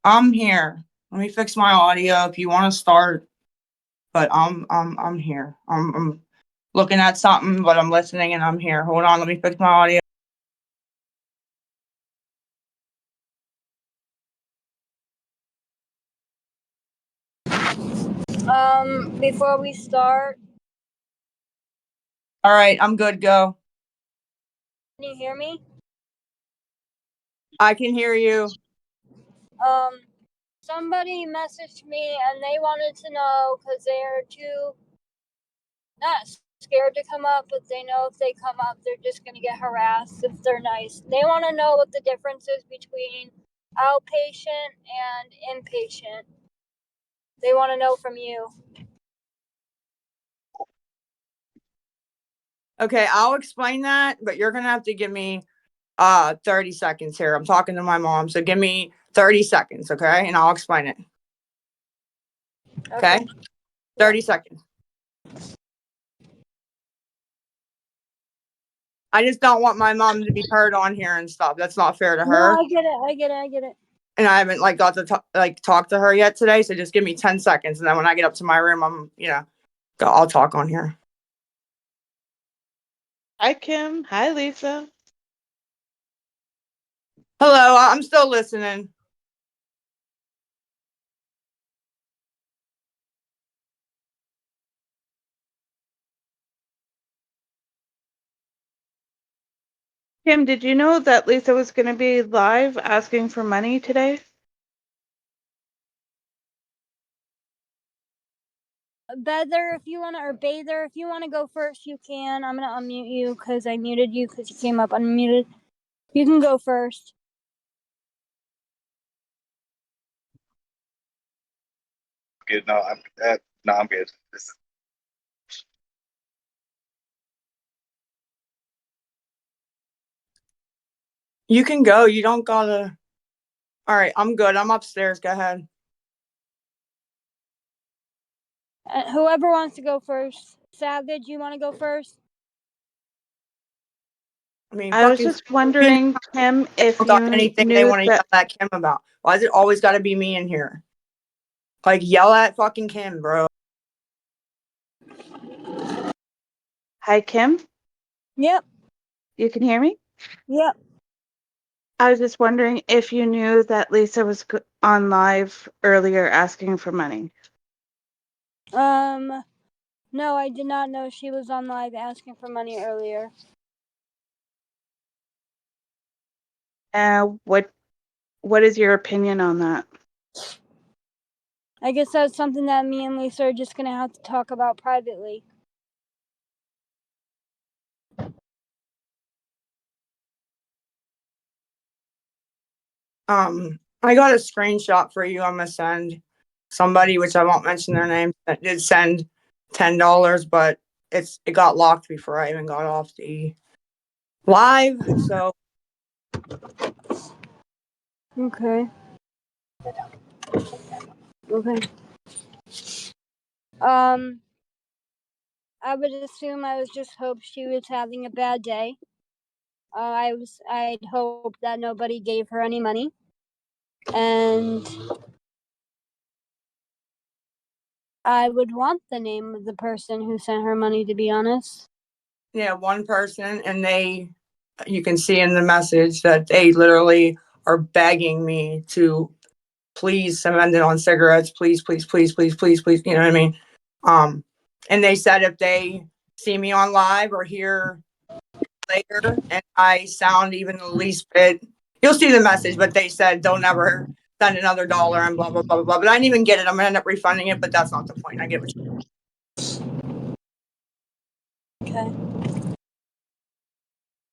I'm here. Let me fix my audio if you want to start. But I'm here. I'm looking at something, but I'm listening and I'm here. Hold on, let me fix my audio. Before we start, All right, I'm good. Go. can you hear me? I can hear you. Um, Somebody messaged me and they wanted to know because they're too not scared to come up, but they know if they come up, they're just going to get harassed if they're nice. They want to know what the difference is between outpatient and inpatient. They want to know from you. Okay, I'll explain that, but you're gonna have to give me 30 seconds here. I'm talking to my mom, so give me 30 seconds, okay? And I'll explain it. Okay? 30 seconds. I just don't want my mom to be heard on here and stuff. That's not fair to No, her. I get it. I get it. And I haven't got to talk to her yet today, so just give me 10 seconds and then when I get up to my room, I'll talk on here. Hi, Kim. Hi, Lisa. Hello, I'm still listening. Kim, did you know that Lisa was going to be live asking for money today? Bather, if you want to, or Bather, if you want to go first, you can. I'm going to unmute you because I muted you because you came up unmuted. You can go first. Good. I'm good. You can go. You don't gotta. All right, I'm good. I'm upstairs. Go ahead. Whoever wants to go first. Savage, you want to go first? I mean, I was fucking just wondering, Kim, if about you anything they knew want to that. yell at Kim about. Why is it always got to be me in here? Like, yell at fucking Kim, bro. Hi, Kim. Yep. You can hear me? Yep. I was just wondering if you knew that Lisa was on live earlier asking for money. No, I did not know she was on live asking for money earlier. What is your opinion on that? I guess that's something that me and Lisa are just going to have to talk about privately. I got a screenshot for you. I'm gonna send somebody, which I won't mention their name, that did send $10, but it got locked before I even got off the live. So Okay. Okay. I would assume I was just hope she was having a bad day. I'd hope that nobody gave her any money. And I would want the name of the person who sent her money, to be honest. yeah, one person, and you can see in the message that they literally are begging me to please spend it on cigarettes, please, please, please, please, please, please. You know what I mean? And they said if they see me on live or hear later and I sound even the least bit, you'll see the message, but they said don't ever send another dollar and blah, blah, blah, blah, blah. But I didn't even get it. I'm going to end up refunding it, but that's not the point. I get what Okay.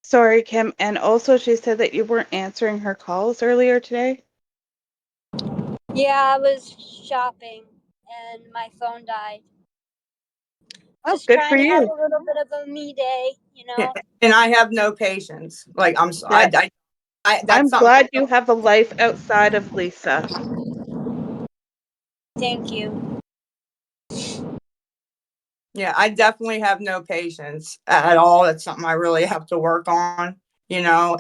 Sorry, Kim. And also, she said that you weren't answering her calls earlier today. Yeah, I was shopping and my phone died. Oh, Just good for trying to have you. a little bit of a me day, you know? and I have no patience. Like, I'm that's something. glad you have a life outside of Lisa. Thank you. Yeah, I definitely have no patience at all. That's something I really have to work on, you know.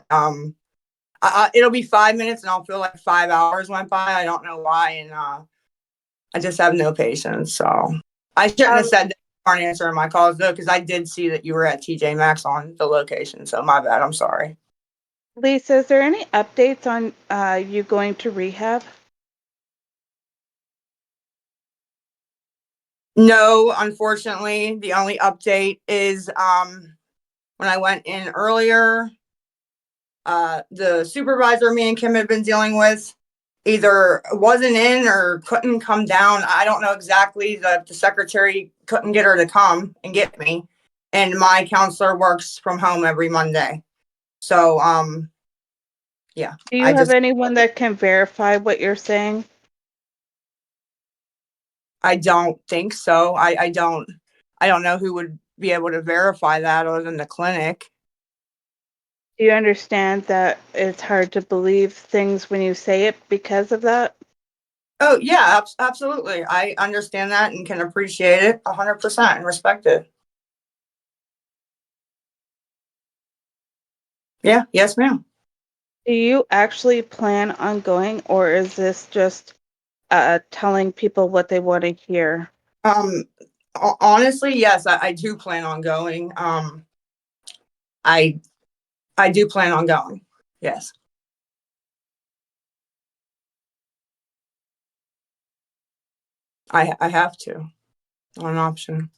It'll be 5 minutes and I'll feel like 5 hours went by. I don't know why. And I just have no patience. So I shouldn't have said that you aren't answering my calls though, because I did see that you were at TJ Maxx on the location. So my bad. I'm sorry. Lisa, is there any updates on you going to rehab? No, unfortunately, the only update is when I went in earlier, the supervisor me and Kim had been dealing with either wasn't in or couldn't come down. I don't know exactly. The secretary couldn't get her to come and get me. And my counselor works from home every Monday. So yeah. Do you have anyone that can verify what you're saying? I don't think so. I don't know who would be able to verify that other than the clinic. Do you understand that it's hard to believe things when you say it because of that? Oh yeah, absolutely. I understand that and can appreciate it 100% and respect it. Yeah, yes, ma'am. Do you actually plan on going, or is this just telling people what they want to hear? Honestly, yes, I do plan on going. I do plan on going. Yes. I have to. Not an option.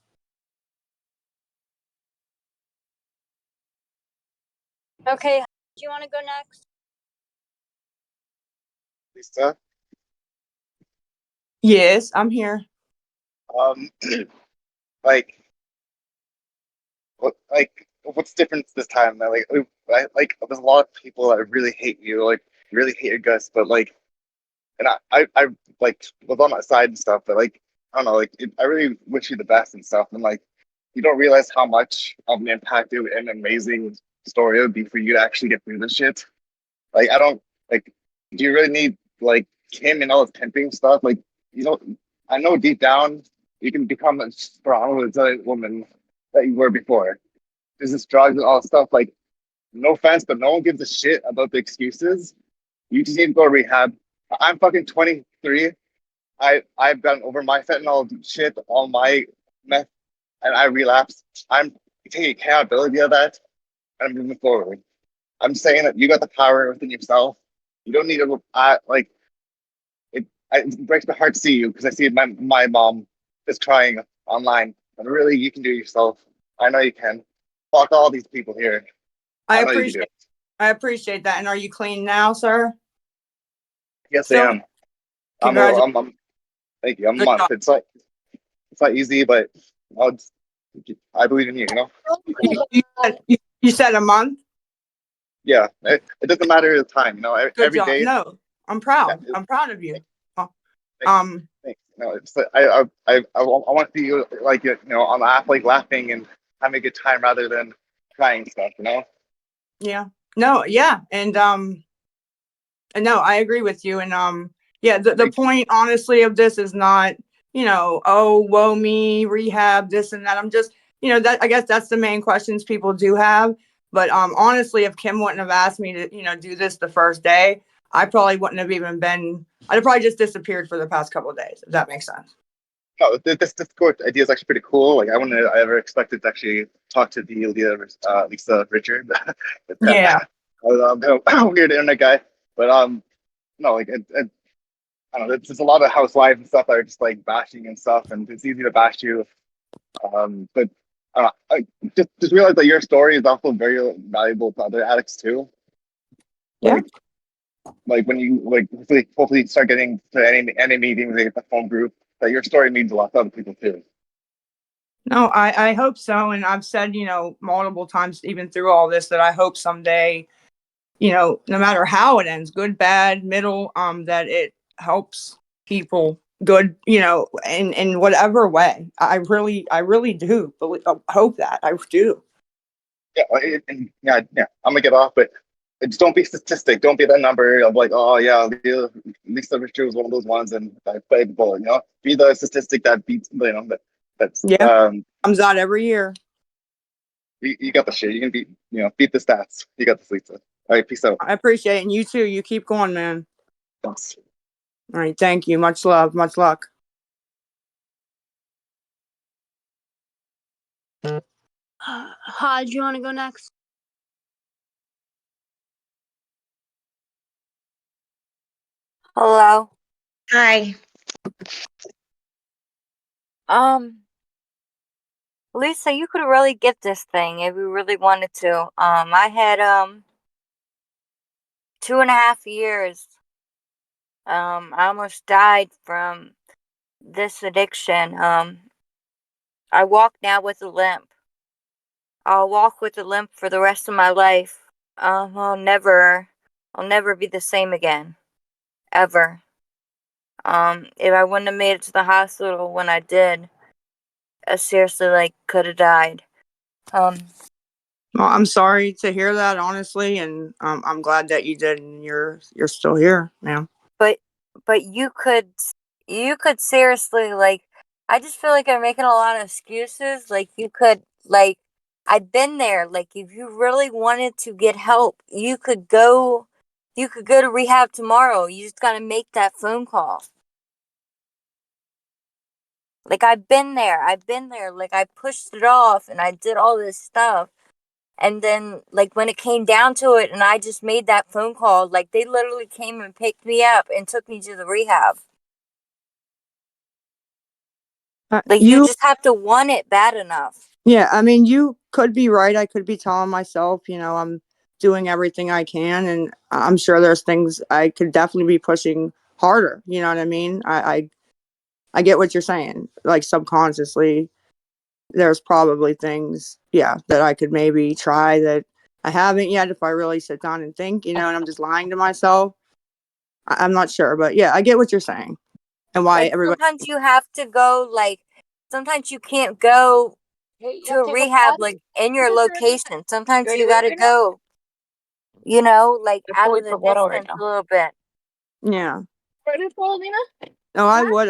Okay, do you want to go next? Lisa, Yes, I'm here. um, like, what's different this time? There's a lot of people that really hate you, like, really hate your guts, but like, and I like was on that side and stuff, but like, I don't know, I really wish you the best and stuff, and like, you don't realize how much of an impact and amazing story it would be for you to actually get through this shit. Like, I don't like. Do you really need like Kim and all this temping stuff? Like, you know, I know deep down you can become a strong, resilient woman that you were before. There's this drugs and all this stuff. Like, no offense, but no one gives a shit about the excuses. You just need to go to rehab. I'm fucking 23. I've gotten over my fentanyl shit, all my meth, and I relapsed. I'm taking accountability of that, and I'm moving forward. I'm saying that you got the power within yourself. You don't need to like it. It breaks my heart to see you because I see my mom is crying online, and really, you can do it yourself. I know you can. Fuck all these people here. I I know you can do appreciate it. I appreciate that. And are you clean now, sir? Yes, I So am. congratulations. Thank you. I'm a Good month. job. It's not easy, but I'll, I believe in you. You know. You said a month. Yeah. It doesn't matter the time. You know. Good Every job. day. No, I'm Yeah, proud. I'm proud of you. thanks. Um, Thanks. No, it's I want to see you like on the app like laughing and having a good time rather than crying stuff. You know. yeah. No, yeah. And no, I agree with you. And yeah, the point honestly of this is not, oh, woe me, rehab, this and that. I'm just, that I guess that's the main questions people do have. But honestly, if Kim wouldn't have asked me to, do this the first day, I probably wouldn't have even been, I'd have probably just disappeared for the past couple of days, if that makes sense. No, this Discord idea is actually pretty cool. Like I wouldn't have ever expected to actually talk to the Lisa Richard. Yeah. I'm a weird internet guy, but no, like I don't know. There's a lot of housewives and stuff that are just like bashing and stuff, and it's easy to bash you. But I just realize that your story is also very valuable to other addicts too. Yeah. Like when you like hopefully start getting to any meetings, like the phone group, that your story means a lot to other people too. No, I hope so. And I've said, multiple times, even through all this, that I hope someday, no matter how it ends, good, bad, middle, that it helps people good, in whatever way. I really do believe, hope that I do. Yeah, yeah. I'm gonna get off, but just don't be statistic. Don't be that number of like, oh yeah, Lisa Richard was one of those ones, and I played the ball. You know, be the statistic that beats. That's Yeah. Comes out every year. you got the shit. You can beat the stats. You got this, Lisa. All right, peace out. I appreciate it. And you too. You keep going, man. Thanks. All right. Thank you. Much love. Much luck. Hi, do you want to go next? Hello. Hi. Lisa, you could really get this thing if you really wanted to. I had 2.5 years. I almost died from this addiction. I walk now with a limp. I'll walk with a limp for the rest of my life. I'll never be the same again. Ever. If I wouldn't have made it to the hospital when I did, I seriously, like, could have died. Well, I'm sorry to hear that, honestly, and I'm glad that you did, and you're still here, ma'am. But you could seriously, like, I just feel like I'm making a lot of excuses. Like, you could, like, I've been there. Like, if you really wanted to get help, you could go to rehab tomorrow. You just got to make that phone call. Like, I've been there. Like, I pushed it off and I did all this stuff. And then, like, when it came down to it and I just made that phone call, like, they literally came and picked me up and took me to the rehab. Like, you You, just have to want it bad enough. yeah, I mean, you could be right. I could be telling myself, I'm doing everything I can, and I'm sure there's things I could definitely be pushing harder. You know what I mean? I get what you're saying. Like subconsciously, there's probably things, yeah, that I could maybe try that I haven't yet if I really sit down and think, and I'm just lying to myself. I'm not sure, but yeah, I get what you're saying and why Like, everybody. sometimes you have to go, like, sometimes you can't go to a rehab, like, in your location. Sometimes you gotta go, like, out of the distance a little bit. Yeah. No, I would.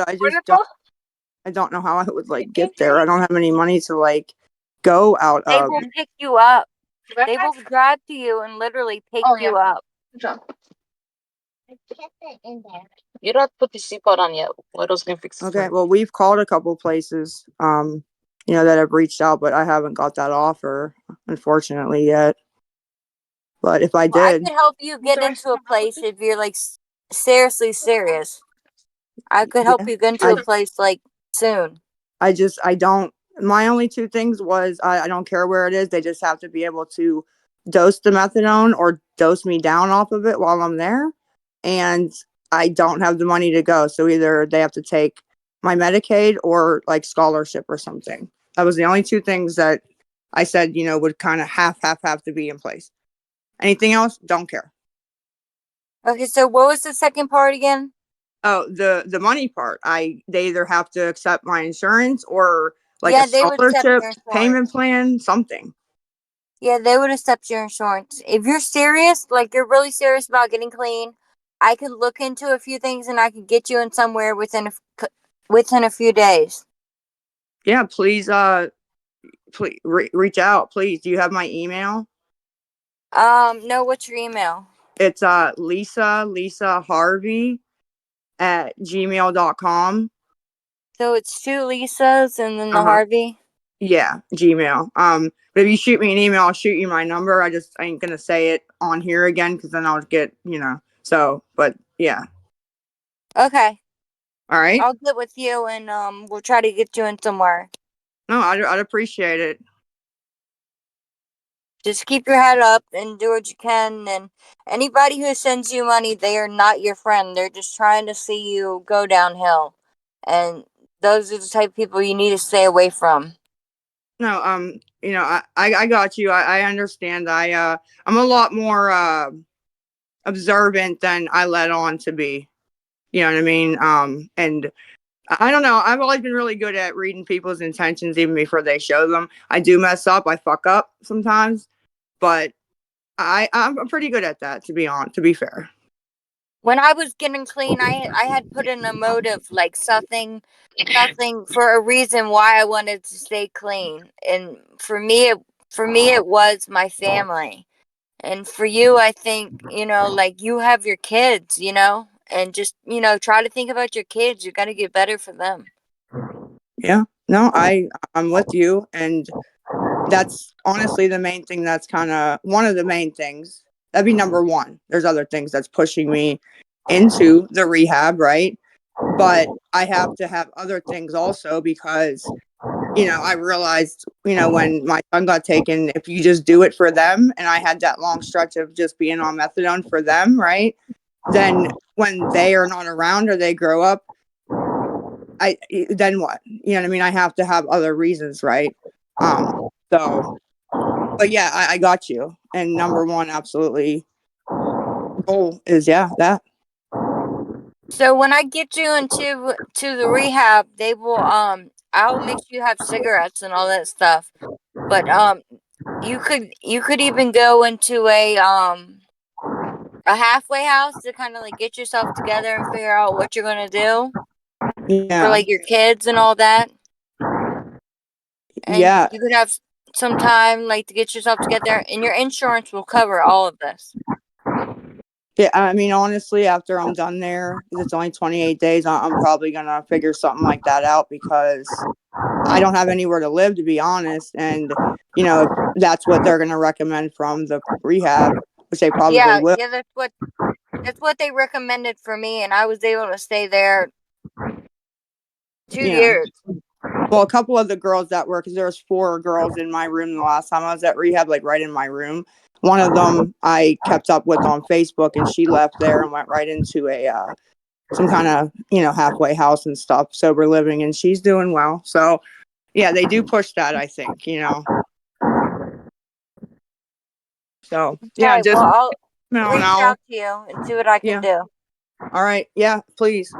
I don't know how I would like get there. I don't have any money to like go out They of. will pick you up. They will drive to you and literally pick you up. You don't put the seatbelt on yet. Little's gonna fix it. Okay, well, we've called a couple places, that have reached out, but I haven't got that offer, unfortunately, yet. But if I Well, I did, could help you get into a place if you're, like, seriously serious. I could help yeah, you get into I a place, like, soon. I don't. My only two things was I don't care where it is. They just have to be able to dose the methadone or dose me down off of it while I'm there. And I don't have the money to go. So either they have to take my Medicaid or like scholarship or something. That was the only two things that I said, would kind of half have to be in place. Anything else, don't care. Okay, so what was the second part again? Oh, the money part. They either have to accept my insurance or like a Yeah, they would accept scholarship your insurance. payment plan, something. Yeah, they would accept your insurance. If you're serious, like, you're really serious about getting clean, I could look into a few things and I could get you in somewhere within a few days. Yeah, please please reach out, please. Do you have my email? No, what's your email? It's Lisa Harvey at gmail.com. So it's two Lisas and then the Uh-huh. Harvey. Yeah, Gmail. But if you shoot me an email, I'll shoot you my number. I ain't gonna say it on here again because then I'll get, so, but yeah. Okay, All right. I'll get with you and we'll try to get you in somewhere. No, I'd appreciate it. Just keep your head up and do what you can. And anybody who sends you money, they are not your friend. They're just trying to see you go downhill. And those are the type of people you need to stay away from. No, I got you. I understand. I'm a lot more observant than I let on to be. You know what I mean? And I don't know. I've always been really good at reading people's intentions even before they show them. I do mess up. I fuck up sometimes, but I'm pretty good at that. To be fair. When I was getting clean, I had put in a motive, like something for a reason why I wanted to stay clean. And for me it was my family. And for you, I think, like you have your kids, and just, try to think about your kids. You got to get better for them. Yeah. No, I'm with you, and that's honestly the main thing. That's kind of one of the main things. That'd be number one. There's other things that's pushing me into the rehab, right? But I have to have other things also because, I realized, when my son got taken, if you just do it for them, and I had that long stretch of just being on methadone for them, right? Then when they are not around or they grow up, then what? You know what I mean? I have to have other reasons, right? So, but yeah, I got you. And number one, absolutely, goal is that. So when I get you to the rehab, they will I'll make sure you have cigarettes and all that stuff. But you could even go into a halfway house to kind of like get yourself together and figure out what you're gonna do for Yeah, like your kids and all that. And yeah, you could have some time like to get yourself together, and your insurance will cover all of this. yeah. I mean, honestly, after I'm done there, 'cause it's only 28 days, I'm probably gonna figure something like that out because I don't have anywhere to live, to be honest. And if that's what they're gonna recommend from the rehab, which they probably Yeah, will. yeah, that's what they recommended for me, and I was able to stay there 2 Yeah. years. Well, a couple of the girls that were, because there was 4 girls in my room the last time I was at rehab, like right in my room. One of them I kept up with on Facebook, and she left there and went right into a some kind of halfway house and stuff, sober living, and she's doing well. So yeah, they do push that, I think. So yeah, Okay, well just I'll and reach I'll out to you and see what I can yeah. do. All right, yeah, please.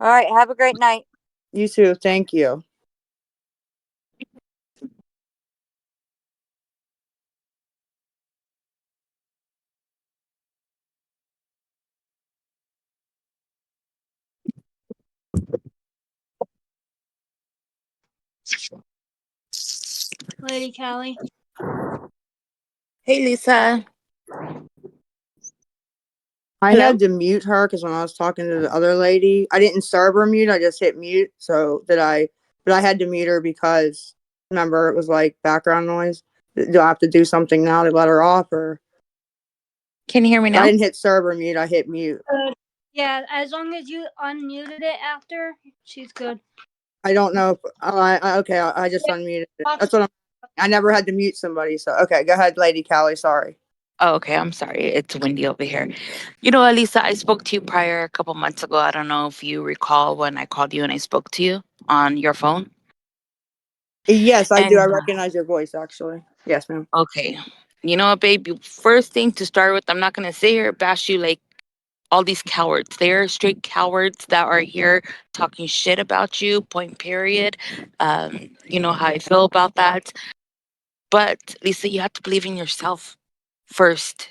All right, have a great night. You too. Thank you. Lady Callie. Hey, Lisa. I Hello? had to mute her because when I was talking to the other lady, I didn't server mute. I just hit mute. So but I had to mute her because remember it was like background noise. Do I have to do something now to let her off, or Can you hear me I now? didn't hit server mute? I hit mute. Yeah, as long as you unmuted it after, she's good. I don't know if okay. I just unmuted it. That's what I never had to mute somebody. So okay, go ahead, Lady Callie. Sorry. Oh, okay. I'm sorry. It's windy over here. You know, Elisa, I spoke to you prior a couple months ago. I don't know if you recall when I called you and I spoke to you on your phone. Yes, I do. I And recognize your voice, actually. Yes, ma'am. okay. You know what, babe? First thing to start with, I'm not going to sit here and bash you like all these cowards. They're straight cowards that are here talking shit about you, point period. You know how I feel about that. But Lisa, you have to believe in yourself first.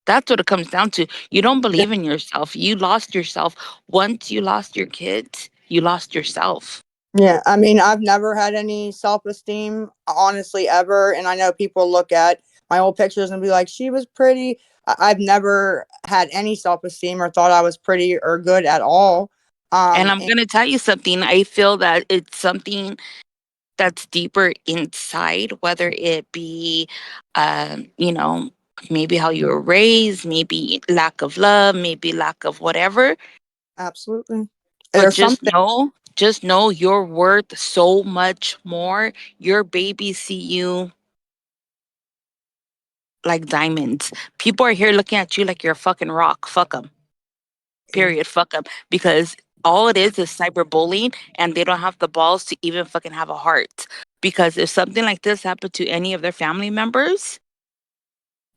That's what it comes down to. You don't believe in yourself. You lost yourself. Once you lost your kids, you lost yourself. Yeah, I mean, I've never had any self-esteem, honestly, ever. And I know people look at my old pictures and be like, she was pretty. I've never had any self-esteem or thought I was pretty or good at all. And I'm And going to tell you something. I feel that it's something that's deeper inside, whether it be, you know, maybe how you were raised, maybe lack of love, maybe lack of whatever. absolutely. But There's something. just know you're worth so much more. Your babies see you like diamonds. People are here looking at you like you're a fucking rock. Fuck them. Period. Fuck them. Because all it is cyberbullying, and they don't have the balls to even fucking have a heart. Because if something like this happened to any of their family members,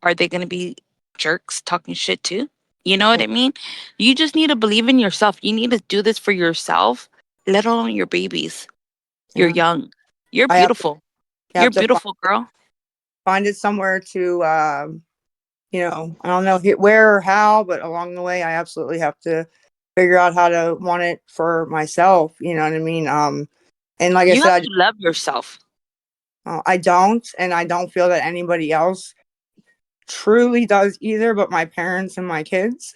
are they going to be jerks talking shit too? You know what I mean? You just need to believe in yourself. You need to do this for yourself, let alone your babies. You're Yeah, young. You're I have to, beautiful. you You're have to beautiful, girl. find it somewhere to, I don't know where or how, but along the way, I absolutely have to figure out how to want it for myself. You know what I mean? And like I You have said, to love yourself. I don't, and I don't feel that anybody else truly does either but my parents and my kids.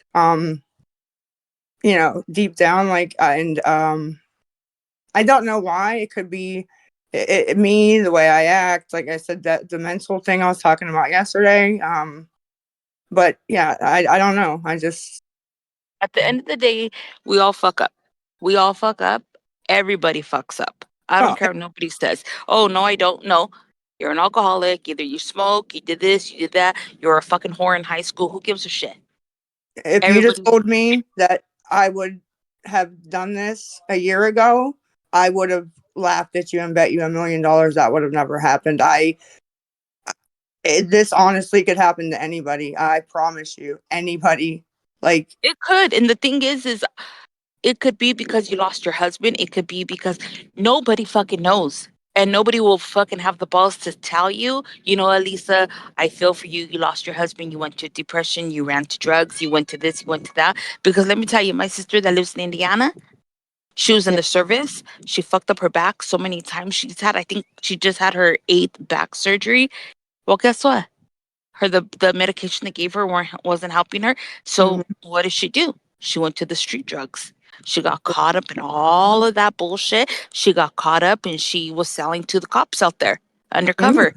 Deep down, like, and I don't know why. It could be me, the way I act. Like I said, that the mental thing I was talking about yesterday. But yeah, I don't know. I just At the end of the day, we all fuck up. We all fuck up. Everybody fucks up. I don't oh, care what nobody says. Oh, no, I don't. No. You're an alcoholic. Either you smoke, you did this, you did that. You're a fucking whore in high school. Who gives a shit? if you just Everybody. told me that I would have done this a year ago, I would have laughed at you and bet you $1 million that would have never happened. This honestly could happen to anybody. I promise you, anybody. Like, It could. And the thing is it could be because you lost your husband. It could be because nobody fucking knows. And nobody will fucking have the balls to tell you, you know, Elisa, I feel for you. You lost your husband. You went to depression. You ran to drugs. You went to this. You went to that. Because let me tell you, my sister that lives in Indiana, she was in yeah. the service. She fucked up her back so many times. I think she just had her 8th back surgery. Well, guess what? The medication they gave her wasn't helping her. So Mhm. what did she do? She went to the street drugs. She got caught up in all of that bullshit. She got caught up and she was selling to the cops out there Mm, undercover.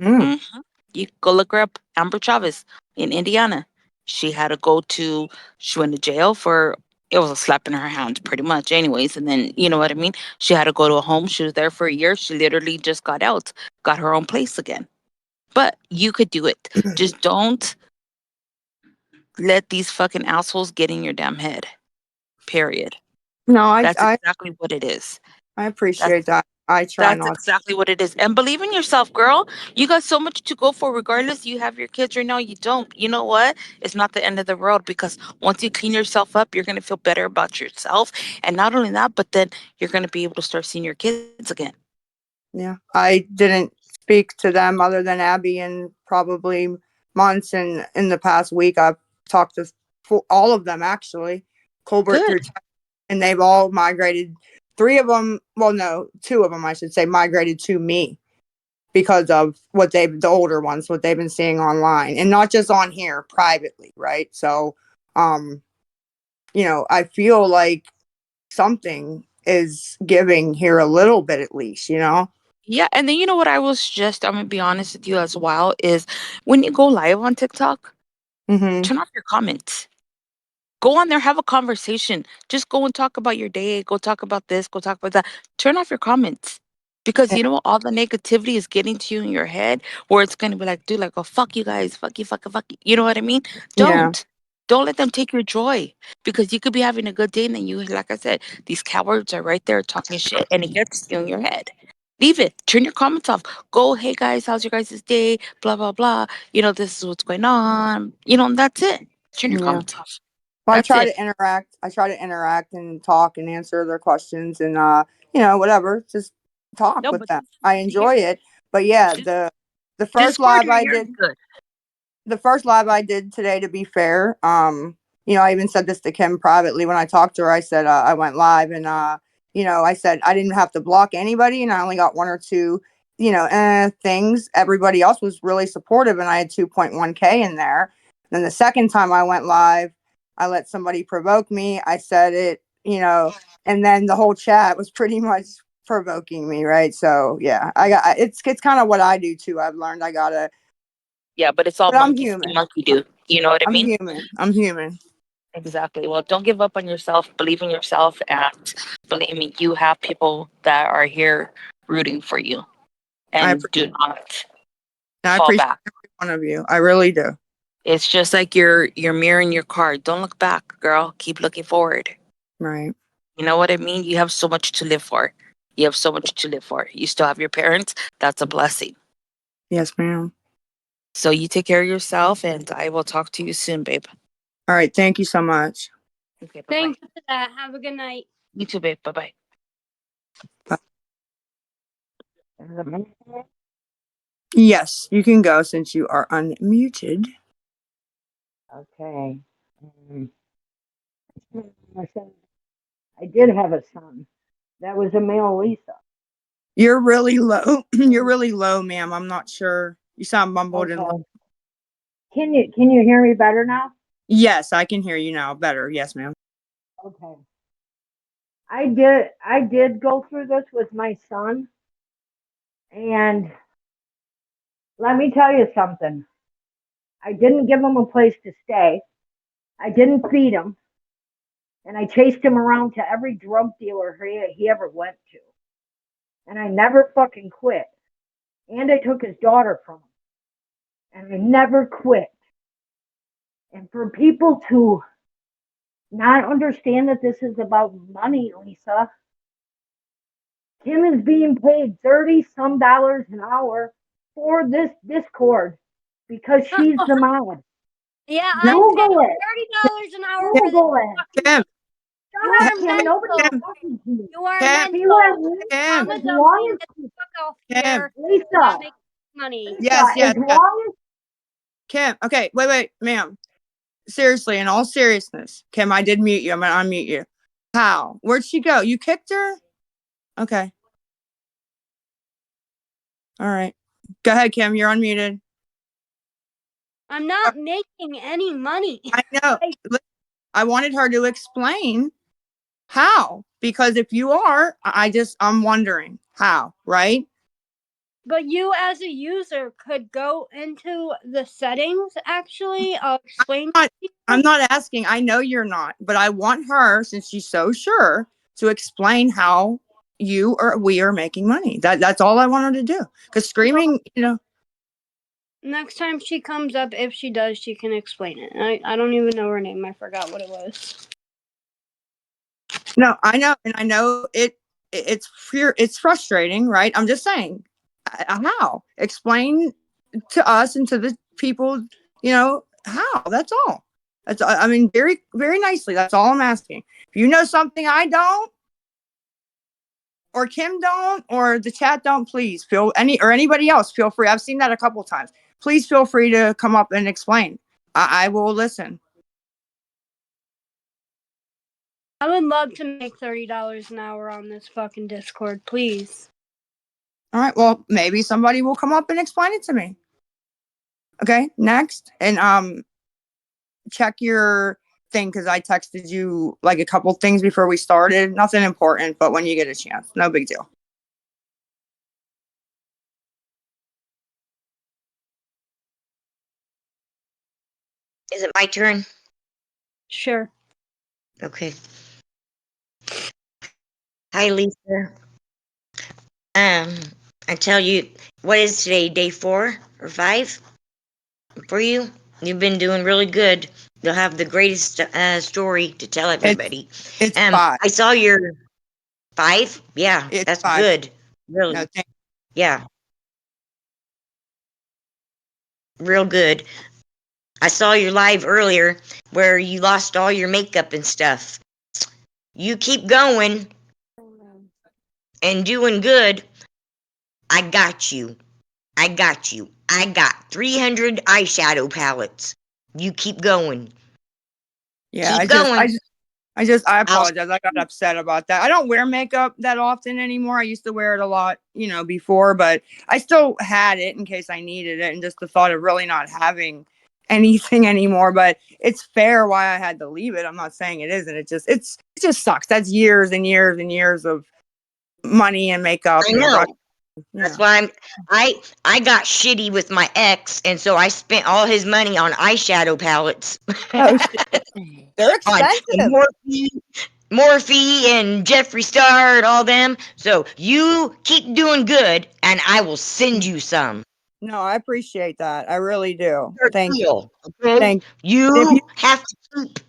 mm, hmm You go look her up, Amber Chavez in Indiana. She had to go to. She went to jail for. It was a slap in her hand, pretty much, anyways. And then you know what I mean. She had to go to a home. She was there for a year. She literally just got out, got her own place again. But you could do it. Just don't let these fucking assholes get in your damn head. Period. No, That's exactly what it is. I That's appreciate that. I try that's not. exactly what it is. And believe in yourself, girl. You got so much to go for, regardless. You have your kids right now, you don't. You know what? It's not the end of the world because once you clean yourself up, you're gonna feel better about yourself. And not only that, but then you're gonna be able to start seeing your kids again. Yeah, I didn't speak to them other than Abby in probably months, and in the past week, I've talked to all of them actually, Colbert Good. through, and they've all migrated. Three of them, well, no, two of them, I should say, migrated to me because of the older ones, what they've been seeing online, and not just on here, privately, right? So, um, I feel like something is giving here a little bit at least. Yeah, and then you know what I will suggest, I'm gonna be honest with you as well, is when you go live on TikTok, Mm-hmm. turn off your comments. Go on there, have a conversation. Just go and talk about your day. Go talk about this. Go talk about that. Turn off your comments. Because you know what? All the negativity is getting to you in your head where it's going to be like, dude, like, oh, fuck you guys. Fuck you, fuck you, fuck you. You know what I mean? Yeah. Don't. Don't let them take your joy. Because you could be having a good day and then you, like I said, these cowards are right there talking shit and it gets you in your head. Leave it. Turn your comments off. Go, hey guys, how's your guys' day? Blah, blah, blah. You know, this is what's going on. You know, and that's it. Turn your Yeah. comments off. Well, I That's try it. to interact. I try to interact and talk and answer their questions and whatever. Just talk No, with but them. just I to hear enjoy it. But yeah, Dis the first Discord live your I ears did good. today, to be fair, I even said this to Kim privately when I talked to her. I said I went live, and I said I didn't have to block anybody, and I only got one or two, things. Everybody else was really supportive, and I had 2.1K in there. Then the second time I went live, I let somebody provoke me. I said it, and then the whole chat was pretty much provoking me, right? So yeah, it's kind of what I do too. I've learned I gotta, Yeah, but it's all but I'm monkey see, human. monkey do. You know what I I'm mean? human. I'm human. Exactly. Well, don't give up on yourself. Believe in yourself, and believe me, you have people that are here rooting for you. I And appreciate, do not I fall appreciate back. every one of you. I really do. It's just like your mirror in your car. Don't look back, girl. Keep looking forward. Right. You know what I mean? You have so much to live for. You have so much to live for. You still have your parents. That's a blessing. Yes, ma'am. So you take care of yourself, and I will talk to you soon, babe. All right. Thank you so much. Okay, bye bye. Thanks for that. Have a good night. You too, babe. Bye bye. Bye. Yes, you can go since you are unmuted. Okay. Um, I said I did have a son. That was a male Lisa. You're really low. You're really low, ma'am. I'm not sure. You sound mumbled and low. Okay. Can you hear me better now? Yes, I can hear you now better. Yes, ma'am. Okay. I did go through this with my son, and let me tell you something. I didn't give him a place to stay. I didn't feed him, and I chased him around to every drug dealer he ever went to. And I never fucking quit. And I took his daughter from him. And I never quit. And for people to not understand that this is about money, Lisa, Kim is being paid 30 some dollars an hour for this Discord because she's the mod. Yeah, I'm Google paying it. $30 an hour for this. Google it. Kim, You Shut are up, Kim. Nobody's mental. Kim, talking to you. You are Kim, See mental. what Kim, as Mama long dumping, as get the fuck off Kim. here. Lisa, Not making money. Yes, as yes, yes. long as Kim, okay, wait, ma'am. Seriously, in all seriousness, Kim, I did mute you. I'm gonna unmute you. How? Where'd she go? You kicked her? Okay. All right. Go ahead, Kim. You're unmuted. I'm not making any money. I know. I wanted her to explain how, because if you are, I'm wondering how, right? But you as a user could go into the settings actually. I'll explain I'm to you. I'm not asking. I know you're not, but I want her, since she's so sure, to explain how you or we are making money. That's all I want her to do. Because screaming, Next time she comes up, if she does, she can explain it. I don't even know her name. I forgot what it was. no, I know, and I know it's frustrating, right? I'm just saying, how? Explain to us and to the people, how? That's all. I mean, very, very nicely. That's all I'm asking. If you know something I don't, or Kim don't, or the chat don't, please anybody else, feel free. I've seen that a couple times. Please feel free to come up and explain. I will listen. I would love to make $30 an hour on this fucking Discord, please. All right. Well, maybe somebody will come up and explain it to me. Okay. Next, and check your thing, because I texted you like a couple things before we started. Nothing important, but when you get a chance, no big deal. Is it my turn? Sure. Okay. Hi, Lisa. I tell you, what is today? Day 4 or 5 for you? You've been doing really good. You'll have the greatest story to tell everybody. It's 5. I saw your 5. Yeah, It's that's 5. good. Really. No, Yeah. Real good. I saw your live earlier where you lost all your makeup and stuff. You keep going and doing good. I got you. I got you. I got 300 eyeshadow palettes. You keep going. yeah. Keep going. I I'll apologize. I got upset about that. I don't wear makeup that often anymore. I used to wear it a lot, before, but I still had it in case I needed it. And just the thought of really not having anything anymore, but it's fair why I had to leave it. I'm not saying it isn't. It just sucks. That's years and years and years of money and makeup I and know. brush. That's why I got shitty with my ex, and so I spent all his money on eyeshadow palettes. Oh shit. They're On expensive. Morphe and Jeffree Star and all them. So you keep doing good, and I will send you some. No, I appreciate that. I really do. For Thank you. real, okay? Thank if You you have to keep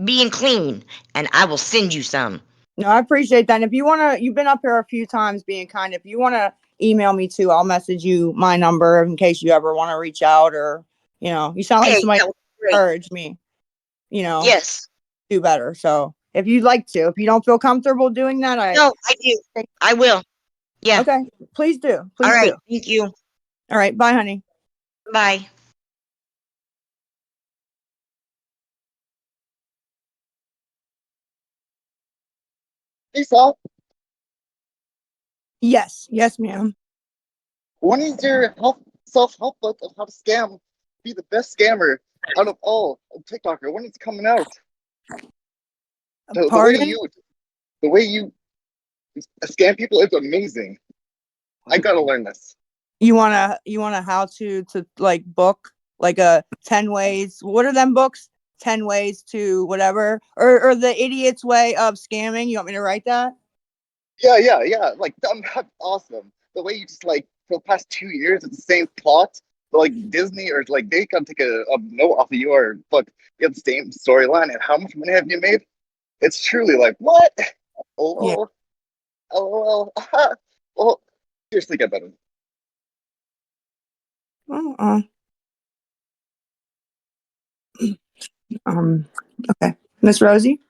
being clean, and I will send you some. No, I appreciate that. And if you wanna, you've been up here a few times being kind. If you wanna email me too, I'll message you my number in case you ever want to reach out, or you sound like Okay, somebody that was great. encourage me, Yes. do better. So if you'd like to, if you don't feel comfortable doing that, No, I do. I will. Yeah. okay, please do. All Please right. do. Thank you. All right. Bye, honey. Bye. Lisa, Yes. Yes, ma'am. when is your self-help book of how to scam be the best scammer out of all of TikToker when it's coming out. Pardon? The way you scam people is amazing. I gotta learn this. You wanna how to like book like a 10 ways. What are them books? 10 ways to whatever, or the idiot's way of scamming. You want me to write that? Yeah. Like that's awesome. The way you just like for the past 2 years it's the same plot. But like Disney or like they can take a note off of you or but you have the same storyline and how much money have you made? It's truly like what? Yeah. LOL. Well, seriously get better. Uh-uh. Okay. Miss Rosie?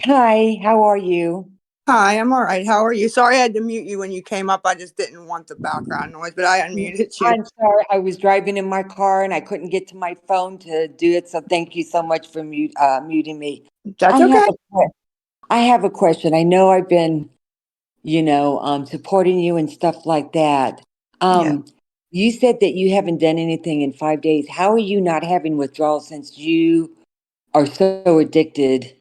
Hi, how are you? Hi, I'm all right. How are you? Sorry I had to mute you when you came up. I just didn't want the background noise, but I unmuted you. I'm sorry, I was driving in my car and I couldn't get to my phone to do it, so thank you so much for muting me. That's I have okay. I have a question. I know I've been, supporting you and stuff like that. Yeah. You said that you haven't done anything in 5 days. How are you not having withdrawal since you are so addicted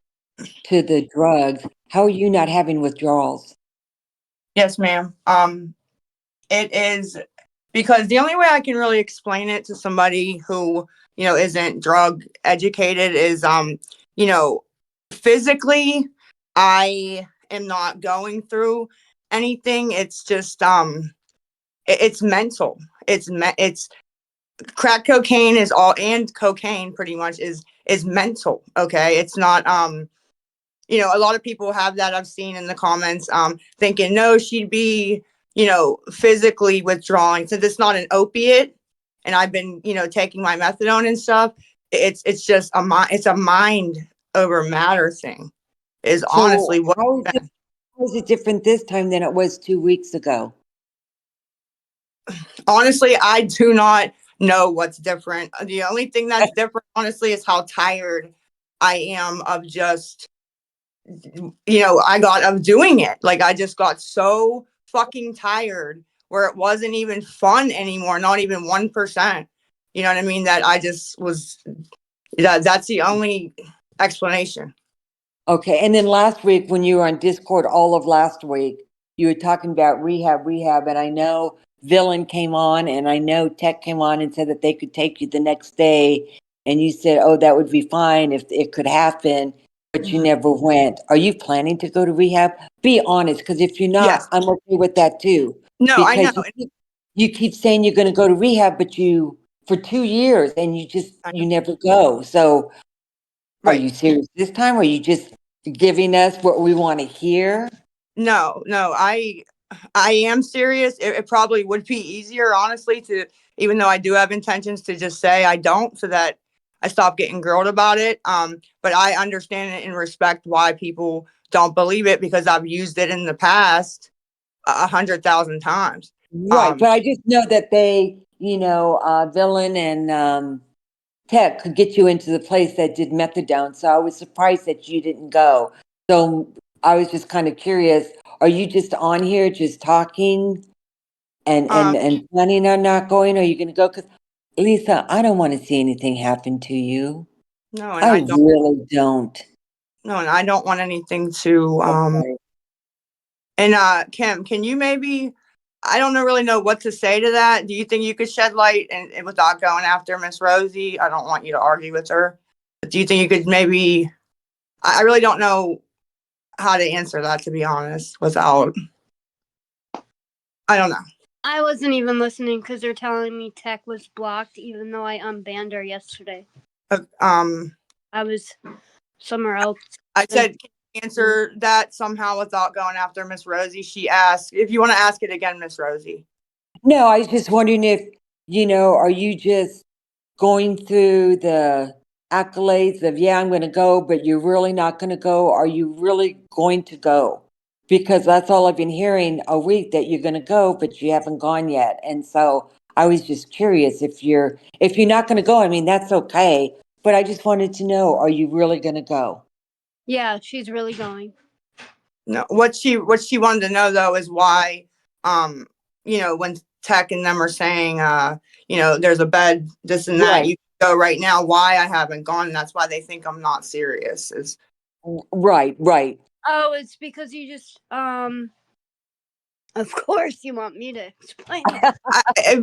to the drugs? How are you not having withdrawals? Yes, ma'am. It is because the only way I can really explain it to somebody who, isn't drug educated is, you know, physically, I am not going through anything. It's just, it's mental. It's crack cocaine is all, and cocaine pretty much is mental. Okay. It's not, a lot of people have that I've seen in the comments, thinking, no, she'd be, physically withdrawing since it's not an opiate. And I've been, taking my methadone and stuff. It's just it's a mind over matter thing is So honestly what. how is it different this time than it was 2 weeks ago? Honestly, I do not know what's different. The only thing that's different, honestly, is how tired I am of just, I got of doing it. Like I just got so fucking tired where it wasn't even fun anymore, not even 1%. You know what I mean? That I just was that's the only explanation. Okay, and then last week when you were on Discord all of last week, you were talking about rehab, and I know Villain came on and I know Tech came on and said that they could take you the next day, and you said, oh, that would be fine if it could happen, but you never went. Are you planning to go to rehab? Be honest, because if you're not, Yes. I'm okay with that too. No, I know. Because you keep saying you're going to go to rehab, but for 2 years and you never go. So are Right. you serious this time? Or are you just giving us what we want to hear? No, I am serious. It probably would be easier, honestly, to, even though I do have intentions, to just say I don't, so that I stop getting grilled about it. But I understand it and respect why people don't believe it, because I've used it in the past 100,000 times. Right. But I just know that they, Villain and Tech could get you into the place that did methadone. So I was surprised that you didn't go. So I was just kind of curious. Are you just on here just talking and planning on not going? Or are you going to go? Because Lisa, I don't want to see anything happen to you. No, and I I don't. really don't. No, and I don't want anything to. Okay. And Kim, can you maybe? I don't really know what to say to that. Do you think you could shed light and without going after Miss Rosie? I don't want you to argue with her. But do you think you could maybe? I really don't know how to answer that, to be honest. Without, I don't know. I wasn't even listening because they're telling me Tech was blocked, even though I unbanned her yesterday. I was somewhere else. said, can you answer that somehow without going after Miss Rosie? She asked, if you want to ask it again, Miss Rosie. No, I was just wondering if, are you just going through the accolades of, yeah, I'm going to go, but you're really not going to go? Are you really going to go? Because that's all I've been hearing a week, that you're going to go, but you haven't gone yet. And so I was just curious if you're not going to go, I mean, that's okay. But I just wanted to know, are you really going to go? Yeah, she's really going. No, what she wanted to know though is why, when Tech and them are saying, there's a bed, this and that. Right. You can go right now. Why I haven't gone? And that's why they think I'm not serious. Is Right, right. Oh, it's because you just Of course, you want me to explain.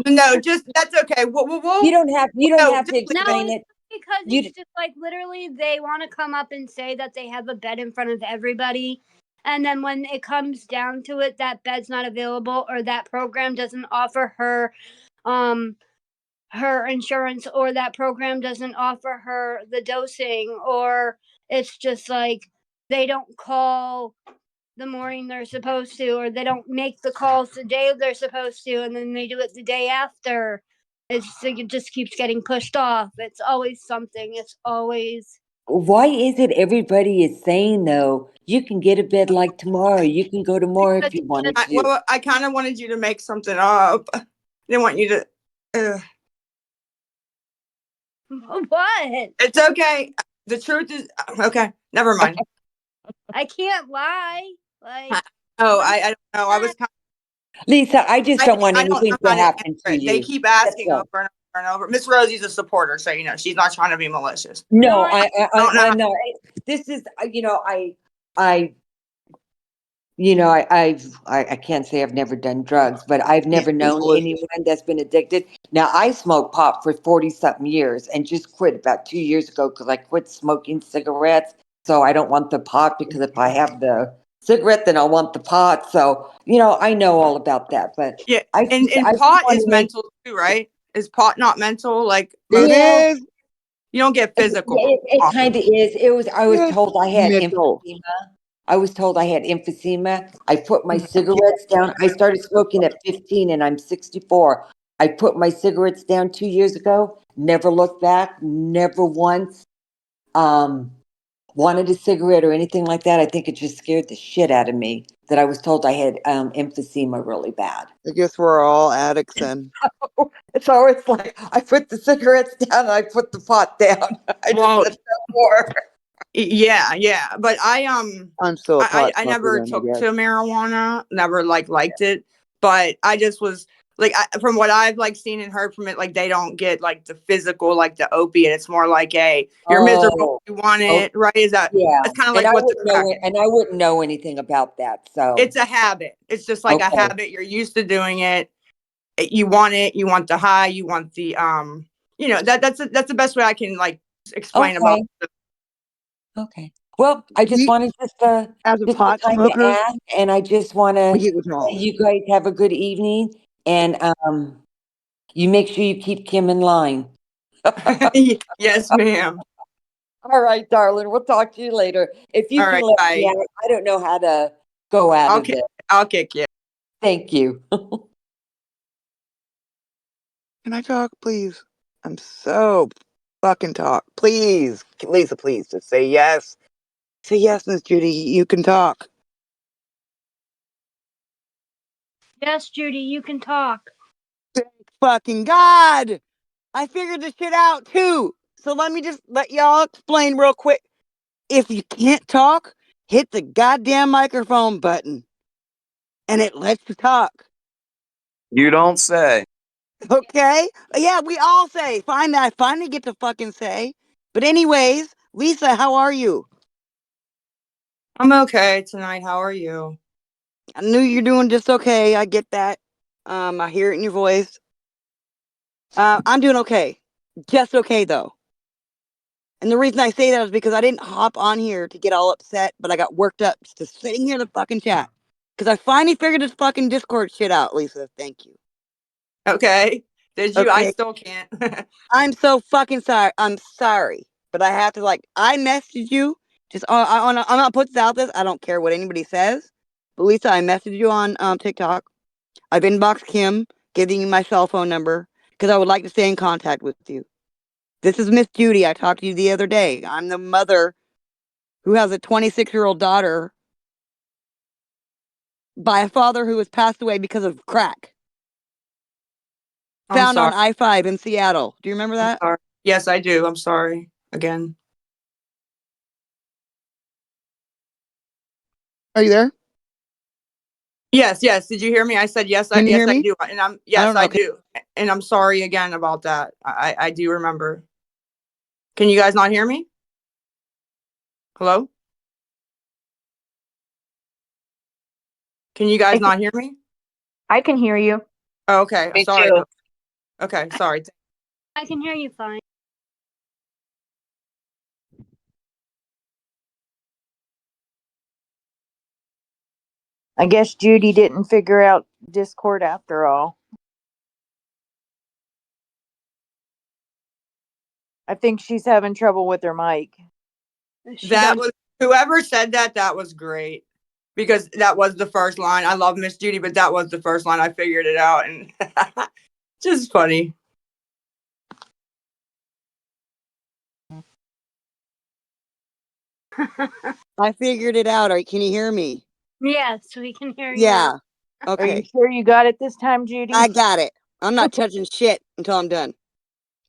no, just that's okay. We'll You don't have no, to just- No, explain it's it. because You it's just like literally they want to come up and say that they have a bed in front of everybody. And then when it comes down to it, that bed's not available or that program doesn't offer her her insurance or that program doesn't offer her the dosing, or it's just like they don't call the morning they're supposed to, or they don't make the calls the day they're supposed to, and then they do it the day after. It just keeps getting pushed off. It's always something. It's always Why is it everybody is saying though, you can get a bed like tomorrow, you can go tomorrow if you wanted to? I kind of wanted you to make something up. I didn't want you to. what? It's okay. The truth is okay. Never mind. I can't lie. Like I don't know. I was kind Lisa, I just don't want I don't anything know to how to happen answer to it. They you. keep That's asking all. over and over. Miss Rosie's a supporter, so she's not trying to be malicious. No, don't know. I'm not. This is, I can't say I've never done drugs, but I've never known anyone that's been addicted. Now, I smoked pot for 40-something years and just quit about 2 years ago because I quit smoking cigarettes. So I don't want the pot because if I have the cigarette, then I'll want the pot. So, I know all about that, but Yeah, I and just pot want is to make, mental too, right? Is pot not mental? Like yeah, you don't get physical. it often. kind of is. I was told I had mental. emphysema. I was told I had emphysema. I put my cigarettes down. I started smoking at 15 and I'm 64. I put my cigarettes down 2 years ago. Never looked back. Never once wanted a cigarette or anything like that. I think it just scared the shit out of me that I was told I had emphysema really bad. I guess we're all addicts then. So it's like I put the cigarettes down and I put the pot down. I Well, just said no more. yeah. But I'm still a pot I smoker never then, I took guess. to marijuana, never liked it, but I just was like, from what I've seen and heard from it, like they don't get like the physical, like the opiate. It's more like, hey, you're miserable, Oh, you want oh, it, right? Is that yeah. that's kind of And like I what the wouldn't crack. know it, and I wouldn't know anything about that. So It's a habit. It's just like a okay, habit. You're used to doing it. You want it. You want the high. You want the that's the best way I can explain about. okay, okay. Well, I just We, wanted as a just to pot kind of smoker, ask, and I just want we to get say withdrawals. you guys have a good evening, and you make sure you keep Kim in line. Yes, ma'am. All right, darling. We'll talk to you later. If you All can right. let me Bye. out, I don't know how to go out of this. I'll kick you. Thank you. Can I talk, please? I'm so fucking talk. Please, Lisa, please, just say yes. Say yes, Miss Judy. You can talk. yes, Judy, you can talk. Fucking God! I figured this shit out too. So let me just let y'all explain real quick. If you can't talk, hit the goddamn microphone button, and it lets you talk. You don't say. Okay? Yeah, we all say. Fine, I finally get to fucking say. But anyways, Lisa, how are you? I'm okay tonight. How are you? I knew you're doing just okay. I get that. I hear it in your voice. I'm doing okay. Just okay though. And the reason I say that is because I didn't hop on here to get all upset, but I got worked up just sitting here in the fucking chat. Because I finally figured this fucking Discord shit out, Lisa. Thank you. Okay. Did you? I Okay. still can't. I'm so fucking sorry. I'm sorry. But I have to I messaged you. Just I'm not putting this out this. I don't care what anybody says. But Lisa, I messaged you on TikTok. I've inboxed Kim, giving you my cell phone number because I would like to stay in contact with you. This is Miss Judy. I talked to you the other day. I'm the mother who has a 26-year-old daughter by a father who has passed away because of crack. I'm Found on sorry. I-5 in Seattle. Do you remember I'm that? sorry. Yes, I do. I'm sorry again. Are you there? Yes, yes. Did you hear me? I said yes. Can you hear I me? do. And yes, don't know. I do. And I'm sorry again about that. I do remember. Can you guys not hear me? Hello? Can you guys not hear me? I can hear you. Oh, okay. Me Sorry. too. Okay, sorry. I can hear you fine. I guess Judy didn't figure out Discord after all. I think she's having trouble with her mic. That was whoever said that, that was great. Because that was the first line. I love Miss Judy, but that was the first line. I figured it out and just funny. I figured it out. Can you hear me? Yes, we can hear you. Yeah. Are you Okay. sure you got it this time, Judy? I got it. I'm not touching shit until I'm done.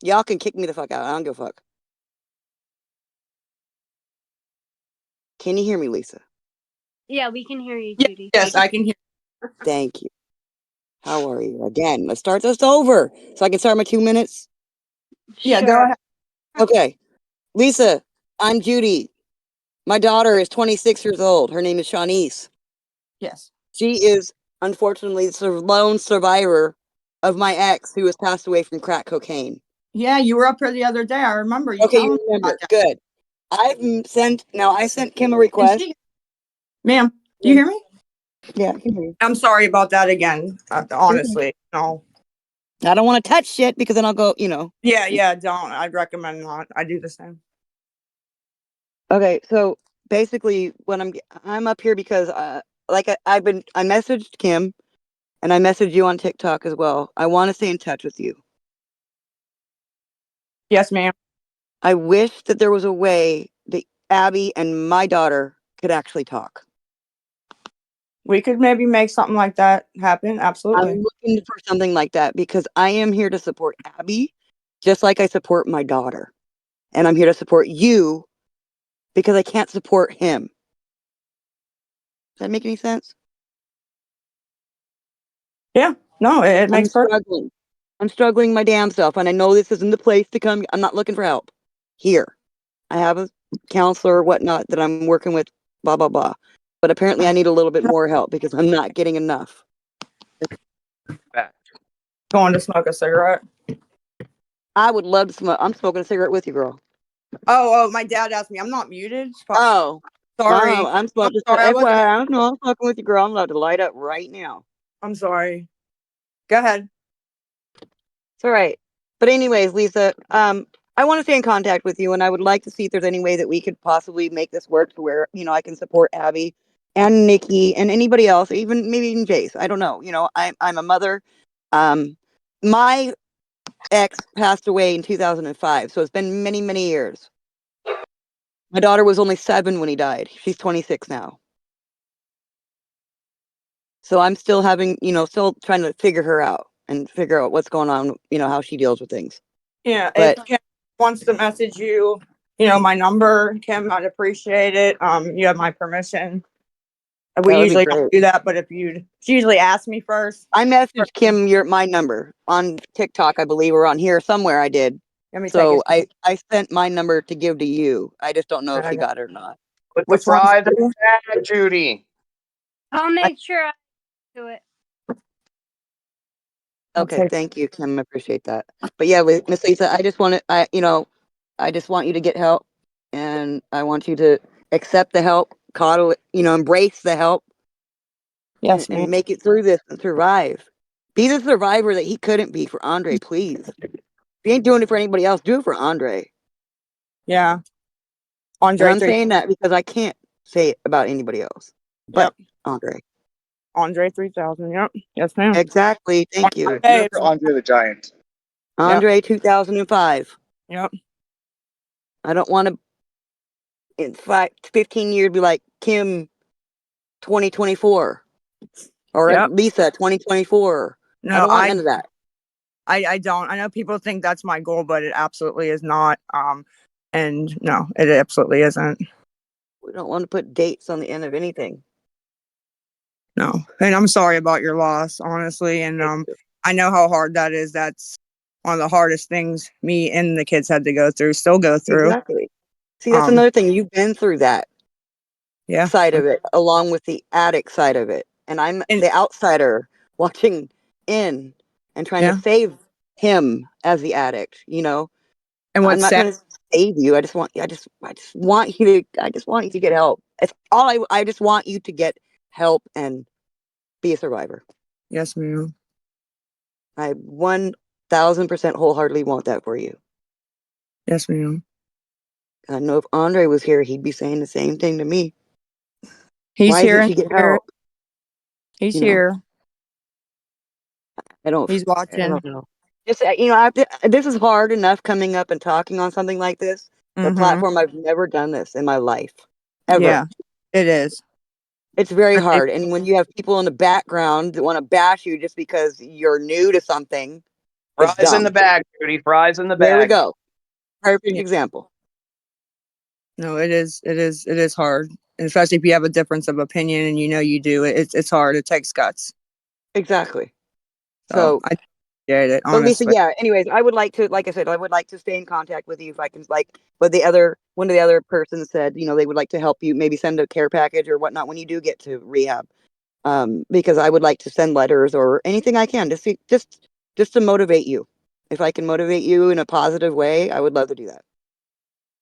Y'all can kick me the fuck out. I don't give a fuck. Can you hear me, Lisa? Yeah, we can hear you, Yes, Judy. yes, I can hear. Thank you. How are you? Again, let's start this over so I can start my 2 minutes. Yeah, Sure. go ahead. Okay. Lisa, I'm Judy. My daughter is 26 years old. Her name is Shawnice. Yes. She is unfortunately the lone survivor of my ex who has passed away from crack cocaine. Yeah, you were up here the other day. I remember you Okay, telling you me remember. about that. Good. I sent Kim a And request. ma'am, do you hear me? Yeah, I can hear you. I'm sorry about that again. Honestly, no. I don't want to touch shit because then I'll go, Yeah, don't. I'd recommend not. I do the same. Okay, so basically when I'm up here because I messaged Kim and I messaged you on TikTok as well. I want to stay in touch with you. Yes, ma'am. I wish that there was a way that Abby and my daughter could actually talk. We could maybe make something like that happen. Absolutely. I'm looking for something like that because I am here to support Abby just like I support my daughter. And I'm here to support you because I can't support him. Does that make any sense? Yeah. No, it I'm makes perfect. struggling. I'm struggling my damn self, and I know this isn't the place to come. I'm not looking for help. Here, I have a counselor or whatnot that I'm working with, blah, blah, blah. But apparently I need a little bit more help because I'm not getting enough. Going to smoke a cigarette. I would love to smoke. I'm smoking a cigarette with you, girl. Oh, my dad asked me. I'm not muted. Fuck. Oh, Sorry. no, I'm smoking. sorry, I wasn't- FYI, I'm smoking with you, girl. I'm allowed to light up right now. I'm sorry. Go ahead. It's all right. But anyways, Lisa, I want to stay in contact with you, and I would like to see if there's any way that we could possibly make this work to where, I can support Abby and Nikki and anybody else, maybe even Jace. I don't know. I'm a mother. My ex passed away in 2005, so it's been many, many years. My daughter was only 7 when he died. She's 26 now. So I'm still still trying to figure her out and figure out what's going on, how she deals with things. Yeah. But If Kim wants to message you, my number, Kim, I'd appreciate it. You have my permission. We that would be usually great. don't do that, but she usually asks me first. I messaged Kim my number on TikTok, I believe, or on here somewhere. I did. Let me So take I sent my number to give to you. I just don't know if she it. got it or not. Put the Which one's fries in you? the chat, Judy. I'll make sure I do it. Okay, thank you, Kim. I appreciate that. But yeah, with Miss Lisa, I just want you to get help, and I want you to accept the help, coddle it, embrace the help, Yes, and ma'am. make it through this and survive. Be the survivor that he couldn't be for Andre, please. If you ain't doing it for anybody else, do it for Andre. Yeah. And Andre I'm saying that because I can't say it about anybody else but Andre. Andre 3000. Yep. Yes, ma'am. Exactly. Thank you. Do it for Andre the Giant. Andre 2005. Yep. I don't want to in 15 years be like Kim 2024 or Yep. Lisa 2024. No, I don't want none of that. I don't. I know people think that's my goal, but it absolutely is not. And no, it absolutely isn't. We don't want to put dates on the end of anything. No, and I'm sorry about your loss, honestly. And Thank you. I know how hard that is. That's one of the hardest things me and the kids had to go through, still go through. Exactly. See, that's Um, another thing. You've been through that yeah. side of it, along with the addict side of it. And I'm And the outsider watching in and trying yeah. to save him as the addict, you know? And I'm what's not sad, trying to save you. I just want you to get help. It's all I just want you to get help and be a survivor. yes, ma'am. I 1000% wholeheartedly want that for you. Yes, ma'am. I know if Andre was here, he'd be saying the same thing to me. He's Why here isn't in she get spirit. help? He's You know, here. I don't. He's I watching. don't know. Just this is hard enough coming up and talking on something like this. The Mm-hmm. platform, I've never done this in my life, ever. Yeah, it is. It's very And hard. And when you have people in the background that want to bash you just because you're new to something, it's Fries in the dumb. bag, Judy. Fries in the There we bag. go. Perfect Yeah. example. No, it is. It is hard, and especially if you have a difference of opinion and you know you do. It's hard. It takes guts. Exactly. So So, I get it, but Lisa, honestly. yeah. Anyways, I would like to, like I said, I would like to stay in contact with you if I can. Like, but one of the other persons said, they would like to help you, maybe send a care package or whatnot when you do get to rehab. Because I would like to send letters or anything I can to see, just to motivate you. If I can motivate you in a positive way, I would love to do that.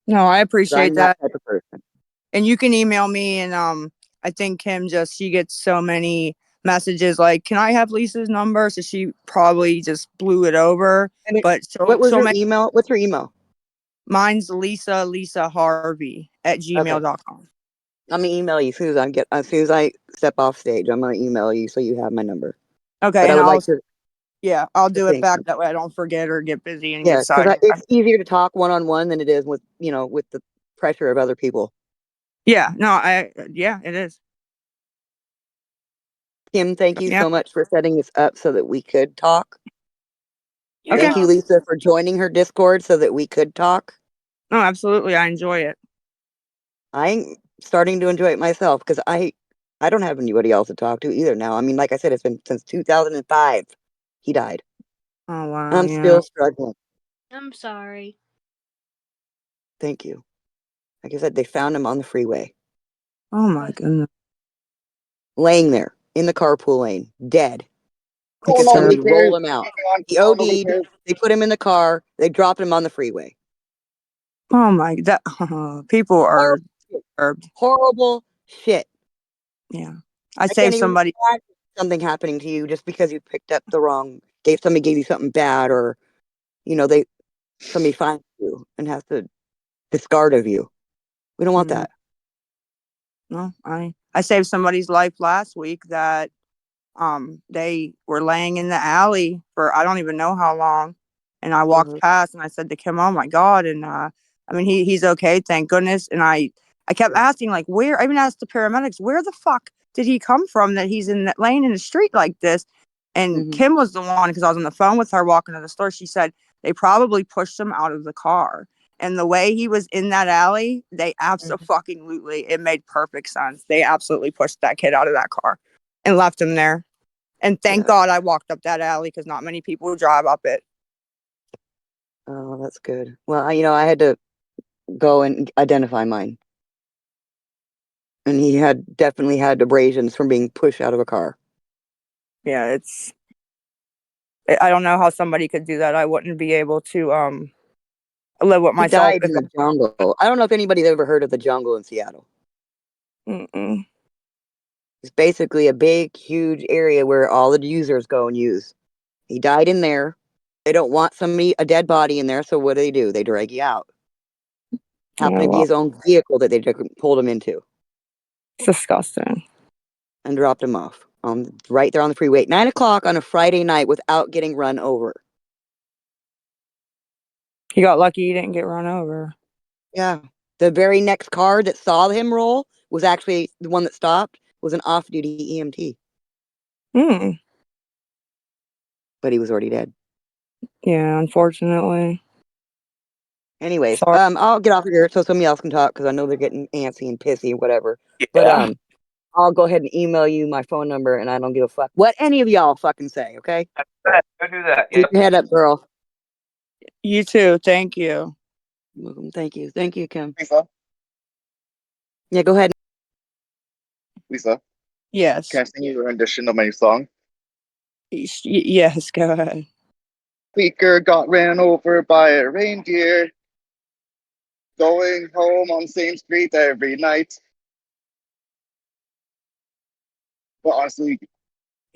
No, I 'Cause appreciate I'm that that. type of person. And you can email me, and I think Kim she gets so many messages like, "Can I have Lisa's number?" So she probably just blew it over. And But what was so your many. email? What's your email? Mine's Lisa Harvey at Okay. gmail.com. I'm gonna email you as soon as I step off stage. I'm gonna email you so you have my number. Okay, But I and would like to I'll to do it thank back you. that way I don't forget or get busy and Yeah, get because sidetracked. it's easier to talk one on one than it is with with the pressure of other people. Yeah, no, it is. Kim, thank you Yeah. so much for setting this up so that we could talk. You're Okay. Thank you, welcome. Lisa, for joining her Discord so that we could talk. No, absolutely. I enjoy it. I'm starting to enjoy it myself because I don't have anybody else to talk to either now. I mean, like I said, it's been since 2005. He died. Oh wow, I'm yeah. still struggling. I'm sorry. Thank you. Like I said, they found him on the freeway, Oh my goodness. laying there in the carpool lane, dead. It's Because Going on, somebody terrible. Lucas? rolled him out. What's He going on? Nobody OD'd. cares. They put him in the car. They dropped him on the freeway. Oh my that people are Horrible shit. disturbed. Horrible shit. Yeah. I I can't saved even somebody. imagine something happening to you just because you picked up the wrong, somebody gave you something bad, or somebody finds you and has to discard of you. We don't want Mm, that. no, I saved somebody's life last week that they were laying in the alley for I don't even know how long, and I walked Mhm. past and I said to Kim, "Oh my god!" And I mean he's okay, thank goodness. And I kept asking like, where? I even asked the paramedics, where the fuck did he come from that he's laying in the street like this? And Mhm. Kim was the one, because I was on the phone with her walking to the store. She said they probably pushed him out of the car. And the way he was in that alley, they absolutely, it made perfect sense. They absolutely pushed that kid out of that car and left him there. And thank Yeah. God I walked up that alley because not many people drive up it. Oh, that's good. Well, I had to go and identify mine, and he had definitely had abrasions from being pushed out of a car. Yeah, I don't know how somebody could do that. I wouldn't be able to live with He myself died if in the jungle. I don't know if anybody's ever heard of the jungle in Seattle. mm-mm. It's basically a big, huge area where all the users go and use. He died in there. They don't want a dead body in there, so what do? They drag you out. Happened Oh, to be well, his own vehicle that they pulled him into it's disgusting. and dropped him off right there on the freeway at 9 o'clock on a Friday night without getting run over. He got lucky he didn't get run over. Yeah. The very next car that saw him roll was actually the one that stopped, was an off-duty EMT, Hmm. but he was already dead. Yeah, unfortunately. Anyways, Sorry. I'll get off of here so somebody else can talk because I know they're getting antsy and pissy or whatever. But Yeah. I'll go ahead and email you my phone number, and I don't give a fuck what any of y'all fucking say. Okay? Go do that. Keep your head up, girl. You too. Thank you. Welcome. Thank you. Thank you, Kim. Lisa, Yeah, go ahead. Lisa, Yes. can I sing you a rendition of my new song? Yes, go ahead. Tweaker got ran over by a reindeer, going home on the same street every night. But honestly,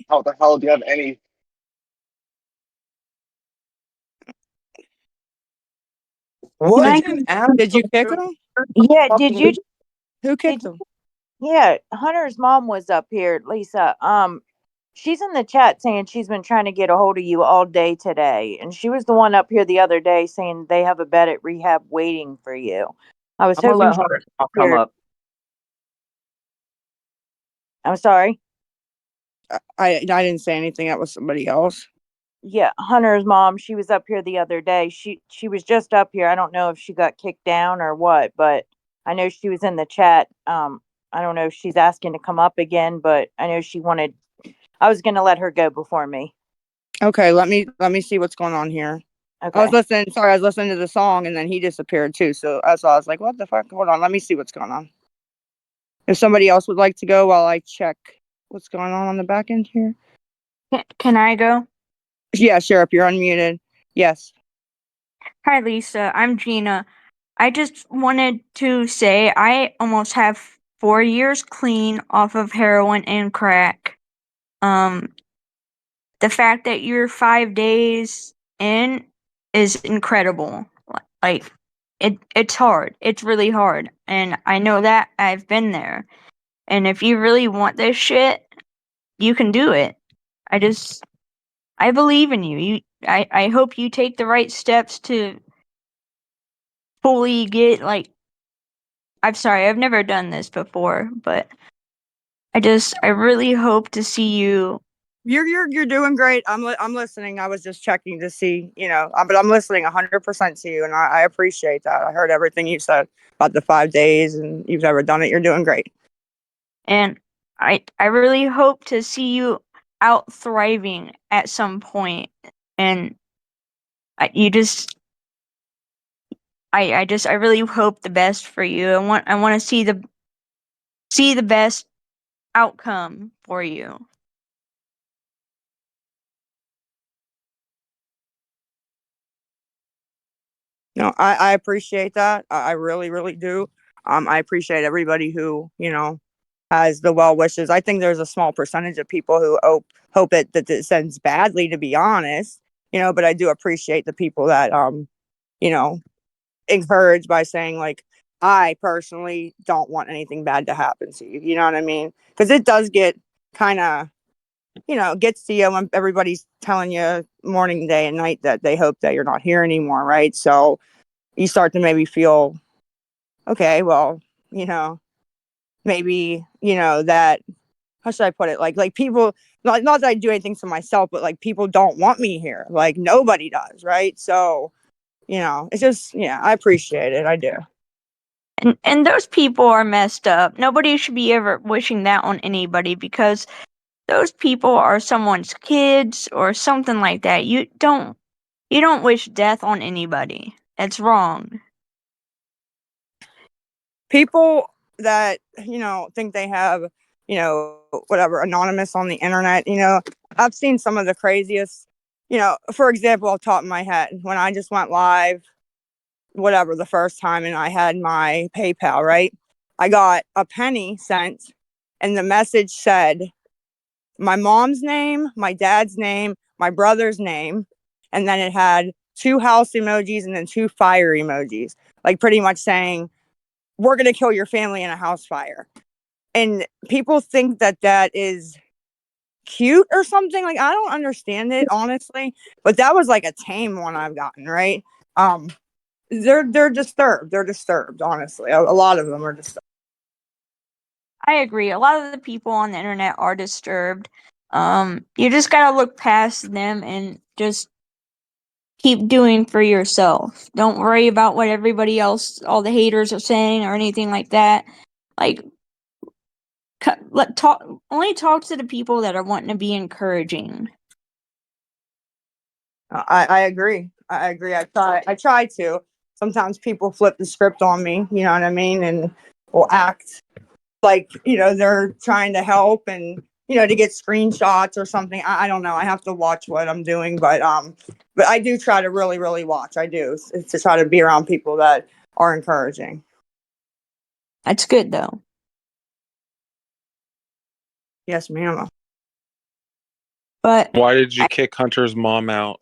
how the hell do you have any? Can I? Did you kick him? Yeah, did you? Who kicked him? Yeah, Hunter's mom was up here, Lisa. She's in the chat saying she's been trying to get a hold of you all day today, and she was the one up here the other day saying they have a bed at rehab waiting for you. I was I'm gonna hoping let Hunter come here. up. I'm sorry. I didn't say anything. That was somebody else. Yeah, Hunter's mom, she was up here the other day. She was just up here. I don't know if she got kicked down or what, but I know she was in the chat. I don't know if she's asking to come up again, but I know she wanted. I was gonna let her go before me. Okay, let me see what's going on here. I was Okay. listening. Sorry, I was listening to the song, and then he disappeared too. So that's why I was like, "What the fuck?" Hold on, let me see what's going on. If somebody else would like to go while I check what's going on the back end here. Can I go? Yeah, Sheriff, you're unmuted. Yes. Hi, Lisa. I'm Gina. I just wanted to say I almost have 4 years clean off of heroin and crack. The fact that you're 5 days in is incredible. Like, it's hard. It's really hard. And I know that. I've been there. And if you really want this shit, you can do it. I believe in you. I hope you take the right steps to fully get like I'm sorry, I've never done this before, but I really hope to see you. You're doing great. I'm listening. I was just checking to see, but I'm listening 100% to you, and I appreciate that. I heard everything you said about the 5 days, and you've never done it. You're doing great. And I really hope to see you out thriving at some point. And I really hope the best for you. I want to see the best outcome for you. No, I appreciate that. I really, really do. I appreciate everybody who, has the well wishes. I think there's a small percentage of people who hope that it sends badly, to be honest, but I do appreciate the people that, you know, encourage by saying, like, I personally don't want anything bad to happen to you. You know what I mean? Because it does get kind of, gets to you when everybody's telling you morning, day, and night that they hope that you're not here anymore, right? So you start to maybe feel, okay, well, maybe, that, how should I put it? Like people, not that I do anything to myself, but like people don't want me here. Like nobody does, right? So, it's just, yeah, I appreciate it. I do. And those people are messed up. Nobody should be ever wishing that on anybody because those people are someone's kids or something like that. You don't wish death on anybody. It's wrong. People that, think they have, whatever, anonymous on the internet, I've seen some of the craziest, for example, off the top of my head, when I just went live, whatever, the first time, and I had my PayPal, right? I got a penny sent, and the message said my mom's name, my dad's name, my brother's name, and then it had 2 house emojis and then 2 fire emojis, like pretty much saying, we're going to kill your family in a house fire. And people think that that is cute or something. Like, I don't understand it, honestly, but that was like a tame one I've gotten, right? They're disturbed. They're disturbed, honestly. A lot of them are disturbed. I agree. A lot of the people on the internet are disturbed. You just gotta look past them and just keep doing for yourself. Don't worry about what everybody else, all the haters are saying or anything like that. Like, only talk to the people that are wanting to be encouraging. I agree. I agree. I try to. Sometimes people flip the script on me, you know what I mean, and will act like, they're trying to help and, to get screenshots or something. I don't know. I have to watch what I'm doing, but I do try to really, really watch. I do to try to be around people that are encouraging. That's good though. Yes, ma'am. But Why did you kick Hunter's mom out?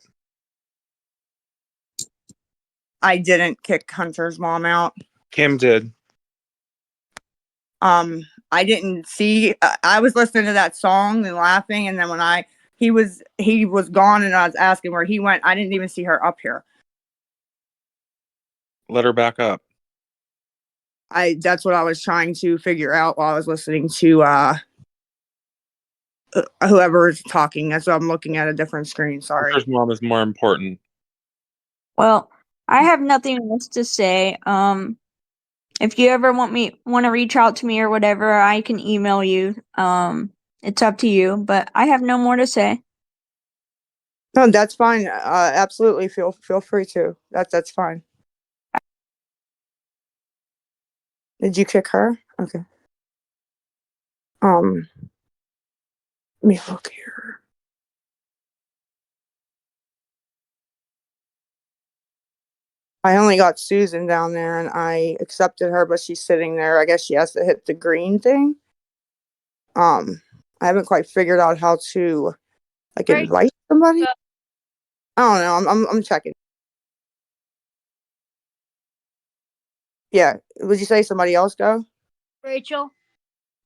I didn't kick Hunter's mom out. Kim did. I didn't see. I was listening to that song and laughing, and then when he was gone, and I was asking where he went. I didn't even see her up here. Let her back up. That's what I was trying to figure out while I was listening to whoever is talking. That's why I'm looking at a different screen. Sorry. Hunter's mom is more important. well, I have nothing else to say. If you ever want to reach out to me or whatever, I can email you. It's up to you, but I have no more to say. No, that's fine. Absolutely, feel free to. That's fine. Did you kick her? Okay. Let me look here. I only got Susan down there, and I accepted her, but she's sitting there. I guess she has to hit the green thing. I haven't quite figured out how to invite somebody. I don't know. I'm checking. Yeah. Would you say somebody else go? Rachel.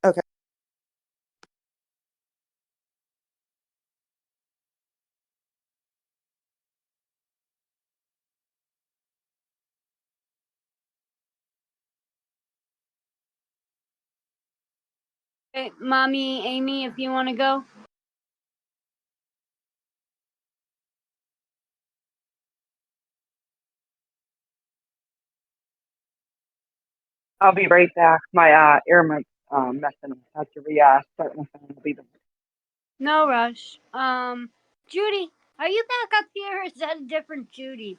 Okay. Hey, Mommy, Amy, if you want to go. I'll be right back. My air mic messing up. I have to start my phone. I'll be back. No rush. Judy, are you back up here, or is that a different Judy?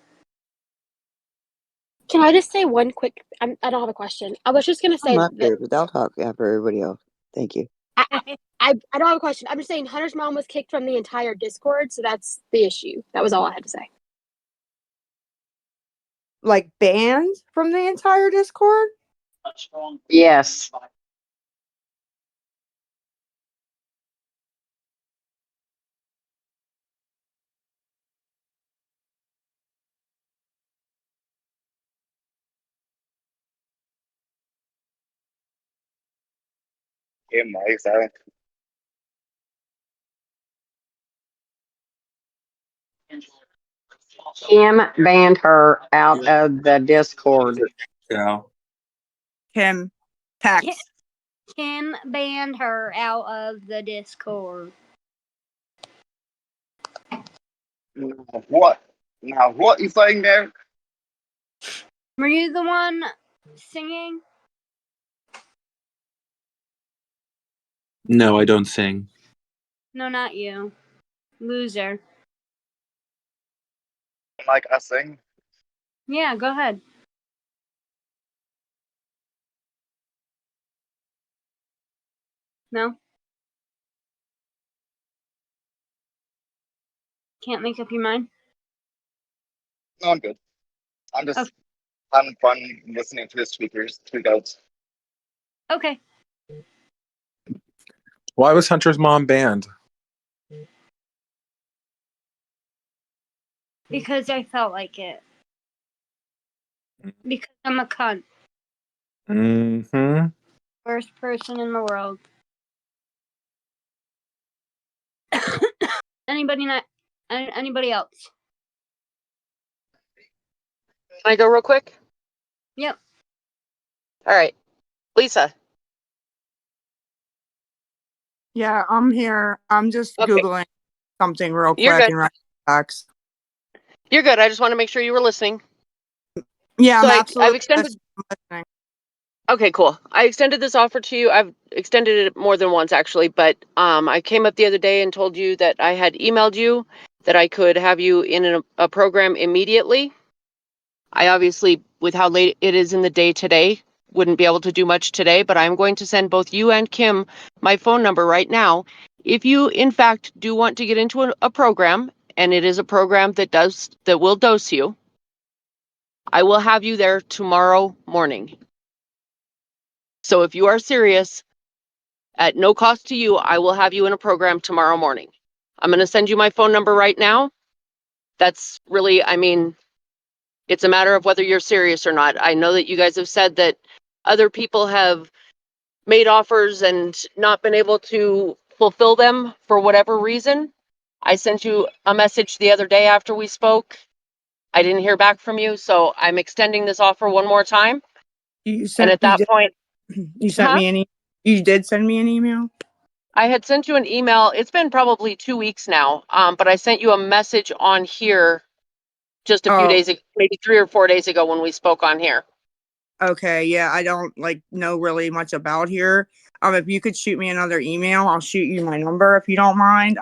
Can I just say one quick? I don't have a question. I was just gonna say I'm up that here, but I'll talk after everybody else. Thank you. I don't have a question. I'm just saying Hunter's mom was kicked from the entire Discord, so that's the issue. That was all I had to say. Like banned from the entire Discord? Yes. Kim, why are you silent? Kim banned her out of the Discord. Yeah. Kim. Text. Kim banned her out of the Discord. What? Now, what you saying there? Were you the one singing? No, I don't sing. No, not you. Loser. Like us sing? Yeah, go ahead. No? Can't make up your mind? No, I'm good. I'm just having fun listening to the speakers tweak out. Okay. Why was Hunter's mom banned? Because I felt like it. Because I'm a cunt. Mm-hmm. Worst person in the world. Anybody else? Can I go real quick? Yep. All right. Lisa. Yeah, I'm here. I'm just Googling something real You're quick good. and writing back. You're good. I just want to make sure you were listening. Yeah, So I'm I've absolutely extended. listening. Okay, cool. I extended this offer to you. I've extended it more than once actually, but I came up the other day and told you that I had emailed you that I could have you in a program immediately. I obviously, with how late it is in the day today, wouldn't be able to do much today, but I'm going to send both you and Kim my phone number right now. If you, in fact, do want to get into a program, and it is a program that will dose you, I will have you there tomorrow morning. So if you are serious, at no cost to you, I will have you in a program tomorrow morning. I'm going to send you my phone number right now. That's really, I mean, it's a matter of whether you're serious or not. I know that you guys have said that other people have made offers and not been able to fulfill them for whatever reason. I sent you a message the other day after we spoke. I didn't hear back from you, so I'm extending this offer one more time. You And sent at that point, you sent me any you did send me an email? I had sent you an email. It's been probably 2 weeks now, but I sent you a message on here just a few Oh, days ago, maybe 3 or 4 days ago when we spoke on here. okay. Yeah, I don't like know really much about here. If you could shoot me another email, I'll shoot you my number if you don't mind.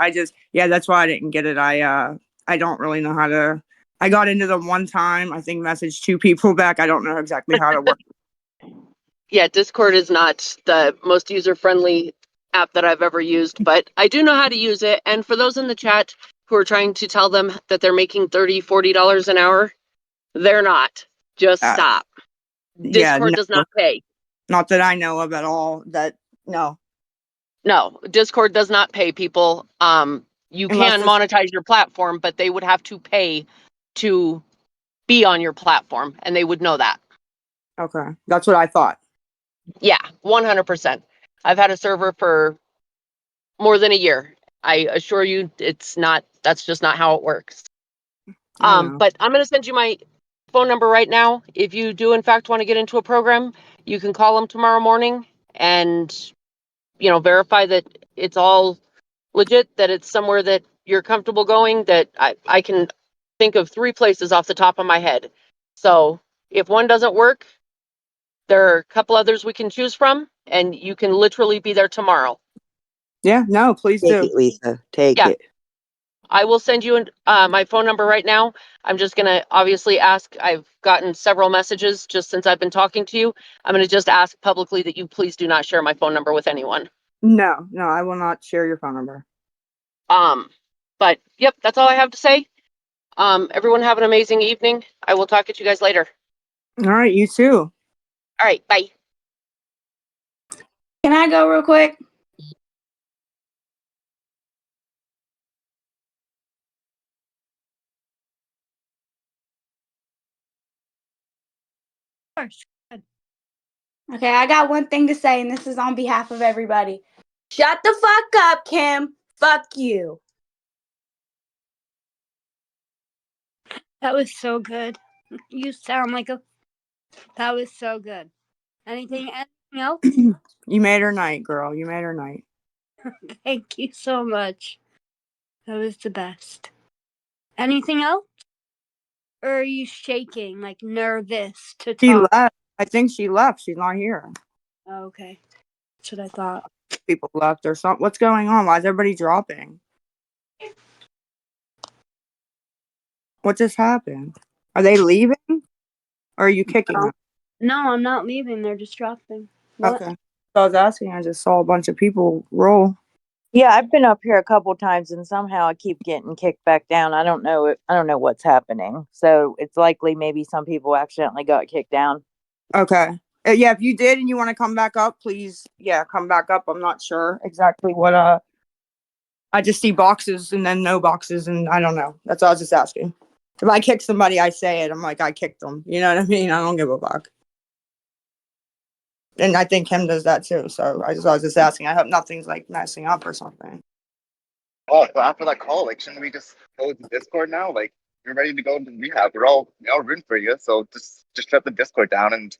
Yeah, that's why I didn't get it. I don't really know how to. I got into them one time. I think messaged 2 people back. I don't know exactly how to work. Yeah, Discord is not the most user-friendly app that I've ever used, but I do know how to use it. And for those in the chat who are trying to tell them that they're making $30, $40 an hour, they're not. Just stop. Yeah, Discord does no, not pay. not that I know of at all. No, No, Discord does not pay people. You unless can it's monetize your platform, but they would have to pay to be on your platform, and they would know that. okay. That's what I thought. Yeah, 100%. I've had a server for more than a year. I assure you that's just not how it works. I know. But I'm going to send you my phone number right now. If you do in fact want to get into a program, you can call them tomorrow morning and, verify that it's all legit, that it's somewhere that you're comfortable going, that I can think of 3 places off the top of my head. So if one doesn't work, there are a couple others we can choose from, and you can literally be there tomorrow. Yeah, no, please Take do. it, Lisa. Take Yeah. it. I will send you my phone number right now. I'm just going to obviously ask, I've gotten several messages just since I've been talking to you. I'm going to just ask publicly that you please do not share my phone number with anyone. No, I will not share your phone number. But yep, that's all I have to say. Everyone have an amazing evening. I will talk to you guys later. All right, you too. All right, bye. Can I go real quick? Okay, I got one thing to say, and this is on behalf of everybody. Shut the fuck up, Kim. Fuck you. That was so good. You sound like a. That was so good. Anything else? You made her night, girl. You made her night. Thank you so much. That was the best. Anything else? Or are you shaking, like nervous to She talk? left. I think she left. She's not here. Oh, okay. That's what I thought. People left or something. What's going on? Why is everybody dropping? What just happened? Are they leaving? Or are you kicking them? No, I'm not leaving. They're just dropping. What? Okay. So I was asking, I just saw a bunch of people roll. Yeah, I've been up here a couple times and somehow I keep getting kicked back down. I don't know what's happening. So it's likely maybe some people accidentally got kicked down. Okay. Yeah, if you did and you want to come back up, please, come back up. I'm not sure exactly what, I just see boxes and then no boxes and I don't know. That's all I was just asking. If I kick somebody, I say it. I'm like, I kicked them. You know what I mean? I don't give a fuck. And I think Kim does that too. So I was just asking. I hope nothing's like messing up or something. Oh, so after that call, like, shouldn't we just go to Discord now? Like, you're ready to go into rehab. We're all rooting for you. So just shut the Discord down and,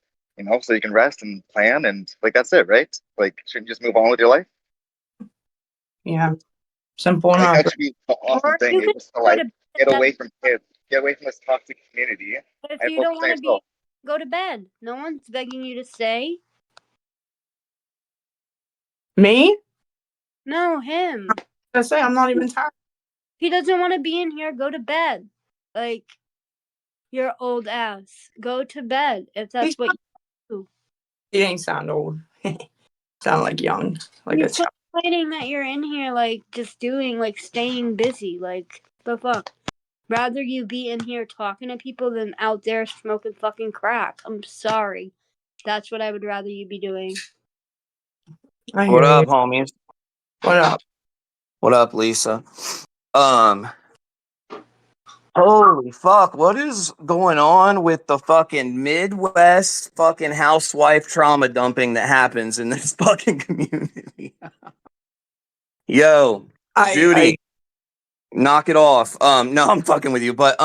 so you can rest and plan and like that's it, right? Like, shouldn't you just move on with your life? Yeah. Simple Like enough. that should be the awesome Or thing. you Is could just to like go to get bed. away from kids, get away from this toxic community, If and you focus don't on want to yourself. go to bed. No one's begging you to stay. Me? No, him. I say I'm not even tired. He doesn't want to be in here. Go to bed. Like, your old ass. Go to bed if that's He's what not- you do. He ain't sound old. Sound like young, like You're a child. complaining that you're in here, like, just doing, like, staying busy. Like, the fuck? Rather you be in here talking to people than out there smoking fucking crack. I'm sorry. That's what I would rather you be doing. I What hear you. up, homies? What up? What up, Lisa? Holy fuck, what is going on with the fucking Midwest fucking housewife trauma dumping that happens in this fucking community? Yo, Judy, knock it off. No, I'm fucking with you, but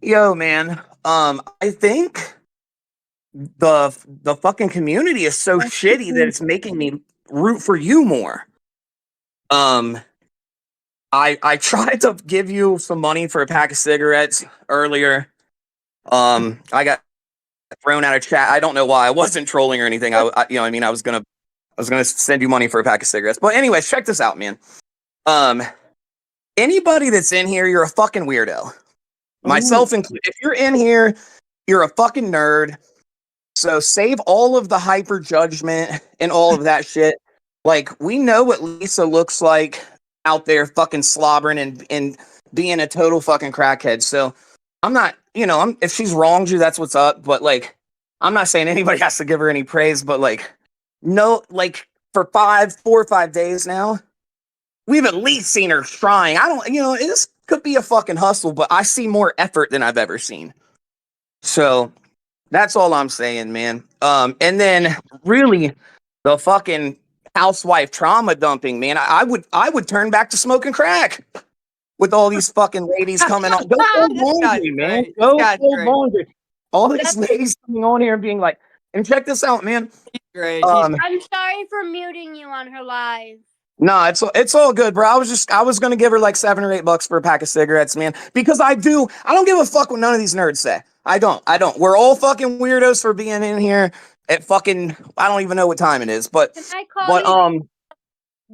yo, man, I think the fucking community is so shitty that it's making me root for you more. I tried to give you some money for a pack of cigarettes earlier. I got thrown out of chat. I don't know why. I wasn't trolling or anything. You know, I mean, I was gonna send you money for a pack of cigarettes. But anyways, check this out, man. Anybody that's in here, you're a fucking weirdo. Myself included. If you're in here, you're a fucking nerd. So save all of the hyper judgment and all of that shit. Like, we know what Lisa looks like out there fucking slobbering and being a total fucking crackhead. So I'm not, you know, if she's wronged you, that's what's up. But like, I'm not saying anybody has to give her any praise, but like, no, like for 4 or 5 days now, we've at least seen her trying. I don't, you know, this could be a fucking hustle, but I see more effort than I've ever seen. So that's all I'm saying, man. And then really the fucking housewife trauma dumping, man. I would turn back to smoking crack with all these fucking ladies coming on. Go fold laundry, man. Go fold laundry. All these ladies coming on here and being like, and check this out, man. Great. I'm sorry for muting you on her live. No, it's all good, bro. I was gonna give her like $7 or $8 for a pack of cigarettes, man. Because I don't give a fuck what none of these nerds say. I don't. We're all fucking weirdos for being in here at fucking I don't even know what time it is, but Can I call you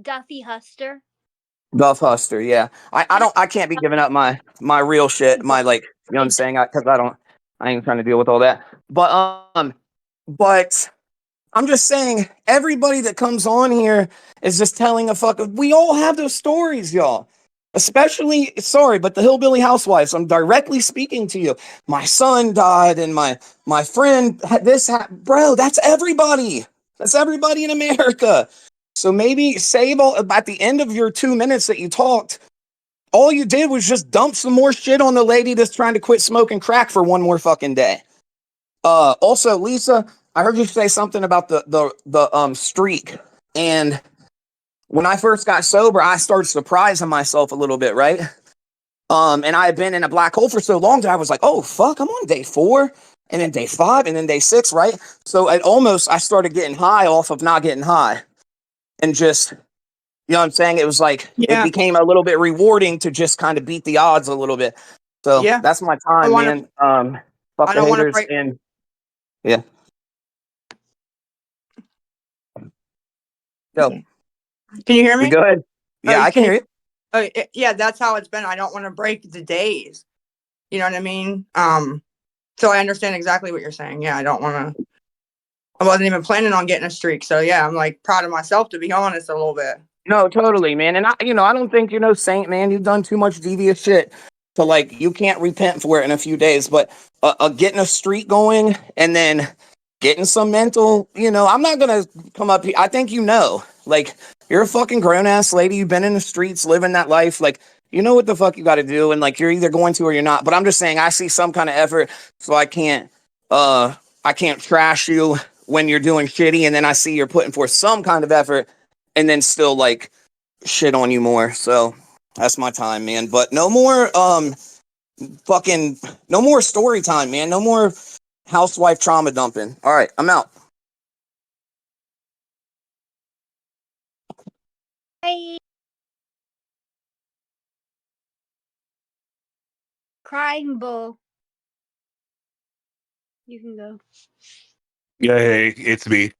Duffy Huster? Duff Huster, yeah. I can't be giving up my real shit, my like, you know what I'm saying? Because I ain't trying to deal with all that. But I'm just saying, everybody that comes on here is just telling a we all have those stories, y'all. Especially, sorry, but the hillbilly housewives, I'm directly speaking to you. My son died and my friend had this bro, that's everybody. That's everybody in America. So maybe save at the end of your 2 minutes that you talked, all you did was just dump some more shit on the lady that's trying to quit smoking crack for one more fucking day. Also, Lisa, I heard you say something about the streak. And when I first got sober, I started surprising myself a little bit, right? And I had been in a black hole for so long that I was like, oh fuck, I'm on day 4 and then day 5 and then day 6, right? So I started getting high off of not getting high. And just, you know what I'm saying? It was like, it became a little bit rewarding to just kind of beat the odds a little bit. So that's my time, man. Fuck the haters and yeah. Go. Can you hear me? You go ahead. Yeah, I can hear you. Yeah, that's how it's been. I don't want to break the days. You know what I mean? So I understand exactly what you're saying. Yeah, I wasn't even planning on getting a streak. So yeah, I'm like proud of myself, to be honest, a little bit. No, totally, man. And I don't think you're no saint, man. You've done too much devious shit to like, you can't repent for it in a few days, but getting a streak going and then getting some mental, I'm not going to come up here. I think, like, you're a fucking grown ass lady. You've been in the streets living that life. Like, you know what the fuck you got to do. And like, you're either going to or you're not, but I'm just saying, I see some kind of effort. So I can't trash you when you're doing shitty. And then I see you're putting forth some kind of effort and then still like shit on you more. So that's my time, man. But no more no more story time, man. No more housewife trauma dumping. All right, I'm out. Bye. Crying bull. You can go. Yeah, hey, it's me.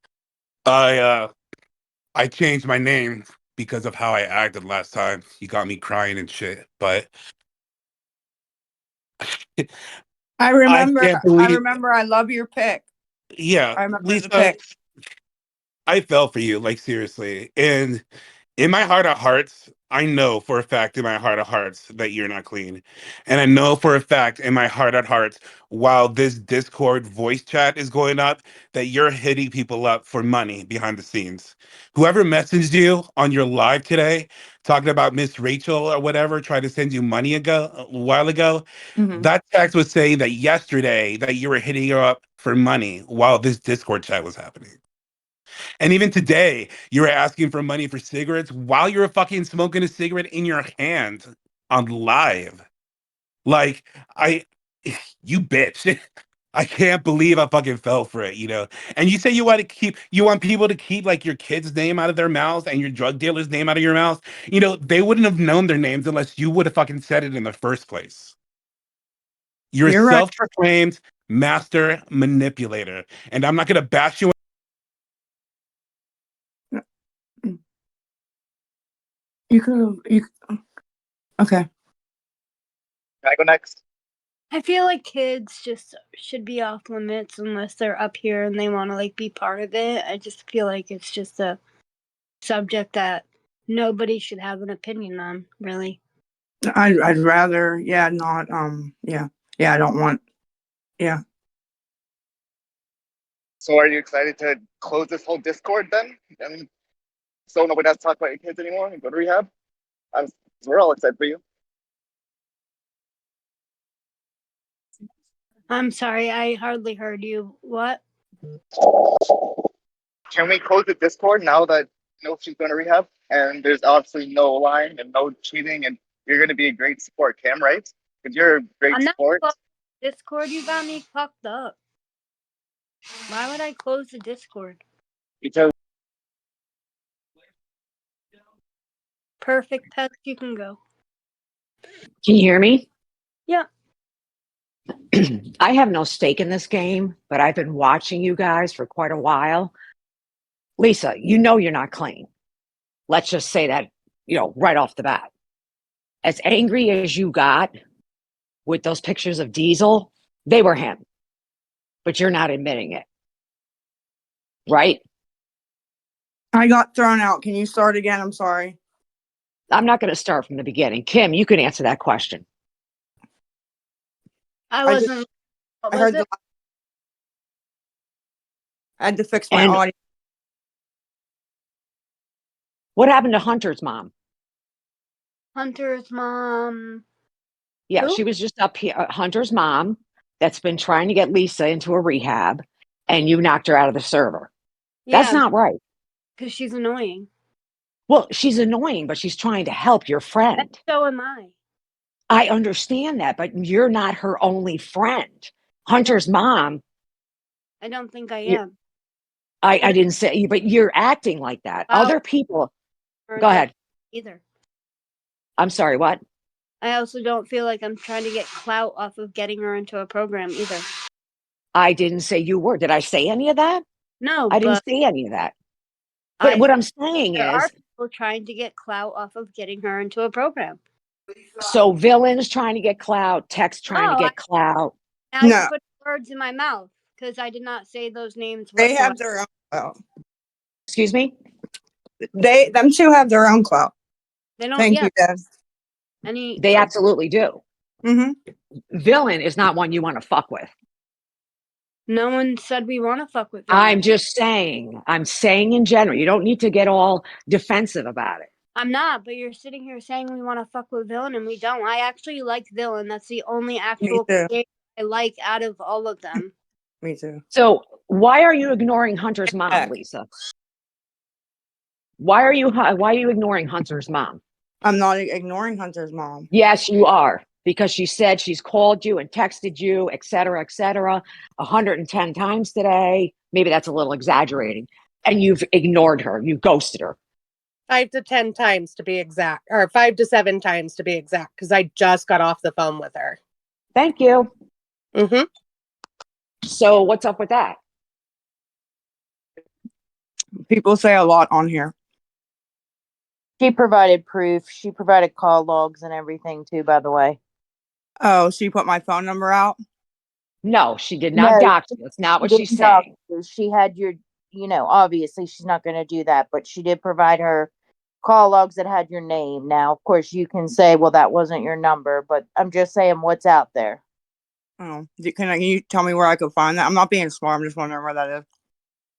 I changed my name because of how I acted last time. You got me crying and shit. But I I remember. can't I believe, remember. I love your pick. yeah, I remember the Lisa, pick. I fell for you, like seriously. And in my heart of hearts, I know for a fact in my heart of hearts that you're not clean. And I know for a fact in my heart of hearts, while this Discord voice chat is going up, that you're hitting people up for money behind the scenes. Whoever messaged you on your live today, talking about Miss Rachel or whatever, tried to send you money a while ago, that text was saying that yesterday that you were hitting her up for money while this Discord chat was happening. And even today, you were asking for money for cigarettes while you were fucking smoking a cigarette in your hand on live. Like, I, you bitch. I can't believe I fucking fell for it, you know? And you say you want people to keep like your kid's name out of their mouths and your drug dealer's name out of your mouth. You know, they wouldn't have known their names unless you would have fucking said it in the first place. You're a You're right. self-proclaimed master manipulator. And I'm not going to bash you. You could. Okay. Can I go next? I feel like kids just should be off limits unless they're up here and they want to like be part of it. I just feel like it's just a subject that nobody should have an opinion on, really. I'd rather. Yeah. Not. Yeah. Yeah. I don't want. Yeah. So are you excited to close this whole Discord then? And so nobody has to talk about your kids anymore and go to rehab? We're all excited for you. I'm sorry, I hardly heard you. What? Can we close the Discord now that you know she's going to rehab and there's obviously no lying and no cheating and you're going to be a great support, Cam, right? Because you're a great I'm not support. Discord, you got me fucked up. Why would I close the Discord? Because Perfect pets, you can go. Can you hear me? Yeah. I have no stake in this game, but I've been watching you guys for quite a while. Lisa, you know you're not clean. Let's just say that, right off the bat. As angry as you got with those pictures of Diesel, they were him. But you're not admitting it. Right? I got thrown out. Can you start again? I'm sorry. I'm not going to start from the beginning. Kim, you can answer that question. I wasn't. I heard I had to fix my audio. What happened to Hunter's mom? Hunter's mom. Yeah, Who? she was just up here. Hunter's mom that's been trying to get Lisa into a rehab, and you knocked her out of the server. That's not right. Because she's annoying. Well, she's annoying, but she's trying to help your friend. And so am I. I understand that, but you're not her only friend. Hunter's mom. I don't think I am. I didn't say, but you're acting like that. Other people. Go ahead. Either. I'm sorry, what? I also don't feel like I'm trying to get clout off of getting her into a program either. I didn't say you were. Did I say any of that? No, I didn't say any of that. But what I'm saying there are is, people trying to get clout off of getting her into a program. so Villain's trying to get clout, Tech's trying to get clout. Now you put words in my mouth because I did not say those names. They have their own clout. Excuse me? Them two have their own clout. They don't. Thank you, Dev. They absolutely do. Mm-hmm. Villain is not one you want to fuck with. No one said we want to fuck with. I'm just saying. I'm saying in general. You don't need to get all defensive about it. I'm not, but you're sitting here saying we want to fuck with Villain and we don't. I actually like Villain. That's the only actual game I like out of all of them. Me too. So why are you ignoring Hunter's mom, Lisa? Why are you ignoring Hunter's mom? I'm not ignoring Hunter's mom. Yes, you are. Because she said she's called you and texted you, et cetera, 110 times today. Maybe that's a little exaggerating. And you've ignored her. You ghosted her. 5 to 10 times to be exact, or 5 to 7 times to be exact, because I just got off the phone with her. Thank you. Mm-hmm. So what's up with that? People say a lot on here. She provided proof. She provided call logs and everything too, by the way. Oh, she put my phone number out? No, she did No, not dox you. That's not what she she's didn't dox saying. you. She had your, obviously she's not going to do that, but she did provide her call logs that had your name. Now, of course, you can say, well, that wasn't your number, but I'm just saying what's out there. Oh, can you tell me where I could find that? I'm not being smart. I'm just wondering where that is.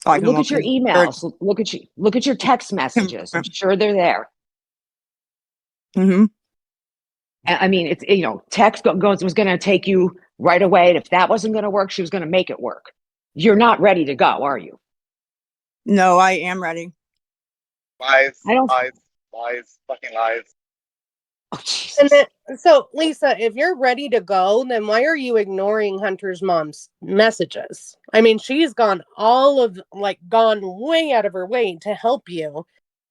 So I can Look at your in- emails. Look at your text messages. I'm sure they're there. Mm-hmm. I mean, it's text was going to take you right away, and if that wasn't going to work, she was going to make it work. You're not ready to go, are you? No, I am ready. Lies, I don't. lies, fucking lies. Oh, Jesus. And then, so Lisa, if you're ready to go, then why are you ignoring Hunter's mom's messages? I mean, she's gone way out of her way to help you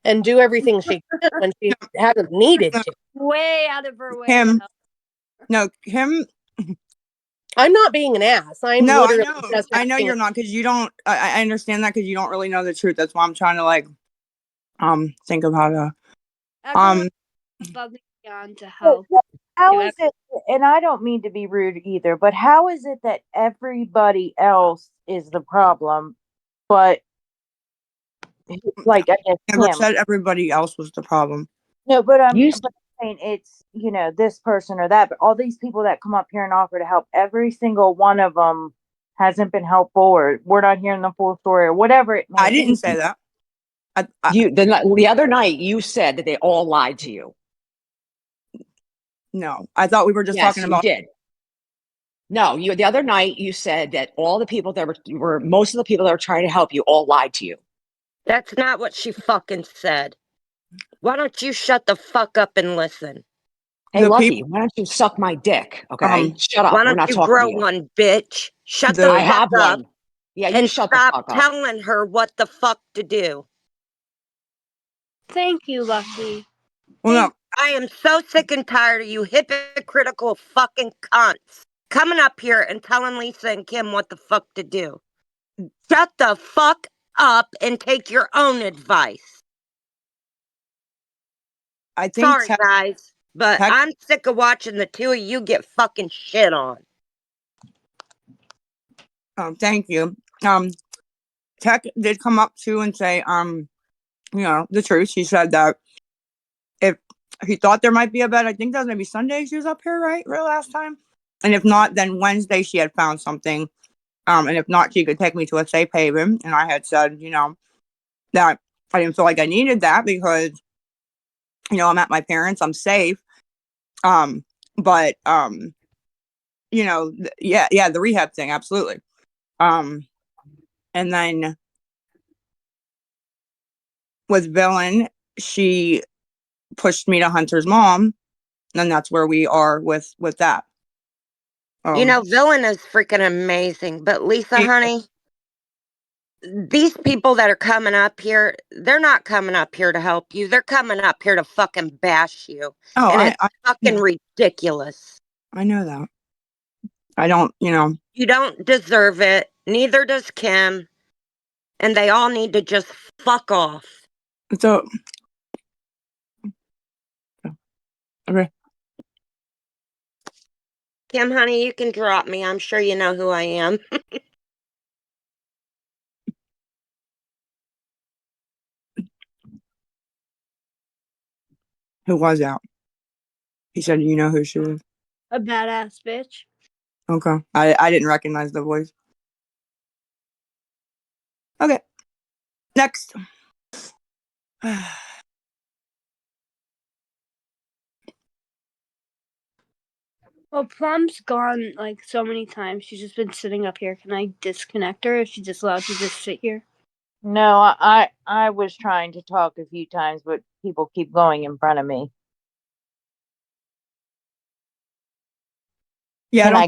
and do everything she can when she hasn't needed to. Way out of her way. Him. to help. No, him. I'm not being an ass. I'm No, I literally know. just I know asking- you're not, because you don't. I understand that, because you don't really know the truth. That's why I'm trying to think of how to. Everyone above and beyond to But help. how do is it, and I don't mean to be rude either, but how is it that everybody else is the problem, but like, I guess Never him? said everybody else was the problem. No, but I'm You saying it's, this person or that, but all these people that come up here and offer to help, every single one of them hasn't been helpful, or we're not hearing the full story, or whatever it may I didn't be. say that. The other night you said that they all lied to you. No, I thought we were just Yes, talking you about. did. No, the other night you said that all the people that were most of the people that were trying to help you all lied to you. That's not what she fucking said. Why don't you shut the fuck up and listen? Hey, Lucky, why don't you suck my dick? Okay, shut up. Why We're don't not you talking grow to you. one, bitch? Shut The- the I fuck have up. one. Yeah, you And shut the stop fuck up. telling her what the fuck to do. Thank you, Lucky. Well, no. I am so sick and tired of you hypocritical fucking cunts coming up here and telling Lisa and Kim what the fuck to do. Shut the fuck up and take your own advice. I think. Sorry, guys, but I'm sick of watching the two of you get fucking shit on. Thank you. Tech did come up too and say, the truth. She said that if he thought there might be a bed, I think that was maybe Sunday she was up here, right? Real last time. And if not, then Wednesday she had found something. And if not, she could take me to a safe haven. And I had said, that I didn't feel like I needed that because, I'm at my parents', I'm safe. But the rehab thing, absolutely. And then with Villain, she pushed me to Hunter's mom, and that's where we are with that. Villain is freaking amazing, but Lisa, honey, these people that are coming up here, they're not coming up here to help you. They're coming up here to fucking bash you. Oh, and it's fucking ridiculous. I know that. I don't, You don't deserve it. Neither does Kim. And they all need to just fuck off. So, okay. Kim, honey, you can drop me. I'm sure you know who I am. Who was out? He said, you know who she was? A badass bitch. Okay. I didn't recognize the voice. Okay. Next. Well, Plum's gone like so many times. She's just been sitting up here. Can I disconnect her? Is she just allowed to just sit here? No, I was trying to talk a few times, but people keep going in front of me. Yeah, Can I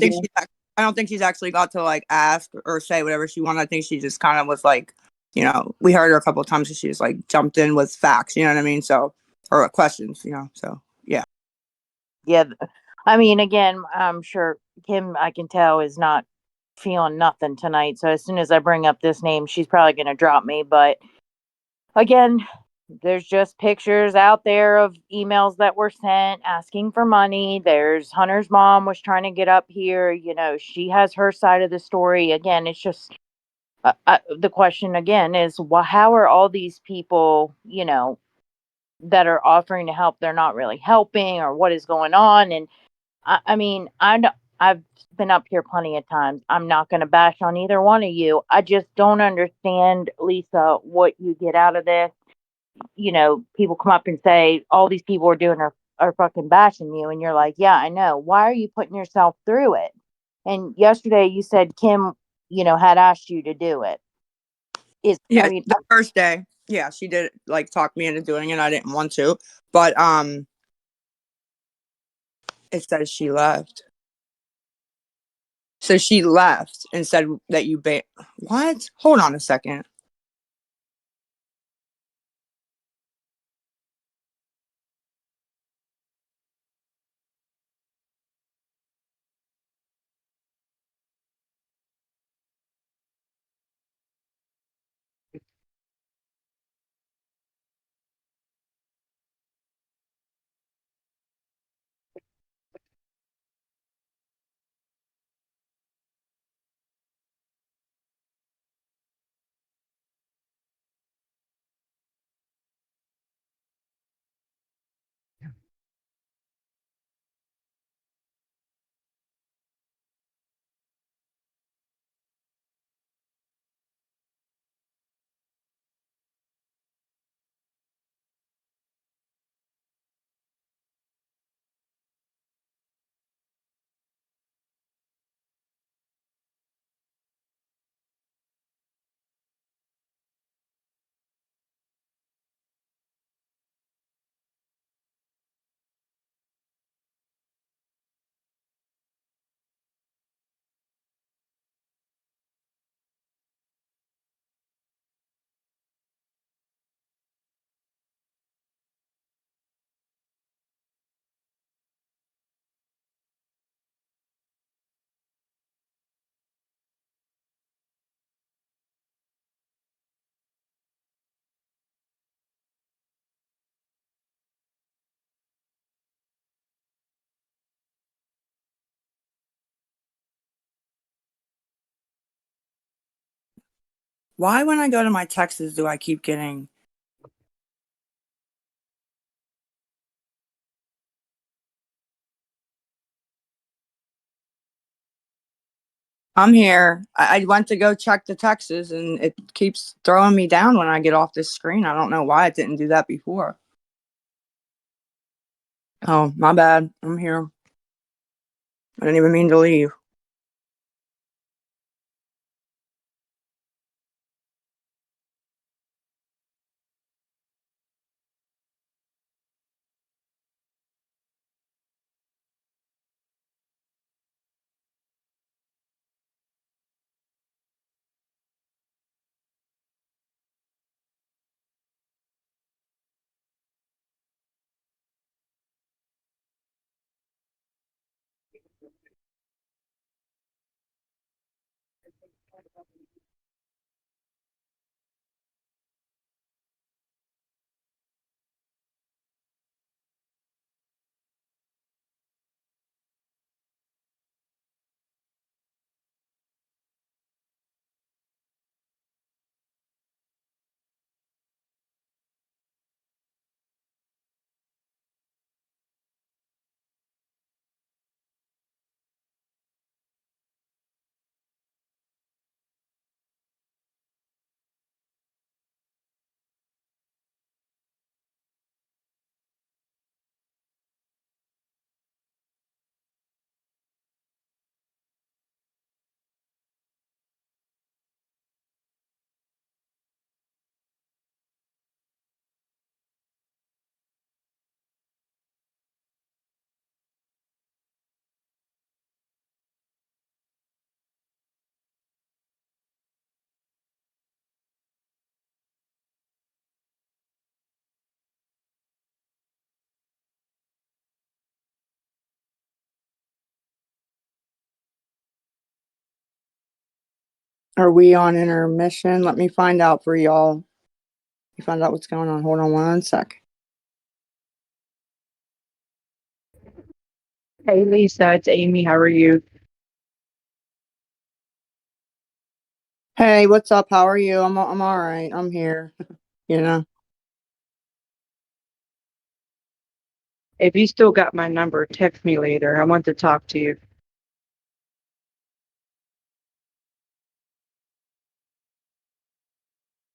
I don't think she's actually got to like ask or say whatever she wanted. I think she just kind of was like, we heard her a couple of times and she just like jumped in with facts, you know what I mean? So, or questions, so yeah. Yeah, I mean, again, I'm sure Kim, I can tell, is not feeling nothing tonight. So as soon as I bring up this name, she's probably going to drop me. But again, There's just pictures out there of emails that were sent asking for money. There's Hunter's mom was trying to get up here. You know, she has her side of the story. Again, it's just the question again is, well, how are all these people, you know, that are offering to help, they're not really helping, or what is going on? And I mean, I've been up here plenty of times. I'm not going to bash on either one of you. I just don't understand, Lisa, what you get out of this. You know, people come up and say all these people are doing are fucking bashing you, and you're like, yeah, I know. Why are you putting yourself through it? And yesterday you said Kim, you know, had asked you to do it. I Yeah, mean, the first day. Yeah, she did like talk me into doing it. I didn't want to, but it says she left. So she left and said that you what? Hold on a second. Why, when I go to my texts, do I keep getting? I'm here. I went to go check the texts and it keeps throwing me down when I get off this screen. I don't know why it didn't do that before. Oh, my bad. I'm here. I didn't even mean to leave. Are we on intermission? Let me find out for y'all. You find out what's going on. Hold on one sec. Hey Lisa, it's Amy. How are you? Hey, what's up? How are you? I'm all right. I'm here. You know. If you still got my number, text me later. I want to talk to you.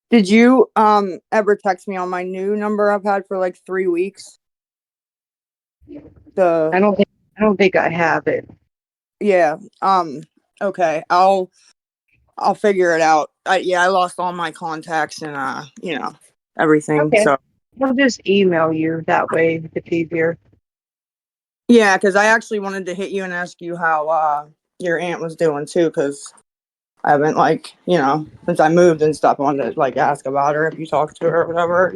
Did you ever text me on my new number I've had for like 3 weeks? I don't think I have it. Yeah. Okay. I'll figure it out. I lost all my contacts and everything. Okay. So We'll just email you that way. It's easier. yeah, because I actually wanted to hit you and ask you how your aunt was doing too, because I haven't since I moved and stuff. I wanted to ask about her if you talked to her or whatever.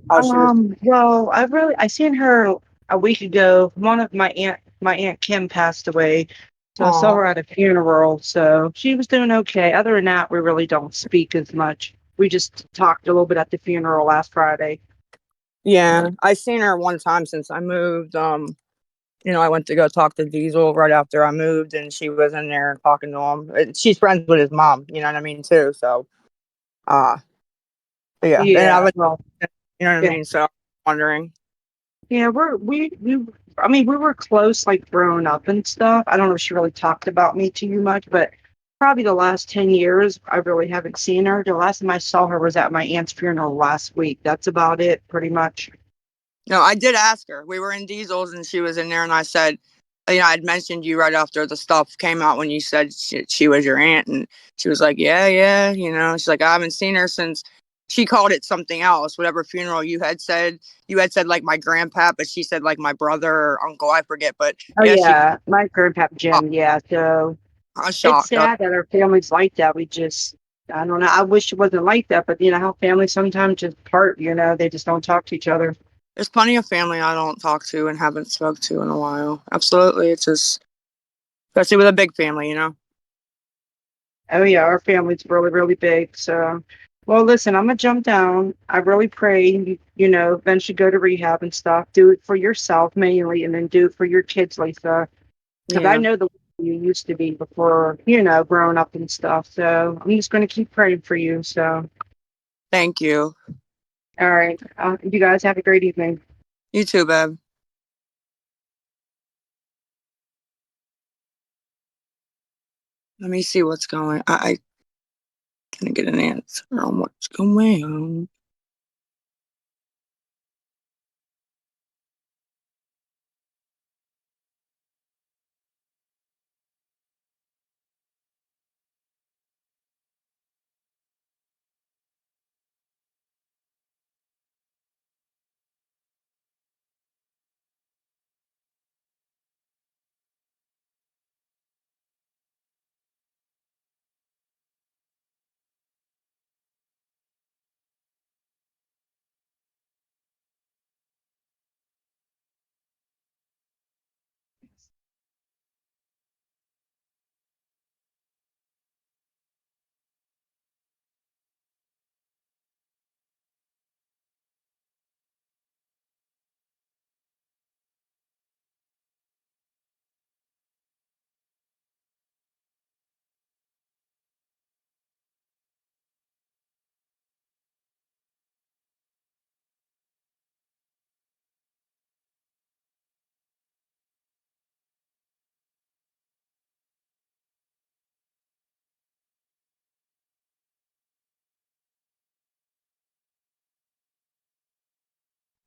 How she was. Well, I seen her a week ago. One of my aunt Kim passed away. So I saw Aw. her at a funeral. So she was doing okay. Other than that, we really don't speak as much. We just talked a little bit at the funeral last Friday. Yeah, I seen her one time since I moved. I went to go talk to Diesel right after I moved, and she was in there talking to him. She's friends with his mom, you know what I mean, too. So, uh, yeah, and I Yeah, was, well, you know what I yeah. mean. So, I'm wondering. Yeah, I mean, we were close, like growing up and stuff. I don't know if she really talked about me too much, but probably the last 10 years, I really haven't seen her. The last time I saw her was at my aunt's funeral last week. That's about it, pretty much. No, I did ask her. We were in Diesel's, and she was in there, and I said, I'd mentioned you right after the stuff came out when you said she was your aunt, and she was like, yeah, yeah, she's like, I haven't seen her since. She called it something else, whatever funeral you had said. You had said like my grandpa, but she said like my brother or uncle, I forget. But Oh yeah, yeah, my grandpa oh, Jim. Yeah, so I was it's shocked. sad that our family's like that. I don't know. I wish it wasn't like that, but you know how families sometimes just part. They just don't talk to each other. There's plenty of family I don't talk to and haven't spoke to in a while. Absolutely. It's just, especially with a big family. Oh yeah, our family's really, really big. So, well, listen, I'm gonna jump down. I really pray eventually go to rehab and stuff. Do it for yourself mainly, and then do it for your kids, Lisa. Because I Yeah. know the way you used to be before, growing up and stuff. So I'm just gonna keep praying for you. So, Thank you. all right, you guys have a great evening. You too, babe. Let me see what's going. I can get an answer on what's going on.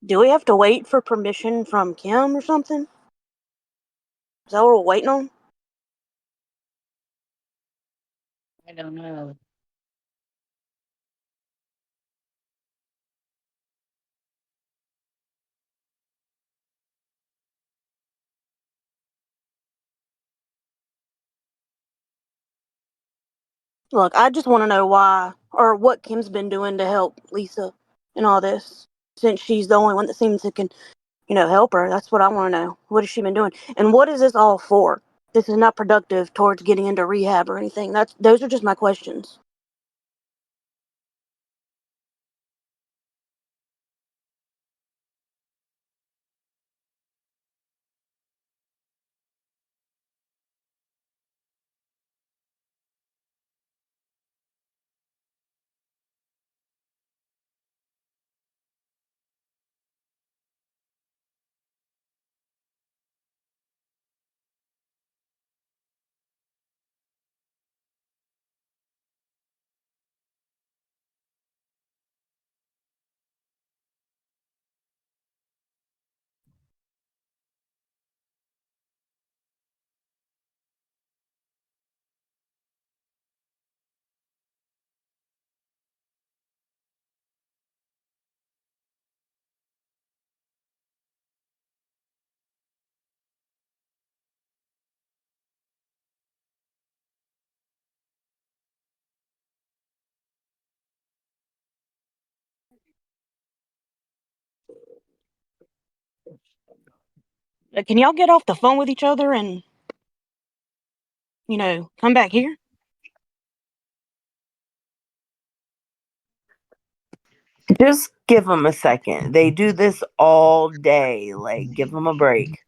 Do we have to wait for permission from Kim or something? Is that what we're waiting on? I don't know. Look, I just want to know why or what Kim's been doing to help Lisa in all this. Since she's the only one that seems to can, help her. That's what I want to know. What has she been doing? And what is this all for? This is not productive towards getting into rehab or anything. Those are just my questions. Can y'all get off the phone with each other and, come back here? Just give them a second. They do this all day. Like, give them a break.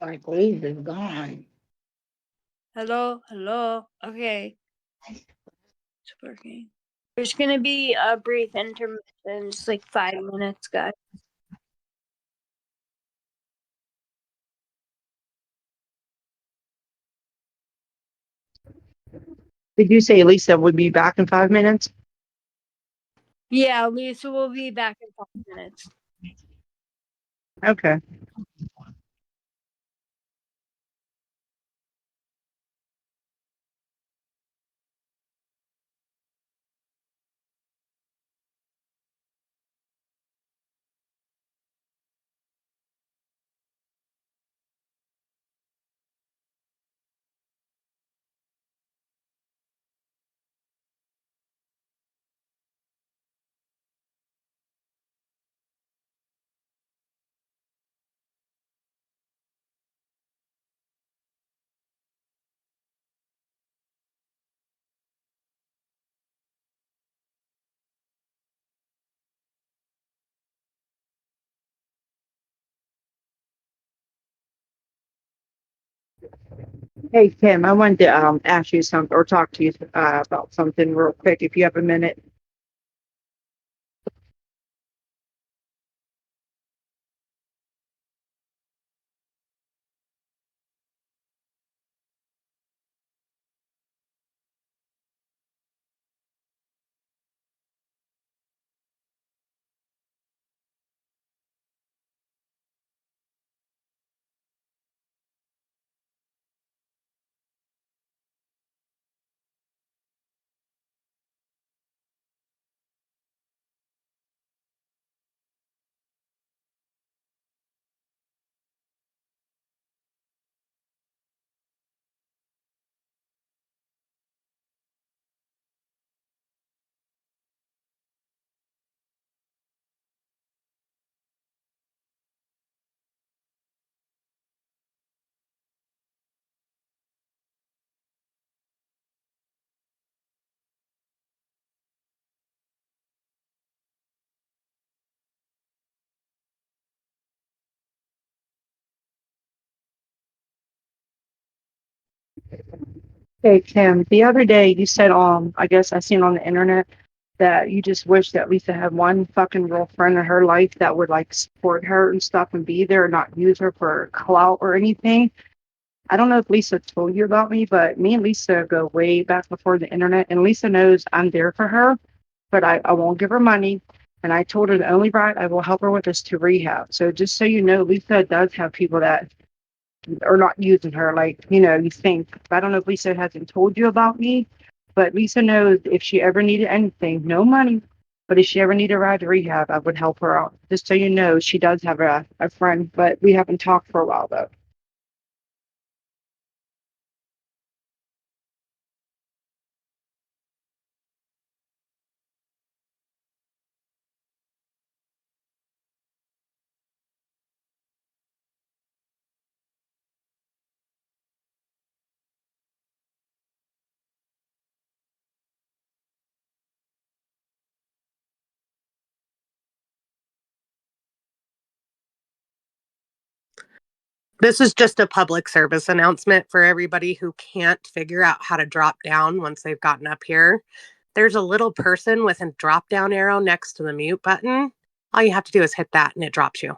Like, Lee's is gone. Hello, hello. Okay, it's working. There's gonna be a brief intermission, it's like 5 minutes, guys. Did you say Lisa would be back in 5 minutes? Yeah, Lisa will be back in 5 minutes. Okay. Hey Kim, I wanted to ask you something or talk to you about something real quick if you have a minute. Hey Kim, the other day you said I guess I seen on the internet that you just wish that Lisa had one fucking real friend in her life that would like support her and stuff and be there and not use her for clout or anything. I don't know if Lisa told you about me, but me and Lisa go way back before the internet, and Lisa knows I'm there for her, but I won't give her money. And I told her the only ride I will help her with is to rehab. So just so you know, Lisa does have people that are not using her like, you think. I don't know if Lisa hasn't told you about me, but Lisa knows if she ever needed anything, no money, but if she ever needed a ride to rehab, I would help her out. Just so you know, she does have a friend, but we haven't talked for a while though. This is just a public service announcement for everybody who can't figure out how to drop down once they've gotten up here. There's a little person with a drop down arrow next to the mute button. All you have to do is hit that and it drops you.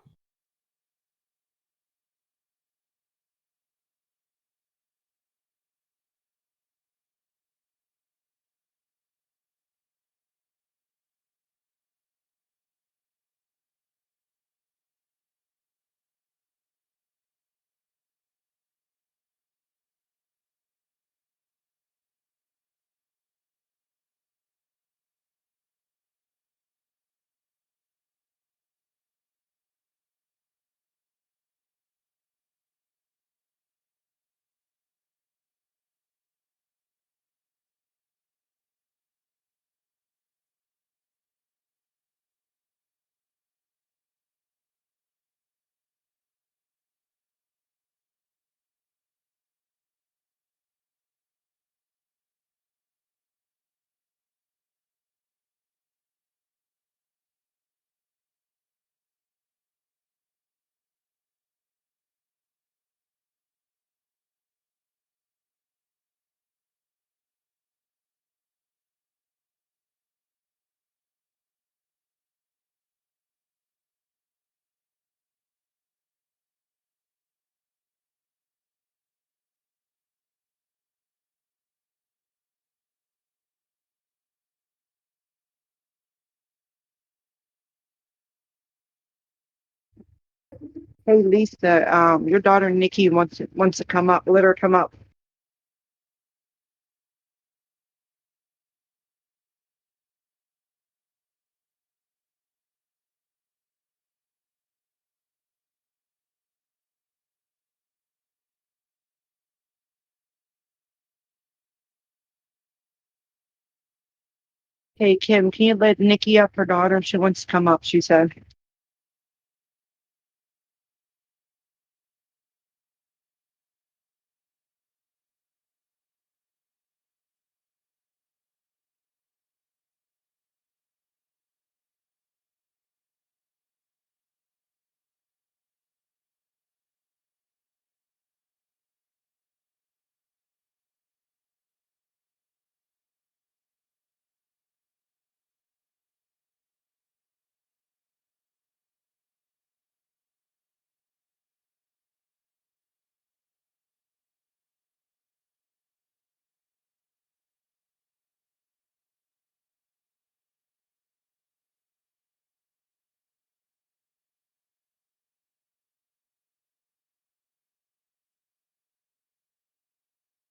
Hey Lisa, your daughter Nikki wants to come up. Let her come up. Hey Kim, can you let Nikki up, her daughter? She wants to come up, she said.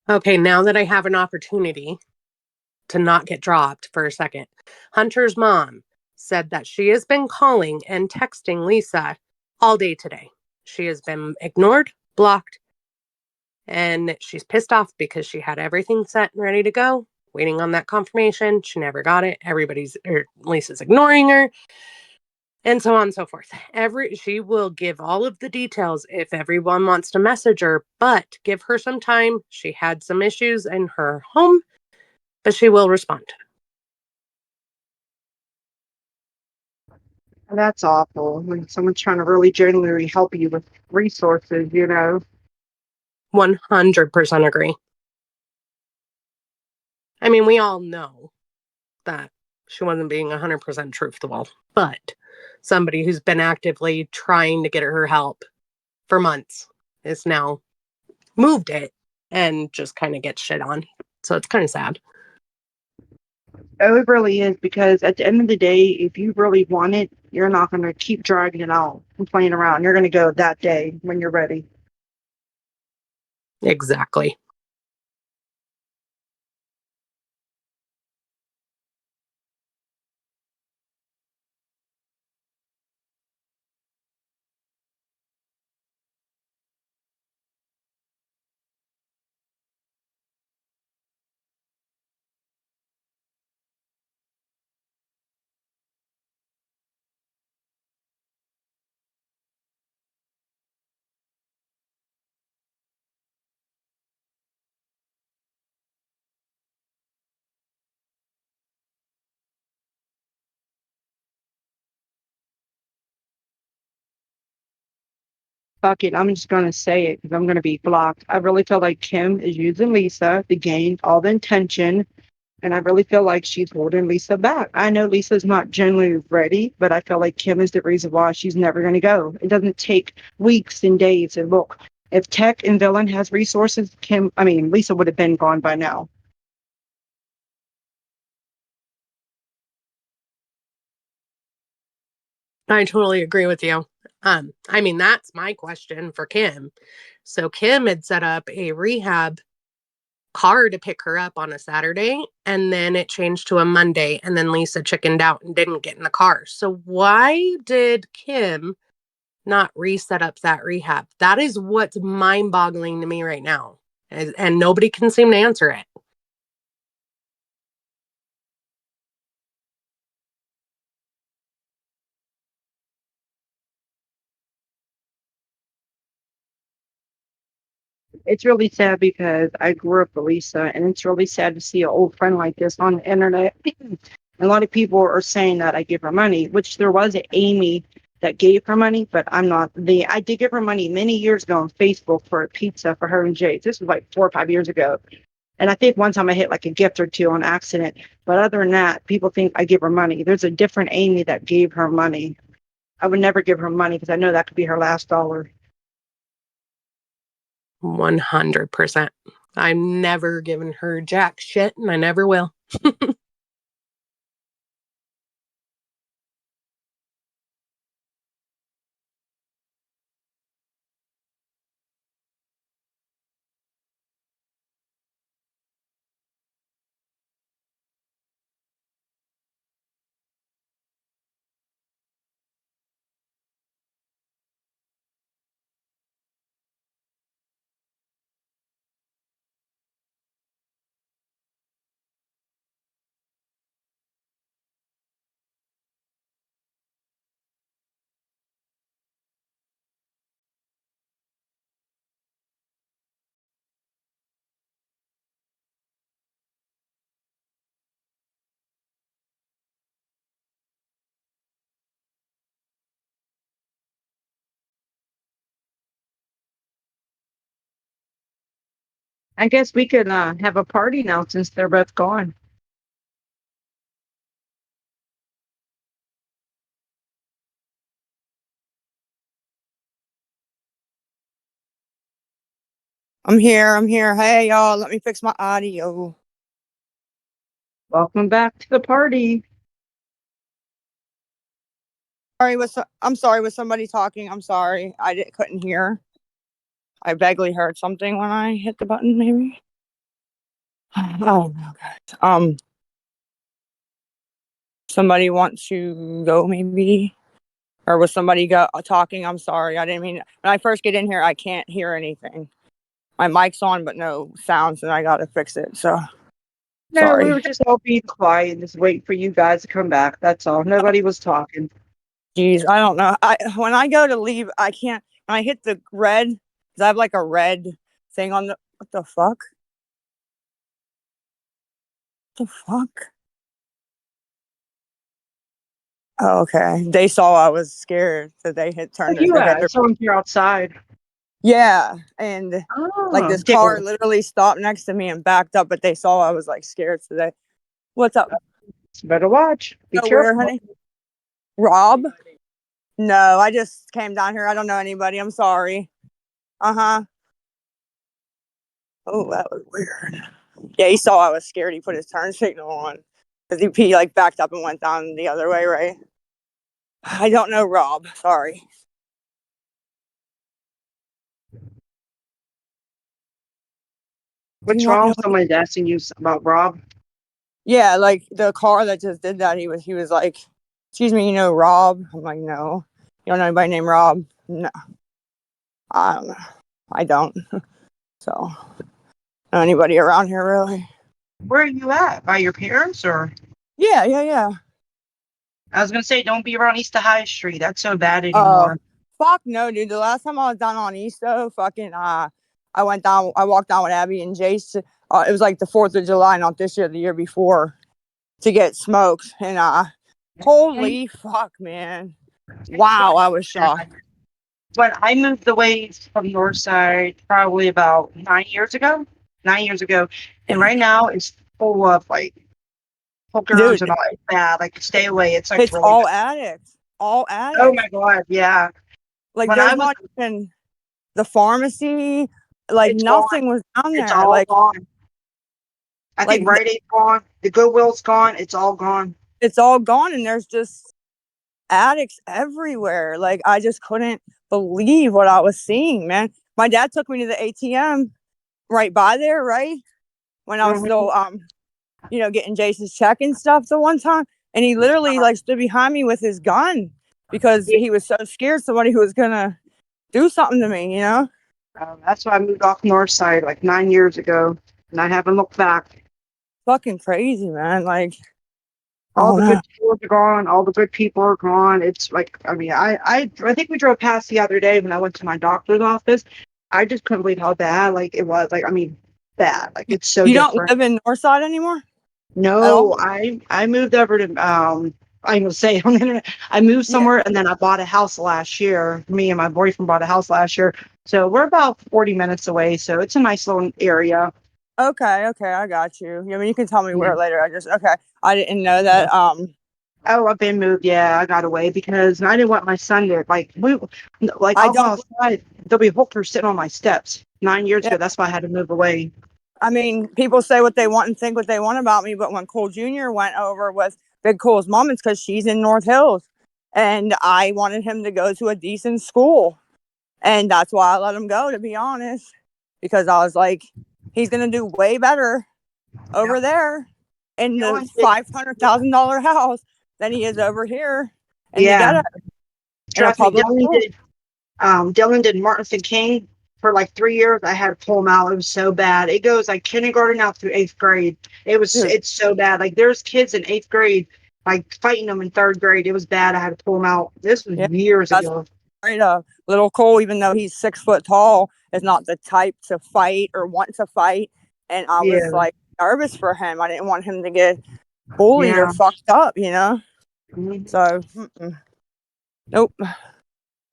Okay, now that I have an opportunity to not get dropped for a second, Hunter's mom said that she has been calling and texting Lisa all day today. She has been ignored, blocked, and she's pissed off because she had everything set and ready to go, waiting on that confirmation. She never got it. Lisa's ignoring her, and so on and so forth. She will give all of the details if everyone wants to message her, but give her some time. She had some issues in her home, but she will respond. That's awful when someone's trying to really genuinely help you with resources, 100% agree. I mean, we all know that she wasn't being 100% truthful, but somebody who's been actively trying to get her help for months is now moved it and just kind of gets shit on. So it's kind of sad. Oh, it really is, because at the end of the day, if you really want it, you're not going to keep dragging it out and playing around. You're going to go that day when you're ready. Exactly. Fuck it, I'm just going to say it because I'm going to be blocked. I really feel like Kim is using Lisa to gain all the attention, and I really feel like she's holding Lisa back. I know Lisa's not genuinely ready, but I feel like Kim is the reason why she's never going to go. It doesn't take weeks and days. And look, if Tech and Villain has resources, Lisa would have been gone by now. I totally agree with you. That's my question for Kim. So Kim had set up a rehab car to pick her up on a Saturday, and then it changed to a Monday, and then Lisa chickened out and didn't get in the car. So why did Kim not reset up that rehab? That is what's mind-boggling to me right now. And nobody can seem to answer it. It's really sad because I grew up with Lisa, and it's really sad to see an old friend like this on the internet. A lot of people are saying that I give her money, which there was an Amy that gave her money, but I did give her money many years ago on Facebook for a pizza for her and Jay. This was like 4 or 5 years ago. And I think one time I hit like a gift or two on accident. But other than that, people think I give her money. There's a different Amy that gave her money. I would never give her money because I know that could be her last dollar. 100%. I'm never given her jack shit, and I never will. I guess we could have a party now since they're both gone. I'm here. I'm here. Hey, y'all. Let me fix my audio. Welcome back to the party. I'm sorry. Was somebody talking? I'm sorry. Couldn't hear. I vaguely heard something when I hit the button. Maybe. I don't know, guys. Somebody want to go? Maybe. Or was somebody talking? I'm sorry. I didn't mean. When I first get in here, I can't hear anything. My mic's on, but no sounds, and I gotta fix it. So No, we sorry. were just all being quiet and just waiting for you guys to come back. That's all. Nobody was talking. Jeez, I don't know. When I go to leave, I can't. When I hit the red, cause I have like a red thing on the. What the fuck? What the fuck? Oh, okay. They saw I was scared, so they had turned You ahead. I saw him here outside. Yeah, and like Oh, this car literally stopped next to me and backed up, but they saw I was like scared, so they. What's up? better watch. Be Go where, careful. honey? Rob? No, I just came down here. I don't know anybody. I'm sorry. Uh-huh. Oh, that was weird. Yeah, he saw I was scared. He put his turn signal on. Because he like backed up and went down the other way, right? I don't know Rob. Sorry. What's not wrong? know Somebody's asking you about Rob. Yeah, like the car that just did that, he was like, excuse me, you know Rob? I'm like, no. You don't know anybody named Rob? No. I don't know. I don't. So, know anybody around here really? Where are you at? By your parents or? Yeah. I was gonna say, don't be around East High Street. That's so bad anymore. Fuck no, dude. The last time I was down on East, though, fucking, I walked down with Abby and Jace. It was like the 4th of July, not this year, the year before, to get smoked. And, holy fuck, man. Wow, I was shocked. When I moved away from Northside probably about 9 years ago, and right now it's full of like hookers Dude, and all that bad. Like stay away. It's like it's really all bad. addicts. All Oh addicts. my god, yeah. Like, When I there's was, not even the pharmacy. Like, it's gone. nothing was down It's there. all Like, gone. I like think Rite Aid's gone. The Goodwill's gone. It's all gone. it's all gone, and there's just addicts everywhere. Like, I just couldn't believe what I was seeing, man. My dad took me to the ATM right by there, right? When I was still getting Jason's check and stuff the one time. And he literally like stood behind me with his gun because he was so scared somebody who was gonna do something to me, That's why I moved off Northside like 9 years ago, and I haven't looked back. Fucking crazy, man. Like, All oh the no. good stores are gone. All the good people are gone. It's like, I mean, I think we drove past the other day when I went to my doctor's office. I just couldn't believe how bad, like, it was. Like, I mean, bad. Like, it's so You don't different. live in Northside anymore? At No, all? I moved over to, I'm gonna say on the internet, I moved Yeah. somewhere and then I bought a house last year. Me and my boyfriend bought a house last year. So we're about 40 minutes away. So it's a nice little area. Okay, I got you. I mean, you can tell me Yeah. where later. I didn't know that. Oh, I've been moved. Yeah, I got away because I didn't want my son to I I'll go don't. outside. There'll be hookers sitting on my steps. 9 years Yeah. ago, that's why I had to move away. I mean, people say what they want and think what they want about me, but when Cole Jr. went over with Big Cole's mom, it's because she's in North Hills, and I wanted him to go to a decent school, and that's why I let him go. To be honest, because I was like, he's gonna do way better over there in the $500,000 house than he is over here in the Yeah, ghetto in a trust me, public school. Dylan did Martin Luther King for like 3 years. I had to pull him out. It was so bad. It goes like kindergarten out through 8th grade. It's so bad. Like there's kids in 8th grade like fighting them in 3rd grade. It was bad. I had to pull him out. This was years That's ago. right. Little Cole, even though he's 6 foot tall, is not the type to fight or want to fight. And I was Yeah. like nervous for him. I didn't want him to get bullied or Yeah. fucked up, Mhm. So, nope.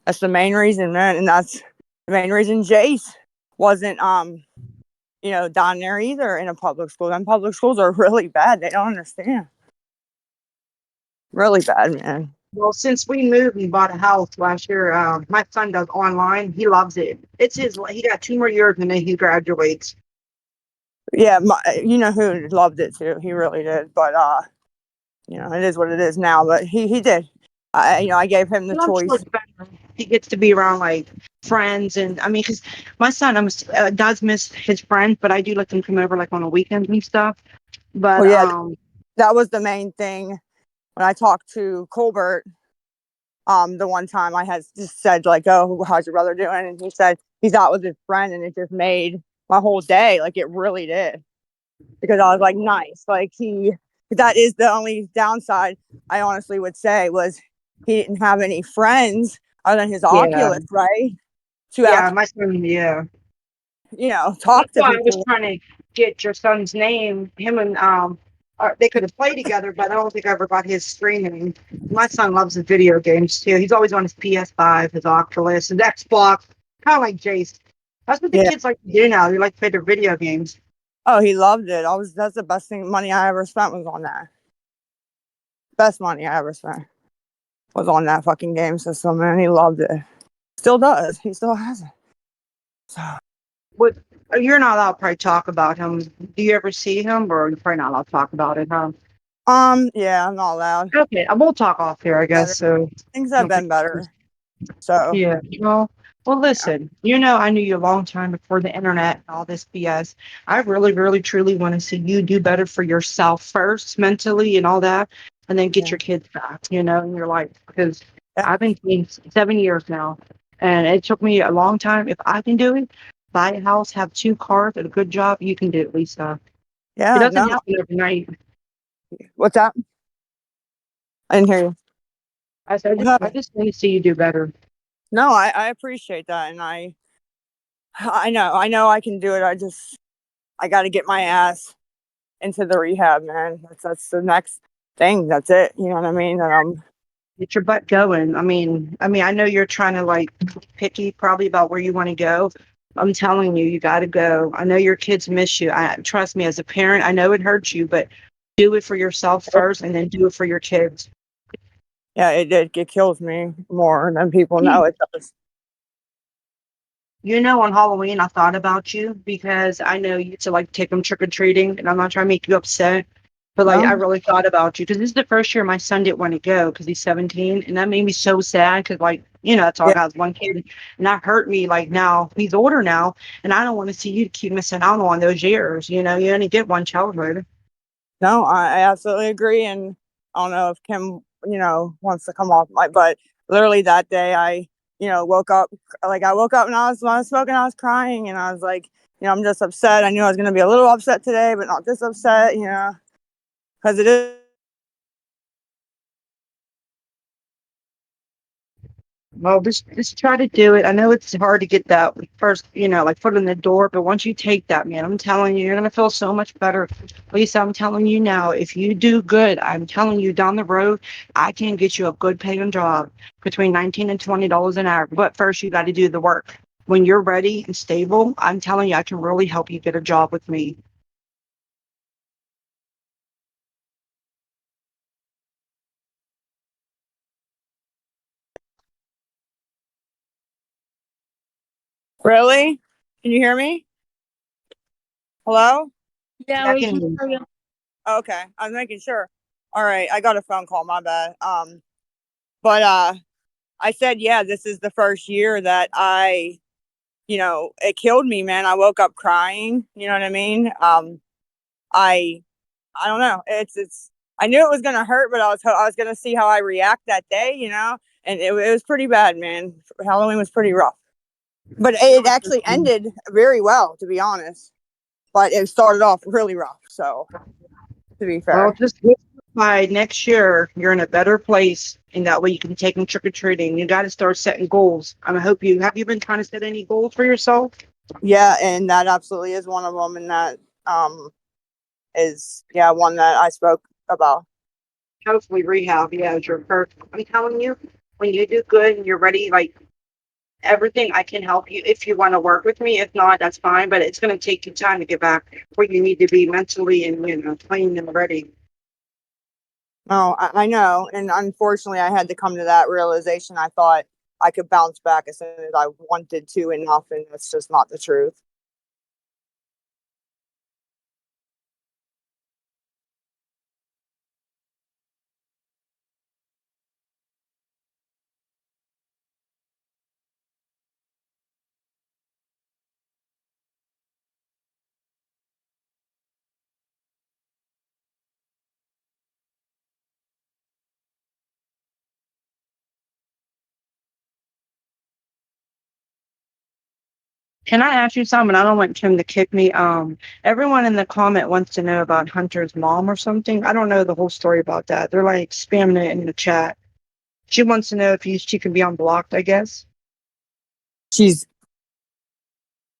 That's the main reason, man. And that's the main reason Jace wasn't, down there either in a public school. And public schools are really bad. They don't understand. Really bad, man. Well, since we moved and bought a house last year, my son does online. He loves it. It's his. He got 2 more years and then he graduates. Yeah, you know who loved it too. He really did. But it is what it is now. But he did. I gave him the I'm sure choice. it's better. He gets to be around like friends, and I mean, because my son does miss his friends, but I do let them come over like on the weekends and stuff. But Well, yeah, that was the main thing when I talked to Colbert. The one time I had just said like, "Oh, how's your brother doing?" And he said he's out with his friend, and it just made my whole day. Like it really did, because I was like, nice. Like that is the only downside I honestly would say was he didn't have any friends other than his yeah, Oculus, right? To yeah, actually, my son, yeah. talk That's to why I was people. trying to get your son's name. Him and they could have played together, but I don't think I ever got his screen name. My son loves the video games too. He's always on his PS5, his Oculus, his Xbox, kind of like Jace. That's what the Yeah. kids like to do now. They like to play their video games. Oh, he loved it. That's the best money I ever spent was on that. Best money I ever spent was on that fucking game system, man. He loved it. Still does. He still has it. So. What you're not allowed to probably talk about him. Do you ever see him, or you're probably not allowed to talk about it, huh? Yeah, I'm not allowed. Okay, we'll talk off here, I guess. So Things have been better. So yeah, well, listen. I knew you a long time before the internet and all this BS. I really, really, truly want to see you do better for yourself first, mentally and all that, and then get your kids back. In your life, because I've been clean 7 years now, and it took me a long time. If I can do it, buy a house, have 2 cars, and a good job, you can do it, Lisa. It yeah, doesn't no. happen overnight. What's that? I didn't hear you. I said, I just want to see you do better. No, I appreciate that, and I know I can do it. I got to get my ass into the rehab, man. That's the next thing. That's it. You know what I mean? And Get your butt going. I know you're trying to like picky probably about where you want to go. I'm telling you, you got to go. I know your kids miss you. Trust me, as a parent, I know it hurts you, but do it for yourself first, and then do it for your kids. yeah, it kills me more than people know it does. On Halloween, I thought about you because I know you to like take them trick or treating, and I'm not trying to make you upset, but like I No? really thought about you because this is the first year my son didn't want to go because he's 17, and that made me so sad because that's all I got is one kid, and that hurt me. Like now he's older now, and I don't want to see you keep missing out on those years. You only get one childhood. No, I absolutely agree. And I don't know if Kim, wants to come off my, but literally that day I, woke up, I woke up and when I was smoking, I was crying and I was like, I'm just upset. I knew I was going to be a little upset today, but not this upset, because it is. Well, just try to do it. I know it's hard to get that first, like foot in the door, but once you take that, man, I'm telling you, you're gonna feel so much better. Lisa, I'm telling you now, if you do good, I'm telling you down the road, I can get you a good paying job between $19 and $20 an hour. But first you got to do the work. When you're ready and stable, I'm telling you, I can really help you get a job with me. Really? Can you hear me? Hello? Yeah, we can hear you. Okay, I was making sure. All right, I got a phone call. My bad. But I said, yeah, this is the first year that it killed me, man. I woke up crying. You know what I mean? I don't know. It's. I knew it was gonna hurt, but I was gonna see how I react that day. And it was pretty bad, man. Halloween was pretty rough, but it actually ended very well, to be honest. But it started off really rough. So, to be Well, fair. just by next year, you're in a better place, and that way you can take them trick or treating. You got to start setting goals. I hope you have you been trying to set any goals for yourself? Yeah, and that absolutely is one of them, and that is one that I spoke about. Hopefully, rehab. Yeah, is your first. I'm telling you, when you do good and you're ready, like everything. I can help you if you want to work with me. If not, that's fine. But it's going to take you time to get back where you need to be mentally and, clean and ready. Oh, I know. And unfortunately, I had to come to that realization. I thought I could bounce back as soon as I wanted to enough, and that's just not the truth. Can I ask you something? I don't want Kim to kick me. Everyone in the comment wants to know about Hunter's mom or something. I don't know the whole story about that. They're like spamming it in the chat. She wants to know if she can be unblocked, I guess. She's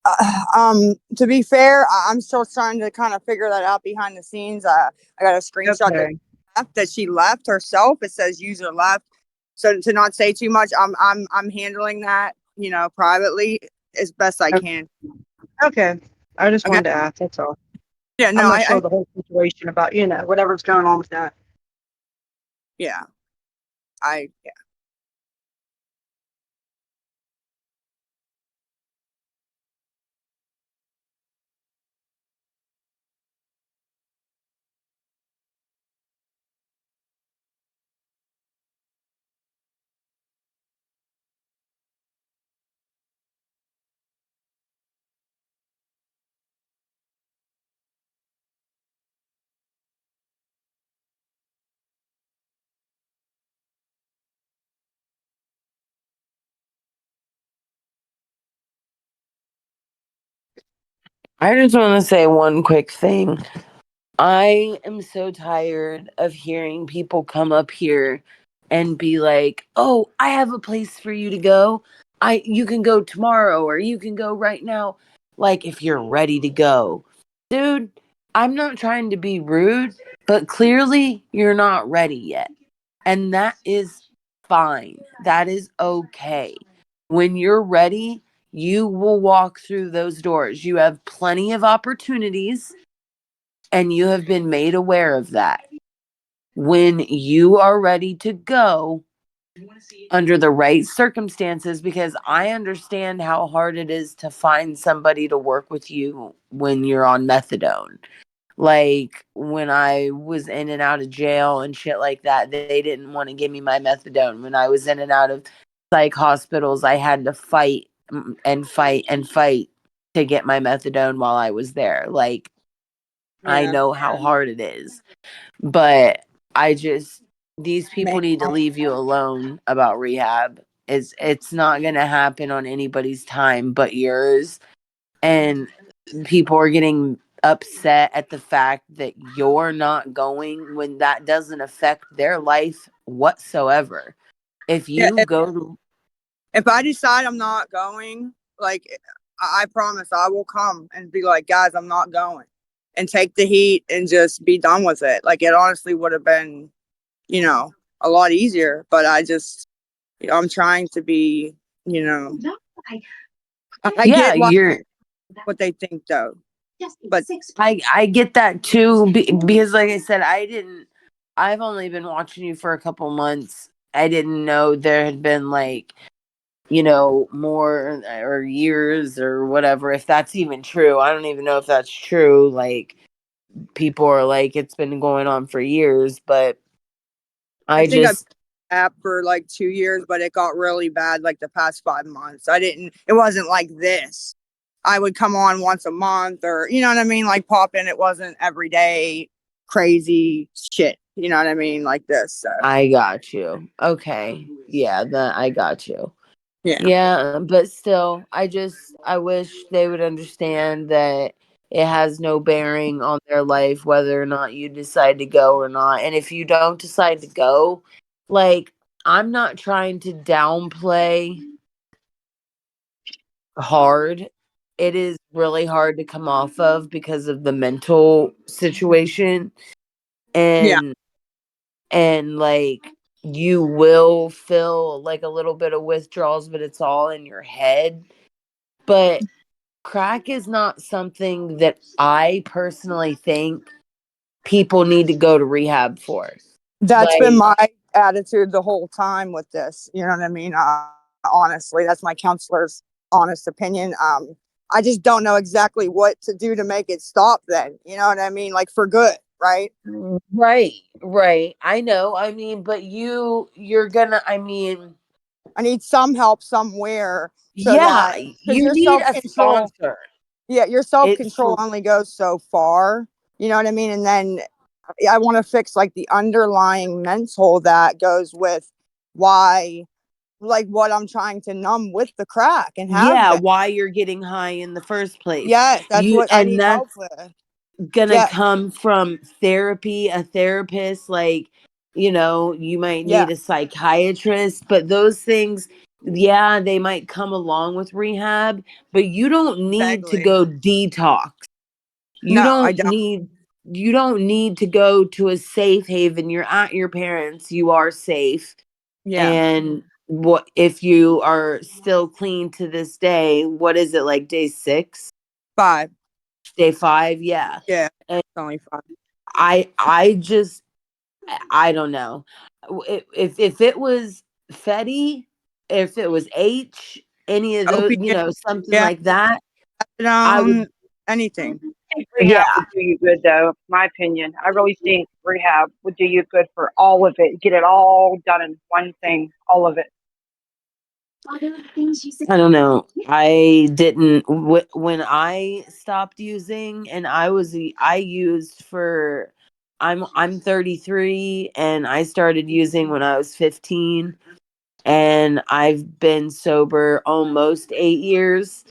to be fair, I'm still trying to kind of figure that out behind the scenes. I got a screenshot Okay. that she left herself. It says user left. So to not say too much, I'm handling that, privately as best I can. Okay. I just Okay. wanted to ask, that's all. Yeah, no, I'm not I sure the whole situation about, whatever's going on with that. yeah. Yeah. I just want to say one quick thing. I am so tired of hearing people come up here and be like, "Oh, I have a place for you to go. You can go tomorrow or you can go right now." Like if you're ready to go. Dude, I'm not trying to be rude, but clearly you're not ready yet. And that is fine. That is okay. When you're ready, you will walk through those doors. You have plenty of opportunities and you have been made aware of that. When you are ready to go under the right circumstances, because I understand how hard it is to find somebody to work with you when you're on methadone. Like when I was in and out of jail and shit like that, they didn't want to give me my methadone. When I was in and out of psych hospitals, I had to fight and fight and fight to get my methadone while I was there. Like, I Yeah. know how hard it is, but these people need to leave you alone about rehab. It's not going to happen on anybody's time but yours. And people are getting upset at the fact that you're not going when that doesn't affect their life whatsoever. If Yeah, you go to if I decide I'm not going, like I promise I will come and be like, guys, I'm not going, and take the heat and just be done with it. Like it honestly would have been, a lot easier. But I just, I'm trying to be, I yeah, get what they think though. But I get that too because like I said, I've only been watching you for a couple months. I didn't know there had been like, more or years or whatever, if that's even true. I don't even know if that's true. Like people are like it's been going on for years, but I think I've app for like 2 years, but it got really bad like the past 5 months. It wasn't like this. I would come on once a month or, you know what I mean? Like pop in. It wasn't every day crazy shit. You know what I mean? Like this. So. I got you. Okay. Yeah, I got you. Yeah. Yeah, but still, I wish they would understand that it has no bearing on their life whether or not you decide to go or not. And if you don't decide to go, like I'm not trying to downplay hard. It is really hard to come off of because of the mental situation Yeah. and like you will feel like a little bit of withdrawals, but it's all in your head. But crack is not something that I personally think people need to go to rehab for. That's been Like, my attitude the whole time with this. You know what I mean? Honestly, that's my counselor's honest opinion. I just don't know exactly what to do to make it stop then. You know what I mean? Like for good, right? right. I know. I mean, but you're gonna, I mean, I need some help somewhere so yeah, that because you your need a self-control, sponsor. yeah, your It's self-control only goes so far. You know what I mean? And then I want to fix like the underlying mental that goes with why, like what I'm trying to numb with the crack and have yeah, been. why you're getting high in the first place. Yes, that's You what I and need help that's with. gonna Yeah, come from therapy, a therapist, like, you might yeah, need a psychiatrist, but those things, yeah, they might come along with rehab, but you don't need to exactly. go detox. You No, I don't don't. need you don't need to go to a safe haven. You're at your parents, you are safe. Yeah, And what if you are still clean to this day? What is it, like day 6? 5. Day 5? Yeah. Yeah, And it's only 5. I don't know. If it was Fetty, if it was H, any of those, Opiate. something Yeah, like that, I would, methadone, anything. think yeah. rehab would do you good, though. My opinion. I really think rehab would do you good for all of it. Get it all done in one thing, all of it. I don't know. I didn't when I stopped using, and I used for I'm 33, and I started using when I was 15, and I've been sober almost 8 years,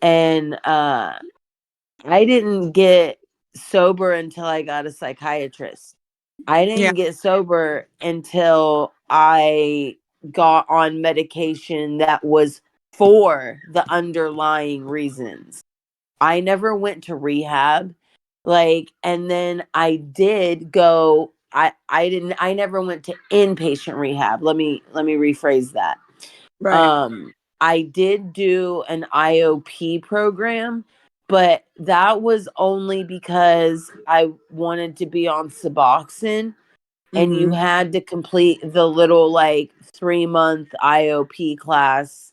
and I didn't get sober until I got a psychiatrist. I Yeah, didn't get sober until I got on medication that was for the underlying reasons. I never went to rehab. Like, and then I did go, I never went to inpatient rehab. Let me rephrase that. right. Um, I did do an IOP program, but that was only because I wanted to be on Suboxone, and you Mm-hmm. had to complete the little like 3-month IOP class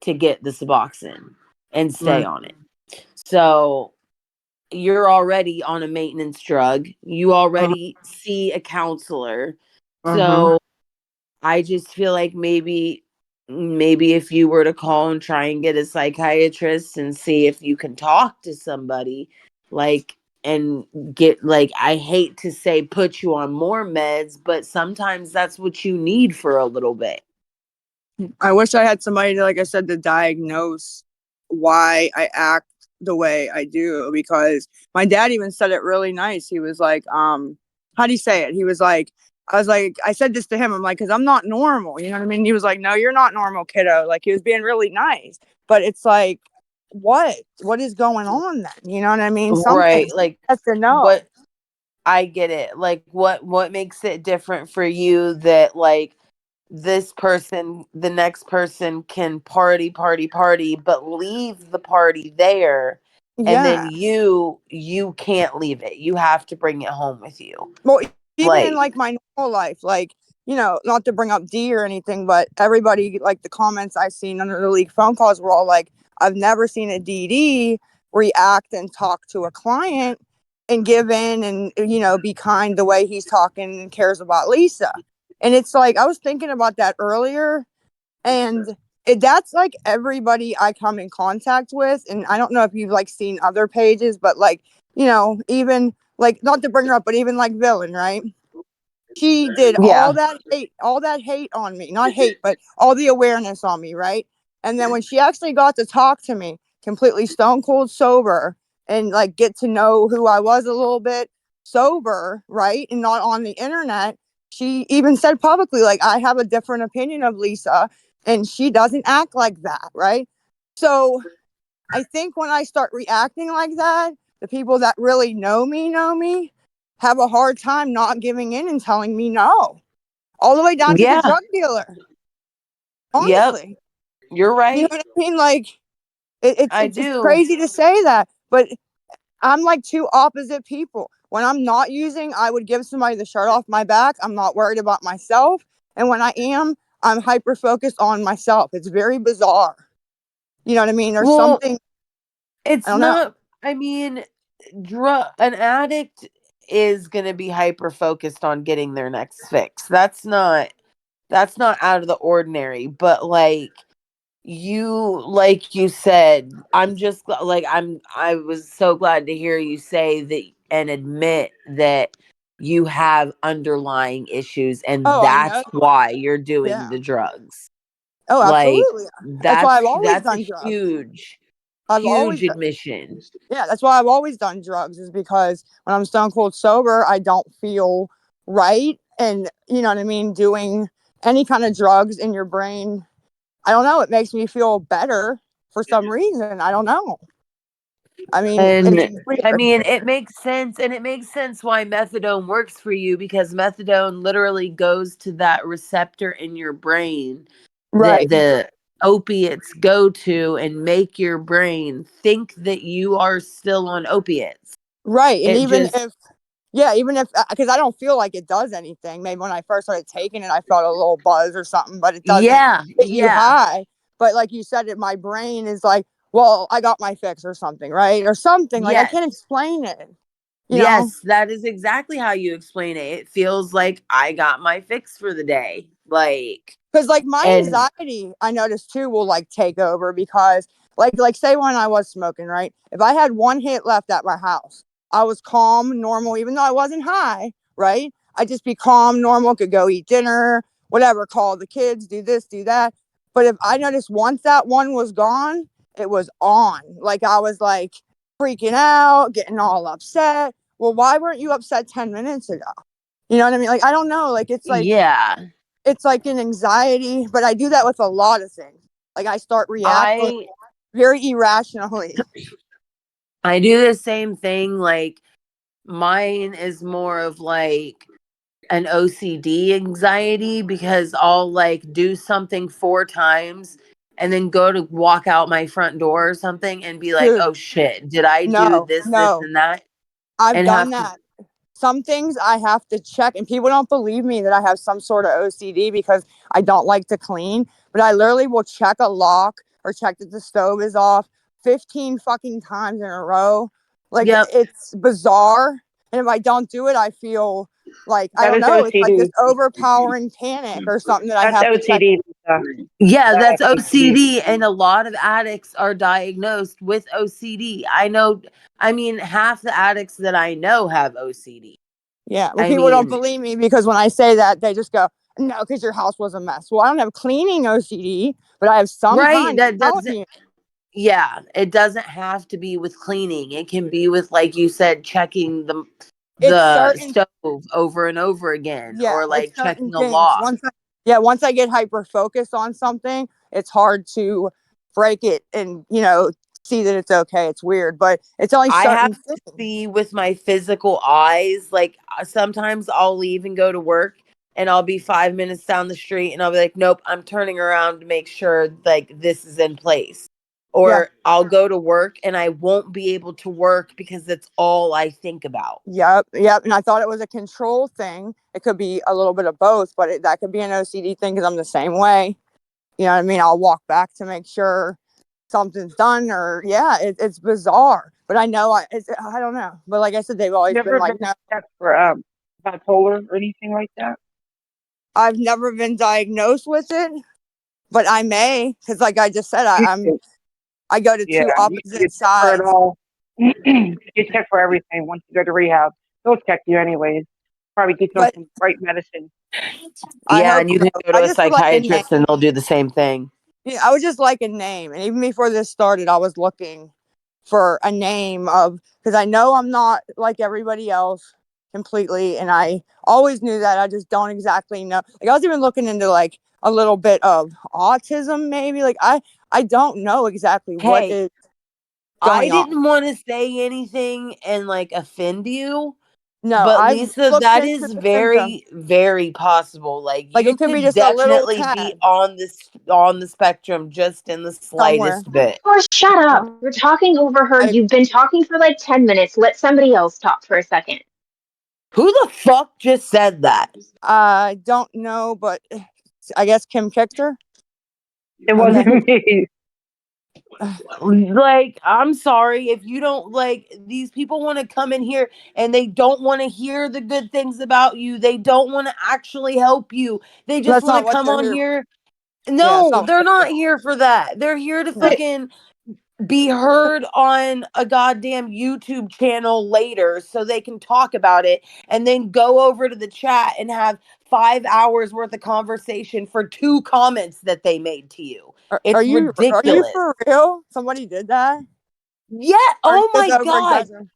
to get the Suboxone and stay Right. on it. So you're already on a maintenance drug. You Uh, already see a counselor. uh-huh. So I just feel like maybe if you were to call and try and get a psychiatrist and see if you can talk to somebody, like, and get, like, I hate to say put you on more meds, but sometimes that's what you need for a little bit. I wish I had somebody to, like I said, to diagnose why I act the way I do, because my dad even said it really nice. He was like, how do you say it? He was like, I said this to him. I'm like, because I'm not normal. You know what I mean? He was like, no, you're not normal, kiddo. Like he was being really nice. But it's like, what is going on then? You know what I mean? Something Right. Like, has to know. what I get it. Like, what makes it different for you that, like, this person, the next person can party, but leave the party there, and then Yeah. you can't leave it. You have to bring it home with you. Well, even in Like, like my normal life, like, not to bring up D or anything, but everybody, like the comments I seen under the league phone calls were all like, I've never seen a DD react and talk to a client and give in and, be kind the way he's talking and cares about Lisa. And it's like, I was thinking about that earlier, and that's like everybody I come in contact with. And I don't know if you've like seen other pages, but like, even like, not to bring her up, but even like Villain, right? She did yeah. all that hate on me. Not hate, but all the awareness on me, right? And then when she actually got to talk to me, completely stone cold sober, and like get to know who I was a little bit sober, right? And not on the internet, she even said publicly, like, I have a different opinion of Lisa, and she doesn't act like that, right? So I think when I start reacting like that, the people that really know me have a hard time not giving in and telling me no. all the way down to the Yeah. drug dealer. Yep. Honestly, You're you know right. what I mean? Like, I it's just do. crazy to say that, but I'm like two opposite people. When I'm not using, I would give somebody the shirt off my back. I'm not worried about myself. And when I am, I'm hyper focused on myself. It's very bizarre. You know what I mean? There's Well, something, it's I don't know. not, I mean, an addict is going to be hyper focused on getting their next fix. That's not out of the ordinary, but like you said, I'm just like I was so glad to hear you say that and admit that you have underlying issues and Oh, I know. that's why you're doing Yeah. the drugs. Oh, Like absolutely. That's why I've always that's a done drugs. huge I've always done. admission. Yeah, that's why I've always done drugs, is because when I'm stone cold sober, I don't feel right. And you know what I mean? Doing any kind of drugs in your brain, I don't know, it makes me feel better for some reason. I don't know. I mean, And it's I weird. mean, it makes sense. And it makes sense why methadone works for you because methadone literally goes to that receptor in your brain that Right. the opiates go to and make your brain think that you are still on opiates. Right. And It even just, if, yeah, even if, because I don't feel like it does anything. Maybe when I first started taking it, I felt a little buzz or something, but it doesn't yeah, get you yeah, high. But like you said, my brain is like, well, I got my fix or something, right? Or something. Like I yes. can't explain it, you know? Yes, that is exactly how you explain it. It feels like I got my fix for the day. Because like my And anxiety, I noticed too, will like take over because like say when I was smoking, right? If I had one hit left at my house, I was calm, normal, even though I wasn't high, right? I'd just be calm, normal, could go eat dinner, whatever, call the kids, do this, do that. But if I noticed once that one was gone, it was on. Like I was like freaking out, getting all upset. Well, why weren't you upset 10 minutes ago? You know what I mean? Like I don't know. Like yeah, it's like an anxiety, but I do that with a lot of things. Like I start reacting I very irrationally. I do the same thing. Like mine is more of like an OCD anxiety because I'll like do something 4 times and then go to walk out my front door or something and be like, Dude, oh shit, did I do no, this, no. and that? I've And done have to, that. Some things I have to check, and people don't believe me that I have some sort of OCD because I don't like to clean, but I literally will check a lock or check that the stove is off 15 fucking times in a row. Like yep, it's bizarre. And if I don't do it, I feel like, I That don't is know, it's like this OCD. overpowering panic or something that I That's have to check. OCD, Lisa. yeah, that's That's OCD. OCD. And a lot of addicts are diagnosed with OCD. I know, I mean, half the addicts that I know have OCD. Yeah. Well, I people don't mean, believe me because when I say that, they just go, no, because your house was a mess. Well, I don't have cleaning OCD, but I have some right, kind. that I'm telling doesn't, you. yeah, it doesn't have to be with cleaning. It can be with, like you said, checking It's the certain, stove over and over again, yeah, or it's like certain checking a things. lock. Once I get hyper focused on something, it's hard to break it and, see that it's okay. It's weird, but it's only I have certain to things. see with my physical eyes. Like sometimes I'll leave and go to work and I'll be 5 minutes down the street and I'll be like, nope, I'm turning around to make sure like this is in place. Yeah. Or I'll go to work and I won't be able to work because that's all I think about. Yep. Yep. And I thought it was a control thing. It could be a little bit of both, but that could be an OCD thing because I'm the same way. You know what I mean? I'll walk back to make sure something's done, or yeah, it's bizarre. But I know I don't know. But like I said, they've always You been ever like, been no, checked for bipolar or anything like that? I've never been diagnosed with it, but I may, because like I just said, You should. I go to Yeah, two you should get opposite checked for it sides. all. Get checked for everything once you go to rehab. They'll check you anyways. Probably get you on But some right medicine. I Yeah, hope and you so. can go I to a just would like a name. psychiatrist and they'll do the same thing. Yeah, I would just like a name. And even before this started, I was looking for a name of, because I know I'm not like everybody else completely. And I always knew that. I just don't exactly know. Like I was even looking into like a little bit of autism, maybe. Like I don't know exactly what Hey, is I going on. didn't want to say anything and like offend you, No, But I've Lisa, looked that into is the symptoms. very, very possible. Like Like you it could be could just a little definitely be tad on the spectrum just in the somewhere. slightest bit. Of course, shut up. You're talking over her. I You've been talking for like 10 minutes. Let somebody else talk for a second. Who the fuck just said that? I don't know, but I guess Kim kicked her. It Okay. wasn't me. Like, I'm sorry if you don't like these people want to come in here and they don't want to hear the good things about you. They don't want to actually help you. They just That's want not to what come they're on here. here. Yeah, it's No, not what they're they're not here. here for that. They're here to No. fucking be heard on a goddamn YouTube channel later so they can talk about it and then go over to the chat and have 5 hours worth of conversation for 2 comments that they made to you. Are It's you ridiculous. for real? Somebody did that? Yeah. Or Oh just my over god. exaggerating?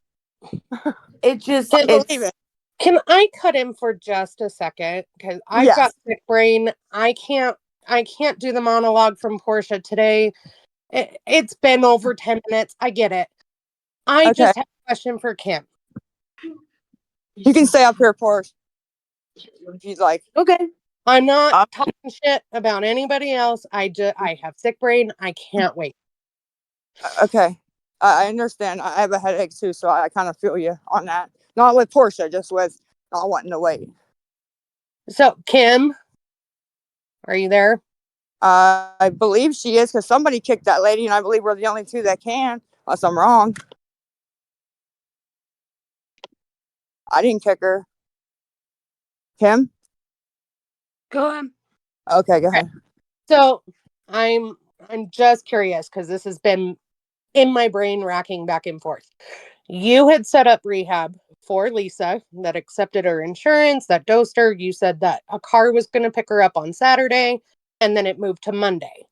It just I believe it's it. Can I cut in for just a second? Because I've Yes. got sick brain. I can't do the monologue from Portia today. It's been over 10 minutes. I get it. I Okay. just have a question for Kim. You can stay up here, Porsche. If you'd like. okay. I'm not talking shit about anybody else. I have sick brain. I can't wait. Okay. I understand. I have a headache too, so I kind of feel you on that. Not with Portia, just with not wanting to wait. So, Kim, are you there? I believe she is because somebody kicked that lady, and I believe we're the only 2 that can, unless I'm wrong. I didn't kick her. Kim? Go ahead. Okay, go Okay. ahead. So, I'm just curious because this has been in my brain racking back and forth. You had set up rehab for Lisa that accepted her insurance, that dosed her. You said that a car was going to pick her up on Saturday, and then it moved to Monday.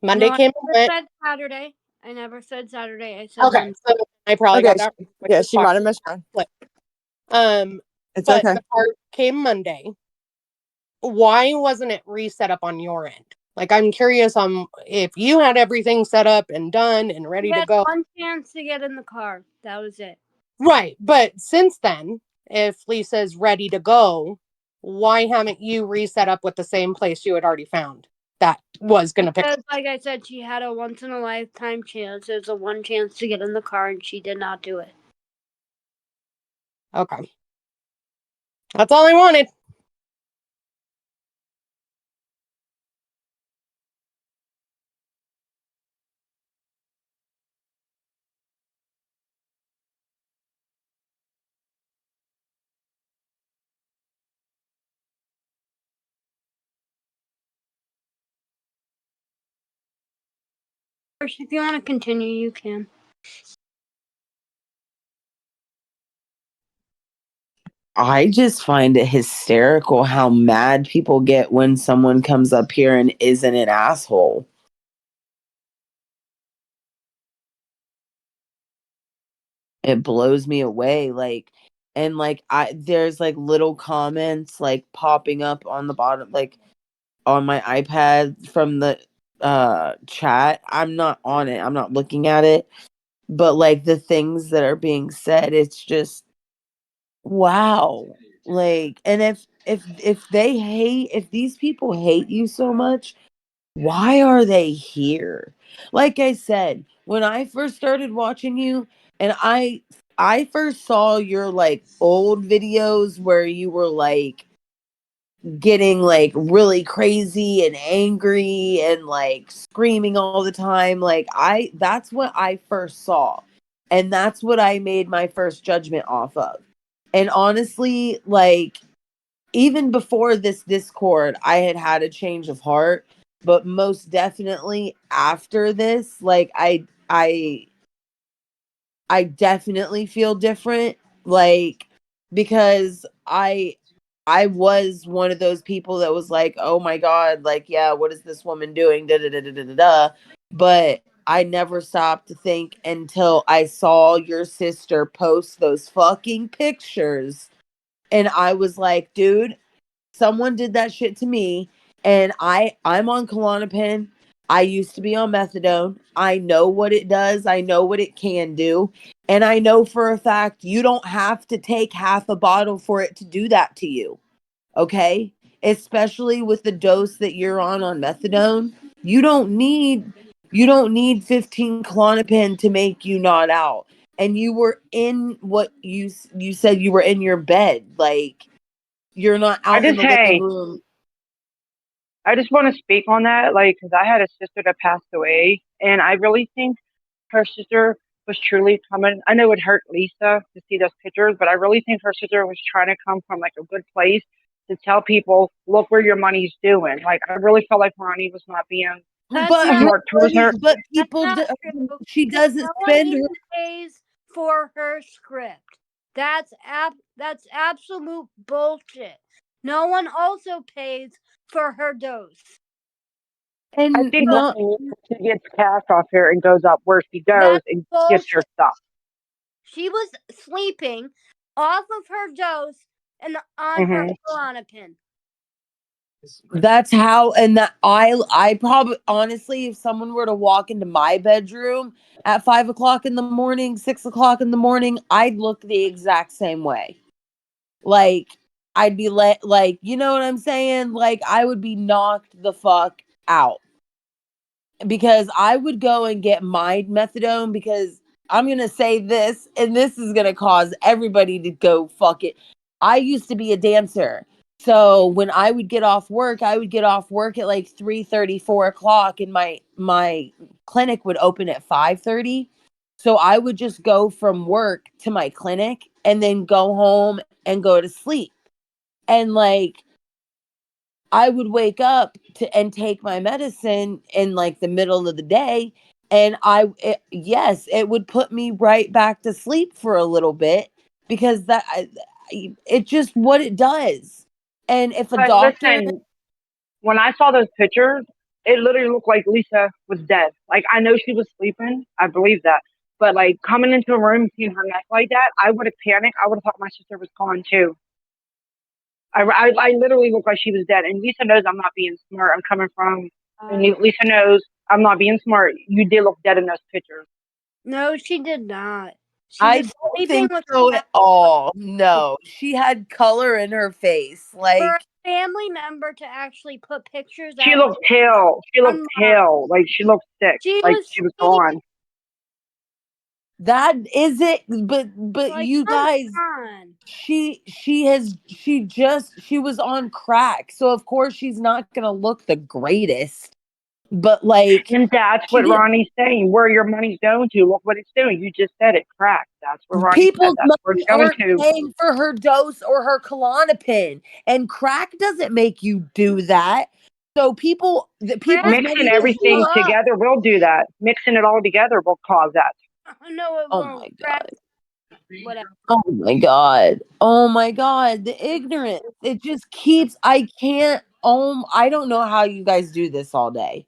Monday No, I came and never went. said Saturday. I never said Saturday. I said Okay, Monday. so I probably Okay. got that wrong, which Yeah, is she fine. might have misread. But It's okay. the car came Monday. Why wasn't it reset up on your end? Like, I'm curious on if you had everything set up and done and ready We to had go. one chance to get in the car. That was it. Right. But since then, if Lisa's ready to go, why haven't you reset up with the same place you had already found that was going to pick her? Because, like I said, she had a once in a lifetime chance. It was a one chance to get in the car, and she did not do it. Okay. That's all I wanted. If you want to continue, you can. I just find it hysterical how mad people get when someone comes up here and isn't an asshole. It blows me away. Like, and like, there's like little comments like popping up on the bottom, like on my iPad from the chat. I'm not on it, I'm not looking at it. But like the things that are being said, it's just wow. Like, and if these people hate you so much, why are they here? Like I said, when I first started watching you and I first saw your like old videos where you were like getting like really crazy and angry and like screaming all the time, like I that's what I first saw, and that's what I made my first judgment off of. And honestly, like even before this Discord, I had a change of heart, but most definitely after this, like I definitely feel different, like because I was one of those people that was like, "Oh my god, like yeah, what is this woman doing?" Da da da da da da. Da. But I never stopped to think until I saw your sister post those fucking pictures, and I was like, "Dude, someone did that shit to me." And I'm on Klonopin. I used to be on methadone. I know what it does. I know what it can do. And I know for a fact you don't have to take half a bottle for it to do that to you. Okay? Especially with the dose that you're on methadone. You don't need 15 Klonopin to make you nod out. And you were in what you said you were in your bed. Like, you're not I out in just, the living hey, room. I just want to speak on that, like, because I had a sister that passed away, and I really think her sister was truly coming. I know it hurt Lisa to see those pictures, but I really think her sister was trying to come from like a good place to tell people, look where your money's doing. Like, I really felt like Ronnie was not being That's But not smart towards her. but that's people not true. she Because doesn't no one spend even her pays for her script. That's absolute bullshit. No one also pays for her dose. I and think not Ronnie she gets cash off her and goes up where she goes That's and gets her bullshit. stuff. She was sleeping off of her dose and on her Hmm. Klonopin. that's how. And that I probably, honestly, if someone were to walk into my bedroom at 5 o'clock in the morning, 6 o'clock in the morning, I'd look the exact same way. Like, I'd be like, you know what I'm saying? Like, I would be knocked the fuck out. Because I would go and get my methadone, because I'm going to say this, and this is going to cause everybody to go fuck it. I used to be a dancer. So when I would get off work, I would get off work at like 3:30, 4 o'clock, and my clinic would open at 5:30. So I would just go from work to my clinic and then go home and go to sleep. And like, I would wake up and take my medicine in like the middle of the day, and yes, it would put me right back to sleep for a little bit, because it's just what it does. And if a But doctor listen, when I saw those pictures, it literally looked like Lisa was dead. Like, I know she was sleeping, I believe that. But like coming into a room and seeing her neck like that, I would have panicked. I would have thought my sister was gone too. I literally looked like she was dead. And Lisa knows I'm not being smart. I'm coming from, and Lisa knows I'm not being smart. You did look dead in those pictures. No, she did not. She I was don't sleeping think with so at all. No, she had color in her face. for a Like, family member to actually put pictures She out looked pale. She looked online. pale. Like she looked sick. She Like was she was sleeping. gone. that is it. But Like, you come guys, on. she was on crack, so of course she's not gonna look the greatest. But like, And that's she what did. Ronnie's saying. Where your money's going to. Look what it's doing. You just said it. Crack. That's what Ronnie said. People's That's where it's money going aren't to. paying for her dose or her Klonopin, and crack doesn't make you do that. So the people's Crack Mixing money will is you everything being. up. together will do that. Mixing it all together will cause that. No, it Oh won't. my Crack, god. whatever. Oh my god. Oh my god. The ignorance. It just keeps. I can't. I don't know how you guys do this all day.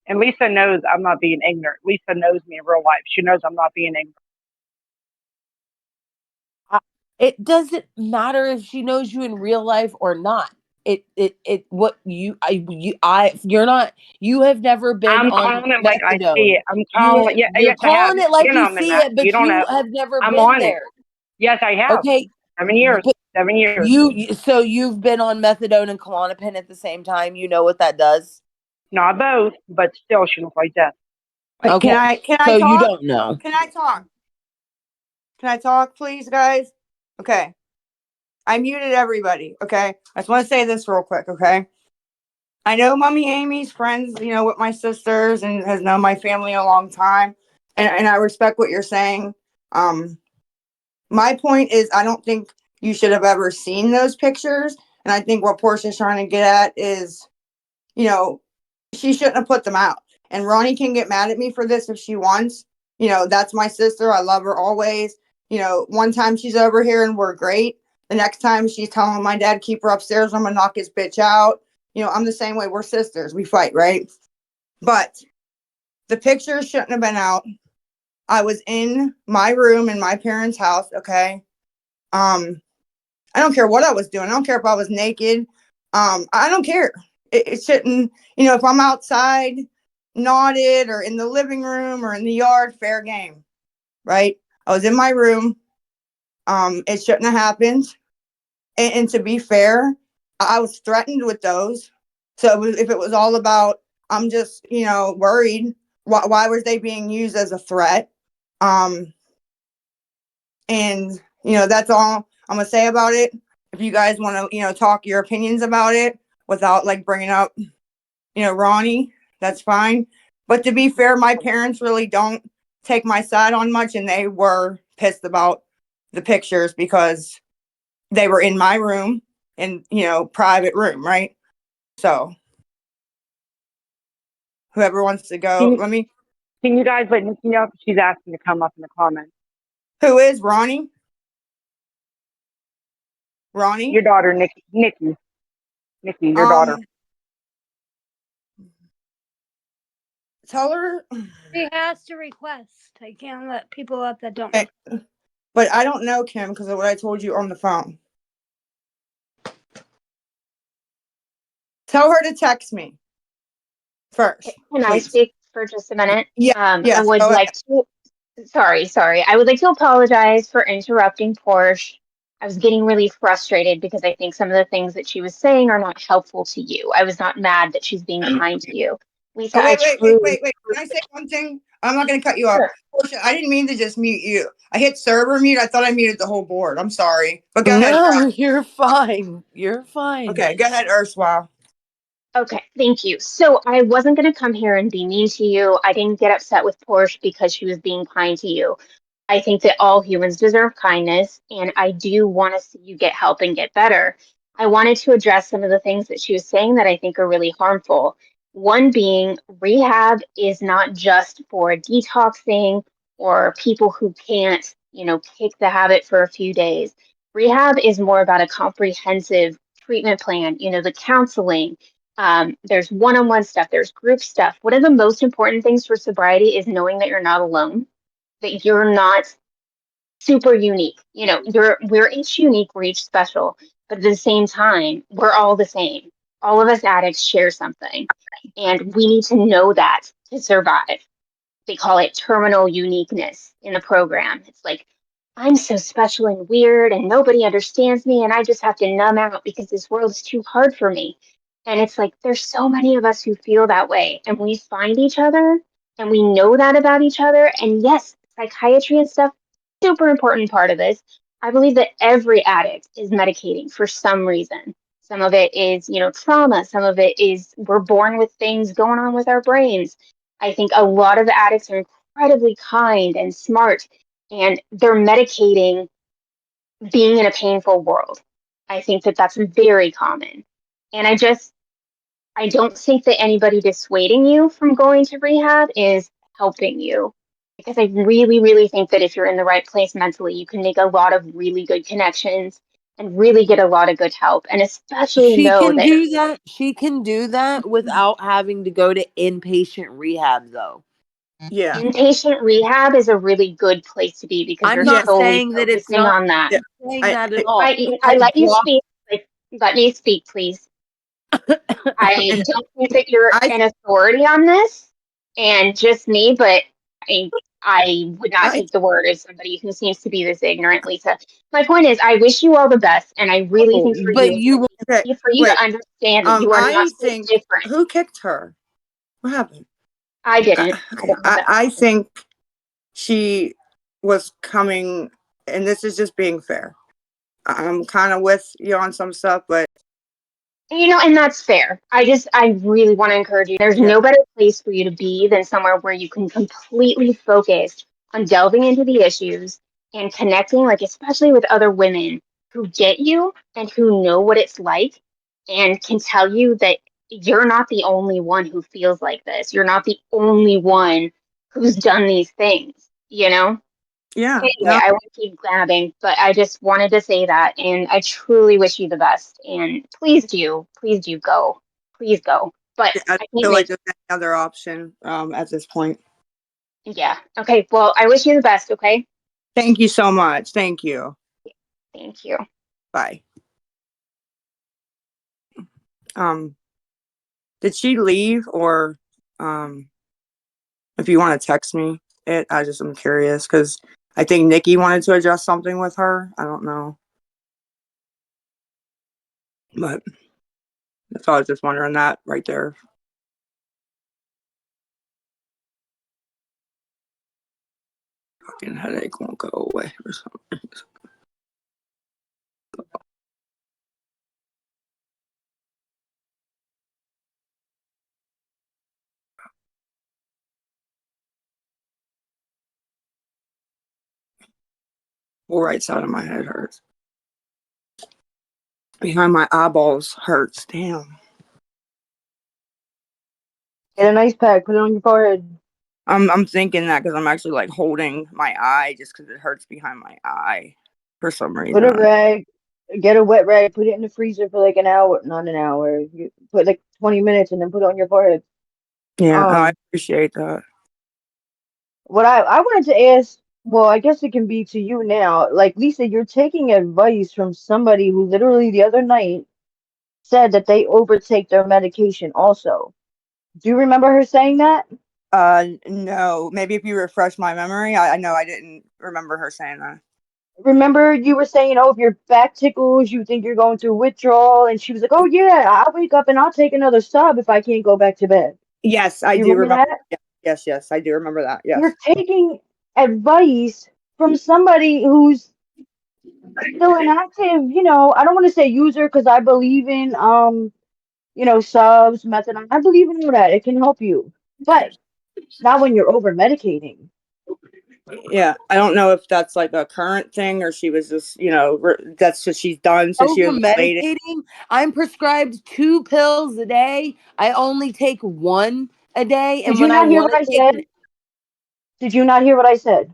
And Lisa knows I'm not being ignorant. Lisa knows me in real life. She knows I'm not being ignorant. It doesn't matter if she knows you in real life or not. What you're not, you have never been I'm on calling it like I see methadone. it. I'm calling it. Yeah, You're yes, I have. calling it like You know you I'm in see that. it, You but don't you know. have never I'm been on it. there. Yes, I have. Okay. 7 years. But 7 years. so you've been on methadone and Klonopin at the same time. You know what that does? Not both, but still, she looks like death. Wait, Okay. can I So you talk? don't know. Can I talk? Can I talk, please, guys? Okay. I muted everybody. Okay. I just want to say this real quick. Okay. I know Mommy Amy's friends, with my sisters and has known my family a long time. And I respect what you're saying. My point is, I don't think you should have ever seen those pictures. And I think what Portia's trying to get at is, she shouldn't have put them out. And Ronnie can get mad at me for this if she wants. That's my sister. I love her always. One time she's over here and we're great. The next time she's telling my dad, keep her upstairs. I'm going to knock his bitch out. I'm the same way. We're sisters. We fight, right? But the pictures shouldn't have been out. I was in my room in my parents' house, okay? I don't care what I was doing. I don't care if I was naked. I don't care. It shouldn't, if I'm outside nodded or in the living room or in the yard, fair game, right? I was in my room. It shouldn't have happened. And to be fair, I was threatened with those. So if it was all about, I'm just, worried, why was they being used as a threat? And, that's all I'm going to say about it. If you guys want to, talk your opinions about it without like bringing up, Ronnie, that's fine. But to be fair, my parents really don't take my side on much, and they were pissed about the pictures because they were in my room and, private room, right? So whoever wants to go, Can you guys let Nikki up? She's asking to come up in the comments. Who is Ronnie? Ronnie? Your daughter, Nikki, your daughter. Tell her. She has to request. I can't let people up that don't. But I don't know Kim because of what I told you on the phone. Tell her to text me first. Can I speak for just a minute? Yeah. I would like to. Sorry. I would like to apologize for interrupting Porsche. I was getting really frustrated because I think some of the things that she was saying are not helpful to you. I was not mad that she's being kind to you. Lisa, Wait. truly. Can I say one thing? I'm not going to cut you off. Sure. Portia, I didn't mean to just mute you. I hit server mute. I thought I muted the whole board. I'm sorry. But go ahead. No, you're fine. You're fine. Okay, go ahead, Ursula. Okay, thank you. So I wasn't going to come here and be mean to you. I didn't get upset with Porsche because she was being kind to you. I think that all humans deserve kindness, and I do want to see you get help and get better. I wanted to address some of the things that she was saying that I think are really harmful. One being, rehab is not just for detoxing or people who can't, kick the habit for a few days. Rehab is more about a comprehensive treatment plan, the counseling. There's one-on-one stuff, there's group stuff. One of the most important things for sobriety is knowing that you're not alone, that you're not super unique. We're each unique, we're each special, but at the same time, we're all the same. All of us addicts share something, and we need to know that to survive. They call it terminal uniqueness in the program. It's like, I'm so special and weird, and nobody understands me, and I just have to numb out because this world is too hard for me. And it's like, there's so many of us who feel that way, and we find each other, and we know that about each other. And yes, psychiatry and stuff, super important part of this. I believe that every addict is medicating for some reason. Some of it is, trauma. Some of it is we're born with things going on with our brains. I think a lot of addicts are incredibly kind and smart, and they're medicating being in a painful world. I think that that's very common. And I don't think that anybody dissuading you from going to rehab is helping you. Because I really, really think that if you're in the right place mentally, you can make a lot of really good connections and really get a lot of good help. And especially She know can that do that. She can do that without having to go to inpatient rehab, though. Yeah. inpatient rehab is a really good place to be because I'm you're not solely saying that it's focusing not on that. saying that at all. I let you speak. Let me speak, please. I don't think that you're an authority on this, and just me, but I would not take the word as somebody who seems to be this ignorant, Lisa. My point is, I wish you all the best, and I really think for but you, for you to understand that you are not I so think different. who kicked her? What happened? I didn't. I don't know that. I think she was coming, and this is just being fair. I'm kind of with you on some stuff, but And that's fair. I really want to encourage you. There's no better place for you to be than somewhere where you can completely focus on delving into the issues and connecting, like, especially with other women who get you and who know what it's like and can tell you that you're not the only one who feels like this. You're not the only one who's done these things. yeah. Anyway, I won't keep blabbing, but I just wanted to say that, and I truly wish you the best. And please do go. Please go. But I I don't can't feel like make. there's any other option at this point. Yeah. Okay. Well, I wish you the best. Okay. Thank you so much. Thank you. Thank you. Bye. Did she leave or If you want to text me it, I just am curious because I think Nikki wanted to address something with her. I don't know. But so I was just wondering that right there. Fucking headache won't go away or something. Whole right side of my head hurts. Behind my eyeballs hurts. Damn. Get an ice pack, put it on your forehead. I'm thinking that because I'm actually like holding my eye just because it hurts behind my eye for some Put reason. a rag, get a wet rag, put it in the freezer for like an hour, not an hour. You put like 20 minutes and then put it on your forehead. Yeah, I appreciate that. What I wanted to ask, well, I guess it can be to you now. Like Lisa, you're taking advice from somebody who literally the other night said that they overtake their medication also. Do you remember her saying that? No. Maybe if you refresh my memory, I know I didn't remember her saying that. Remember you were saying, oh, if your back tickles, you think you're going through withdrawal, and she was like, oh yeah, I'll wake up and I'll take another sub if I can't go back to bed. Yes, I You do remember remember. that? Yes, I do remember that. Yes. You're taking advice from somebody who's still an active, I don't want to say user because I believe in subs, methadone. I believe in all that. It can help you. But not when you're over medicating. Yeah, I don't know if that's like a current thing or she was just, that's what she's done since she Over was late. medicating, I'm prescribed 2 pills a day. I only take 1 a day, Did and you when I not hear want what to I take said? Did you not hear what I said?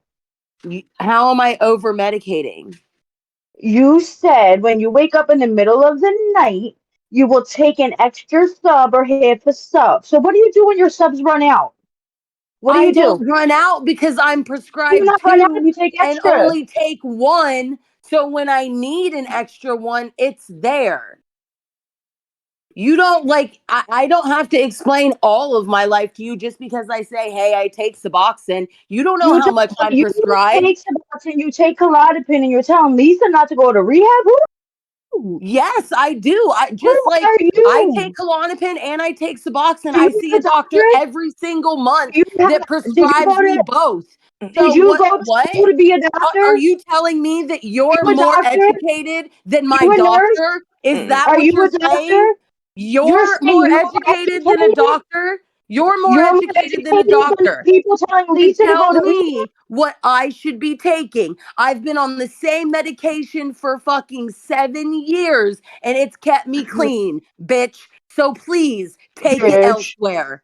how am I over medicating? You said when you wake up in the middle of the night, you will take an extra sub or half a sub. So what do you do when your subs run out? What do I you do? don't run out because I'm You prescribed not run out if 2 you take and extra. only take 1. So when I need an extra one, it's there. You don't I don't have to explain all of my life to you just because I say, hey, I take Suboxone. You don't know You how don't. much I'm You prescribed. take Suboxone, you take Klonopin, and you're telling Lisa not to go to rehab. Who? Yes, I do. I just Who like are I take you? Klonopin and I take Suboxone. Do I you see have a a doctor doctorate? every single month You have, that did you go prescribes me to? both. Did So you go to what? school to be a Are doctor? you telling me that you're You a more doctor? educated than my You a nurse? doctor? Is that Are what you you're a doctor? saying? You're You're saying more you're educated than a educated. doctor? You're more You're more educated than a educated than the doctor people telling to Lisa to tell go to rehab. me what I should be taking. I've been on the same medication for fucking 7 years and it's kept me clean, bitch. So please take it Bitch, elsewhere.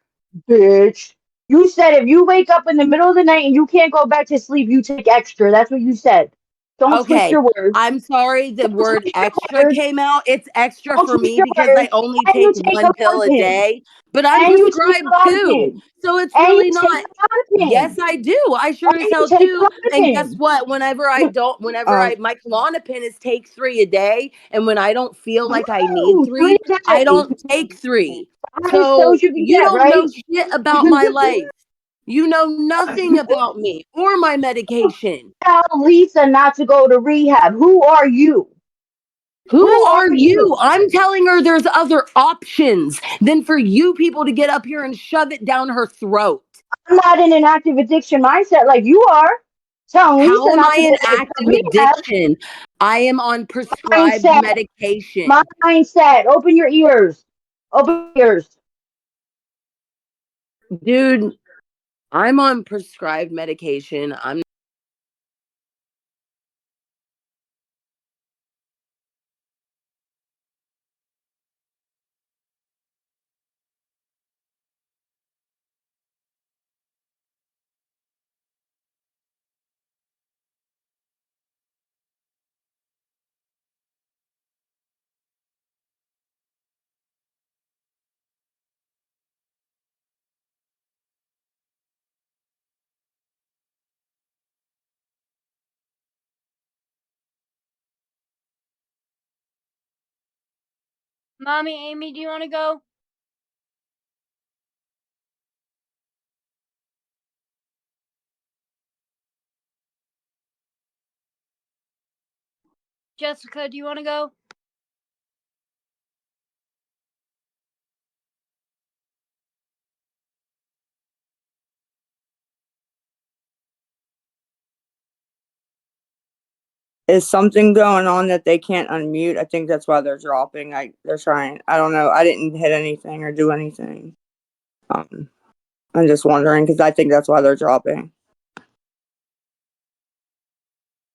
bitch. You said if you wake up in the middle of the night and you can't go back to sleep, you take extra. That's what you said. Don't twist Okay, your words. I'm sorry the Don't word twist your extra words. came out. It's extra Don't for twist me your because I words. only And you take take 1 pill a Klonopin. day, but I'm And you take prescribed 2. Klonopin. So it's And you really take not. Yes, Klonopin. I do. I sure And as you hell take do. And guess Klonopin. what? My Klonopin is take 3 a day, and when I don't feel like I need Woo! 3 3, a I day. don't take 3. I just told So you to you get, don't know right? shit about my life. You know nothing about me or my medication. Tell Lisa not to go to rehab. Who are you? Who Who are are you? you? I'm telling her there's other options than for you people to get up here and shove it down her throat. I'm not in an active addiction mindset like you are. Telling How Lisa am not I to go in to active rehab. addiction? I am on prescribed Mindset. medication. Mindset. Open your ears. Open your ears. Dude, I'm on prescribed medication. I'm Mommy, Amy, do you want to go? Jessica, do you want to go? Is something going on that they can't unmute? I think that's why they're dropping. They're trying. I don't know. I didn't hit anything or do anything. I'm just wondering because I think that's why they're dropping.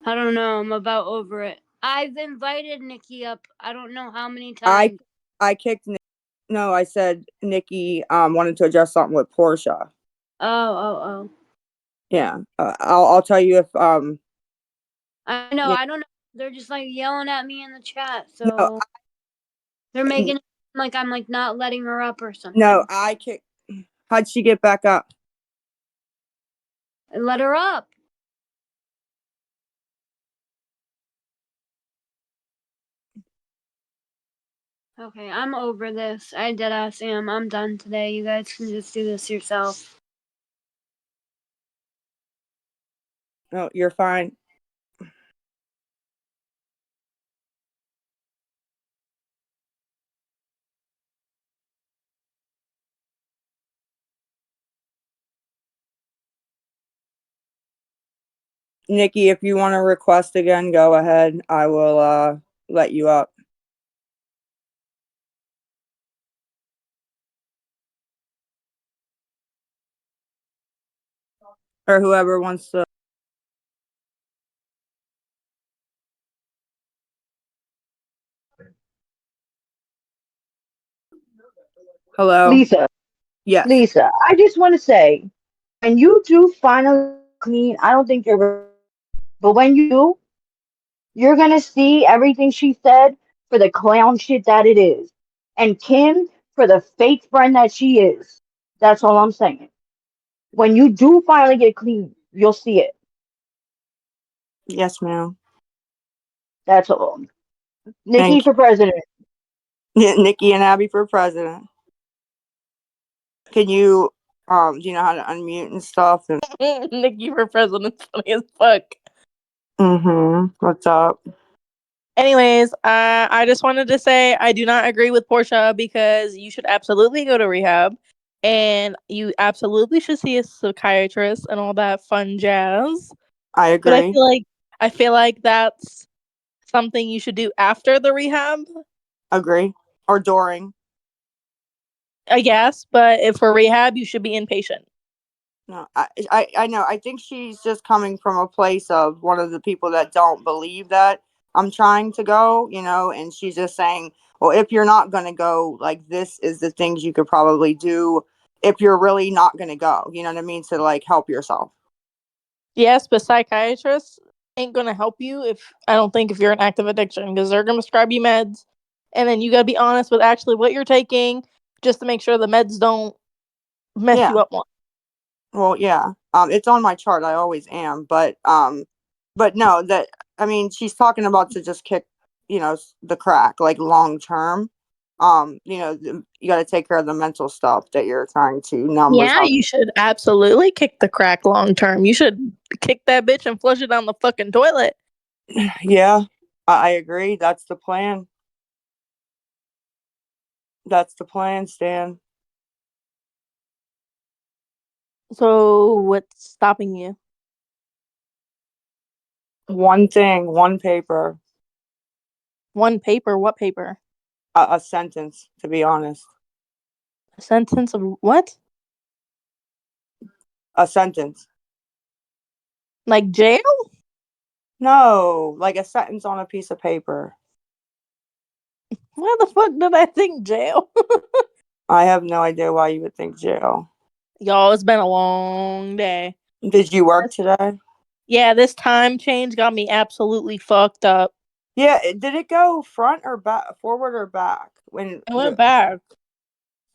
I don't know. I'm about over it. I've invited Nikki up. I don't know how many I times. kicked. No, I said Nikki wanted to address something with Portia. Oh. Yeah, I'll tell you if I know. yeah, I don't know. They're just like yelling at me in the chat, no, so they're making it seem like I'm like not letting her up or something. no, I kicked. How'd she get back up? I let her up. Okay, I'm over this. I deadass am. I'm done today. You guys can just do this yourself. No, you're fine. Nikki, if you want to request again, go ahead. I will let you up. Or whoever wants to. Hello. Lisa, Yes. Lisa, I just want to say, when you do finally clean, I don't think you're, but when you do, you're gonna see everything she said for the clown shit that it is, and Kim for the fake friend that she is. That's all I'm saying. When you do finally get clean, you'll see it. Yes, ma'am. That's all. Nikki Thank you. for president. Yeah, Nikki and Abby for president. Can you do you know how to unmute and stuff? And Nikki for president's funny as fuck. What's up? Anyways, I just wanted to say I do not agree with Portia because you should absolutely go to rehab and you absolutely should see a psychiatrist and all that fun jazz. I But agree. I feel like that's something you should do after the rehab, Agree. Or during. I guess. But if for rehab, you should be inpatient. No, I know. I think she's just coming from a place of one of the people that don't believe that I'm trying to go, and she's just saying, well, if you're not going to go, like, this is the things you could probably do if you're really not going to go, you know what I mean? To, like, help yourself. Yes, but psychiatrists ain't gonna help you I don't think if you're in active addiction because they're gonna prescribe you meds, and then you gotta be honest with actually what you're taking just to make sure the meds don't mess you Yeah. up more. Well, yeah. It's on my chart. I always am, but no, that I mean, she's talking about to just kick, the crack like long term. You got to take care of the mental stuff that you're trying to numb or Yeah, something. you should absolutely kick the crack long term. You should kick that bitch and flush it down the fucking toilet. Yeah, I agree. That's the plan. That's the plan, Stan. So what's stopping you? One thing, one paper, One paper? What paper? a sentence. To be honest, A sentence of what? a sentence. Like jail? No, like a sentence on a piece of paper. Why the fuck did I think jail? I have no idea why you would think jail. Y'all, it's been a long day. Did you work today? Yeah, this time change got me absolutely fucked up. Yeah, did it go front or back, forward or back? When I went back.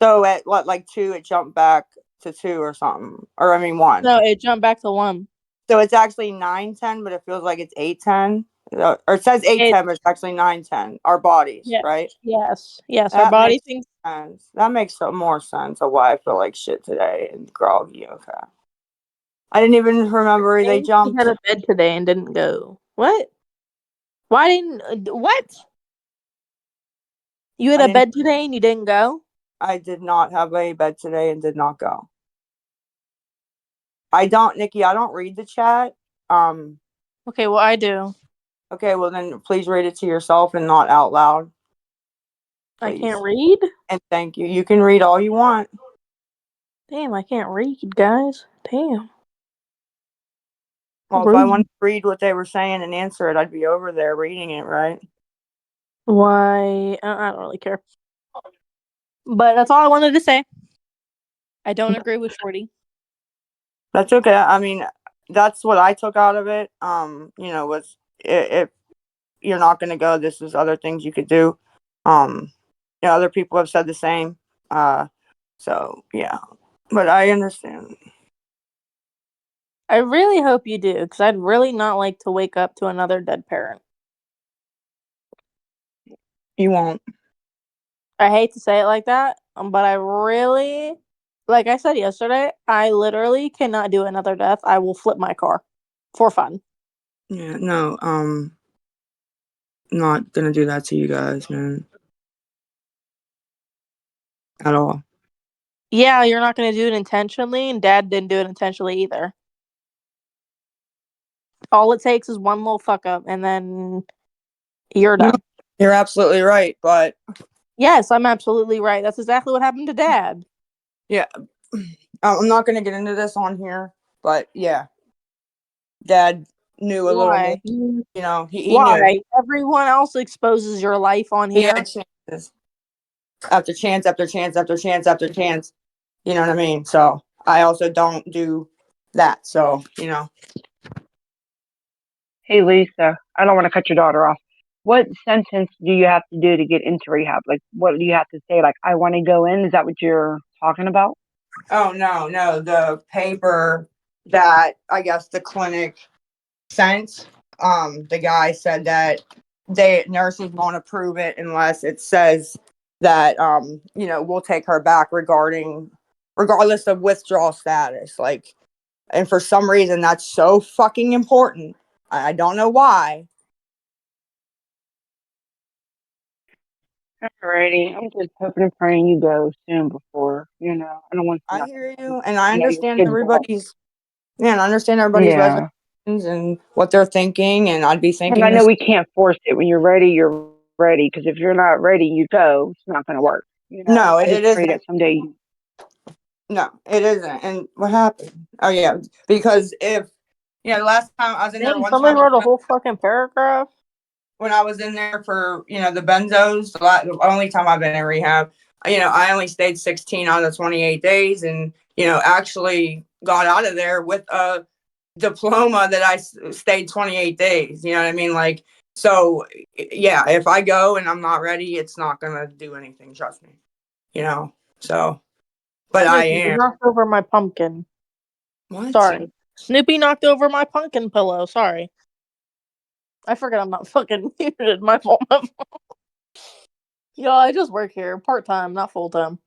So at what, like 2, it jumped back to 2 or something, or I mean 1. No, it jumped back to 1. So it's actually 9:10, but it feels like it's 8:10, or it says 8:10, but it's actually 9:10. Our bodies, Yeah. right? Yes. Our That body makes thinks. sense. That makes some more sense of why I feel like shit today and groggy. Okay. I didn't even remember they She jumped. had a bed today and didn't go. What? Why didn't what? You had I a didn't. bed today and you didn't go? I did not have a bed today and did not go. I don't, Nikki. I don't read the chat. Um. Okay, well I do. Okay. Well, then please read it to yourself and not out loud, I please. can't read? And thank you. You can read all you want. Damn, I can't read, guys. Damn. Well, if I Rude. wanted to read what they were saying and answer it, I'd be over there reading it, right? Why? I don't really care. But that's all I wanted to say. I don't agree with Shorty. That's okay. I mean, that's what I took out of it. Was if you're not going to go, this is other things you could do. Other people have said the same. So yeah, but I understand. I really hope you do, because I'd really not like to wake up to another dead parent. You won't. I hate to say it like that, but I really, like I said yesterday, I literally cannot do another death. I will flip my car for fun. Yeah, no, not gonna do that to you guys, man. At all. Yeah, you're not going to do it intentionally, and Dad didn't do it intentionally either. All it takes is one little fuck up, and then you're No, done. you're absolutely right, but Yes, I'm absolutely right. That's exactly what happened to Dad. yeah, I'm not gonna get into this on here, but yeah, Dad knew a little more. Why? He knew. Why? Everyone else exposes your life on He here. had chances after chance after chance after chance after chance. You know what I mean? So I also don't do that. So Hey, Lisa, I don't want to cut your daughter off. What sentence do you have to do to get into rehab? Like, what do you have to say? Like, I want to go in? Is that what you're talking about? Oh no, the paper that I guess the clinic sent. The guy said that nurses won't approve it unless it says that we'll take her back regardless of withdrawal status. Like, and for some reason that's so fucking important. I don't know why. Alrighty, I'm just hoping and praying you go soon before, I don't want I nothing. hear you, and I Your understand kids don't. everybody's. Yeah, and I understand everybody's Yeah. reservations and what they're thinking, and I'd be And thinking I know this. we can't force it. When you're ready, you're ready. Because if you're not ready, you go. It's not going to work. No, I it just pray isn't. that someday. No, it isn't. And what happened? Oh yeah, because the last time I was in there Damn, one somebody time wrote a whole fucking paragraph. when I was in there for the benzos, the only time I've been in rehab, I only stayed 16 out of the 28 days, and actually got out of there with a diploma that I stayed 28 days. You know what I mean? Like, so yeah, if I go and I'm not ready, it's not gonna do anything. Trust me. So, but I Snoopy, you am. knocked over my pumpkin. What? Sorry. Snoopy knocked over my pumpkin pillow. Sorry. I forget I'm not fucking muted. My fault. My fault. Yo, I just work here part time, not full time.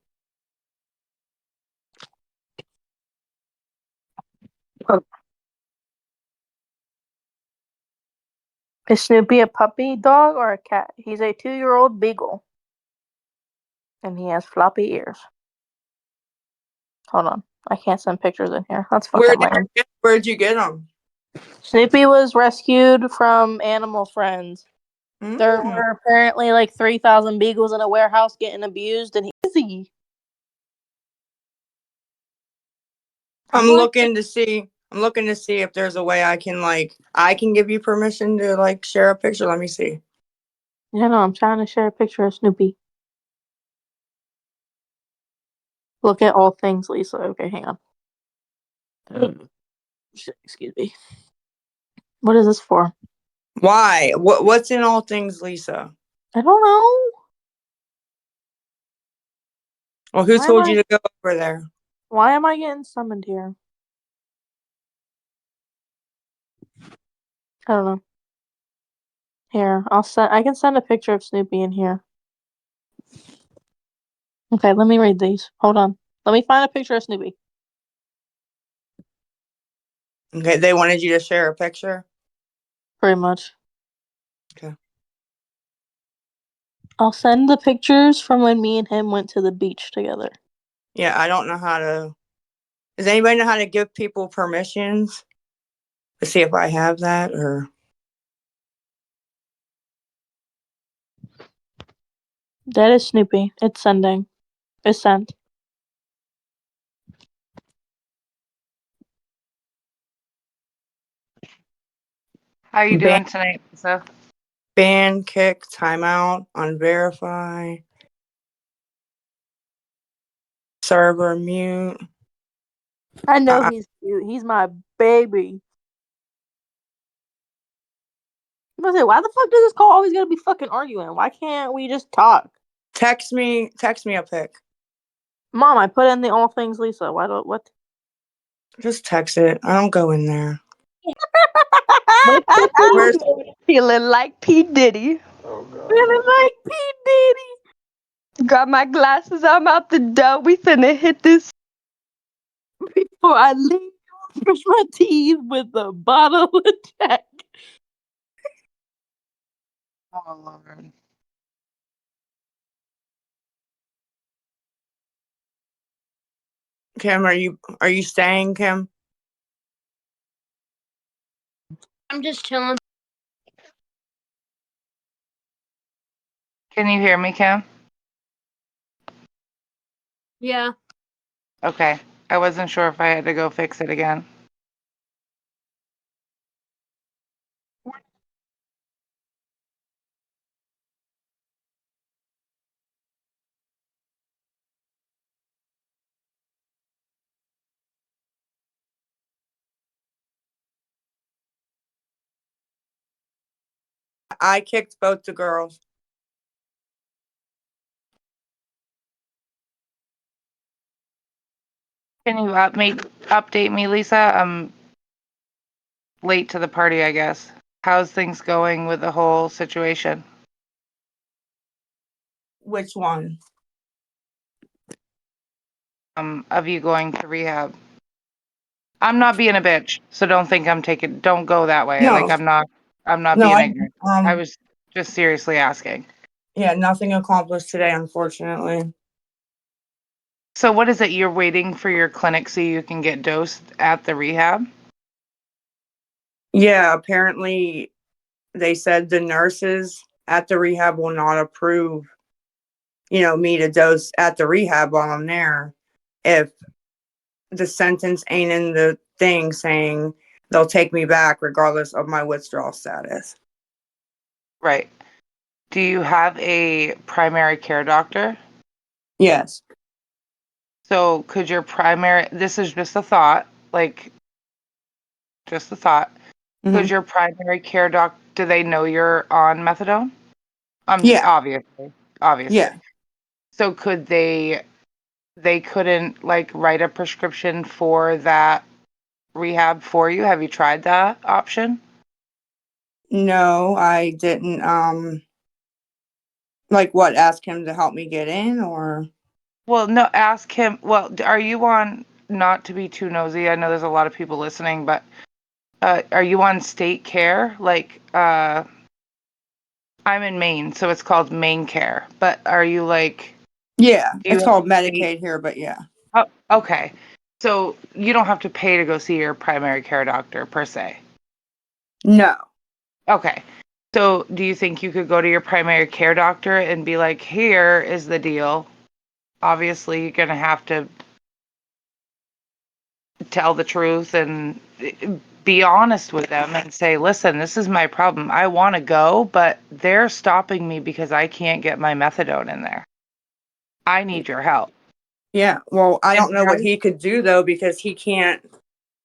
Is Snoopy a puppy dog or a cat? He's a 2-year-old beagle. And he has floppy ears. Hold on. I can't send pictures in here. That's fucking lame. Where'd you get them? Snoopy was rescued from Animal Friends. There Mm. were apparently like 3,000 beagles in a warehouse getting abused, and he's I'm looking to see. I'm looking to see if there's a way I can give you permission to share a picture. Let me see. Yeah, no, I'm trying to share a picture of Snoopy. Look at all things, Lisa. Okay, hang on. Shit, excuse me. What is this for? Why? What's in all things, Lisa? I don't know. Well, who Why told you to go over there? Why am I getting summoned here? I don't know. Here, I can send a picture of Snoopy in here. Okay, let me read these. Hold on. Let me find a picture of Snoopy. Okay, they wanted you to share a picture. Pretty much. Okay. I'll send the pictures from when me and him went to the beach together. Yeah, I don't know how to. Does anybody know how to give people permissions to see if I have that or? That is Snoopy. It's sending. It's sent. How you Ban, doing tonight, Lisa? ban, kick, timeout, unverify, server mute. I know I, he's cute. He's my baby. I'm gonna say, why the fuck does this call always gotta be fucking arguing? Why can't we just talk? text me a pic. Mom, I put in the all things Lisa. Why don't what? Just text it. I don't go in there. Where's Feeling like P. Diddy. Feeling like P. Diddy. Got my glasses, I'm out the door. We finna hit this. Before I leave, brush my teeth with a bottle of Jack. Oh Lord. Kim? Are you staying, Kim? I'm just chilling. Can you hear me, Kim? Yeah. Okay. I wasn't sure if I had to go fix it again. I kicked both the girls. Can you update me, Lisa? I'm late to the party, I guess. How's things going with the whole situation? Which one? Of you going to rehab. I'm not being a bitch, so don't go that way. Like No, I'm not no. being I ignorant. I was just seriously asking. yeah, nothing accomplished today, unfortunately. So what is it you're waiting for your clinic so you can get dosed at the rehab? Yeah, apparently they said the nurses at the rehab will not approve, me to dose at the rehab while I'm there if the sentence ain't in the thing saying they'll take me back regardless of my withdrawal status. Right. Do you have a primary care doctor? Yes. So could your this is just a thought, like just a thought. Could Mhm. your primary care do they know you're on methadone? Yeah. Obviously. Yeah. So could they couldn't like write a prescription for that rehab for you? Have you tried that option? No, I didn't. Like what? Ask him to help me get in, or Well, no, ask him. Well, are you on, not to be too nosy, I know there's a lot of people listening, but are you on state care? Like, I'm in Maine, so it's called Maine Care. But are you like, yeah, do you it's have called state? Medicaid here, but yeah. Oh, okay. So you don't have to pay to go see your primary care doctor per se. No. Okay. So do you think you could go to your primary care doctor and be like, here is the deal? Obviously, you're going to have to tell the truth and be honest with them and say, listen, this is my problem. I want to go, but they're stopping me because I can't get my methadone in there. I need your help. Yeah. Well, I And don't know what he could do though because he can't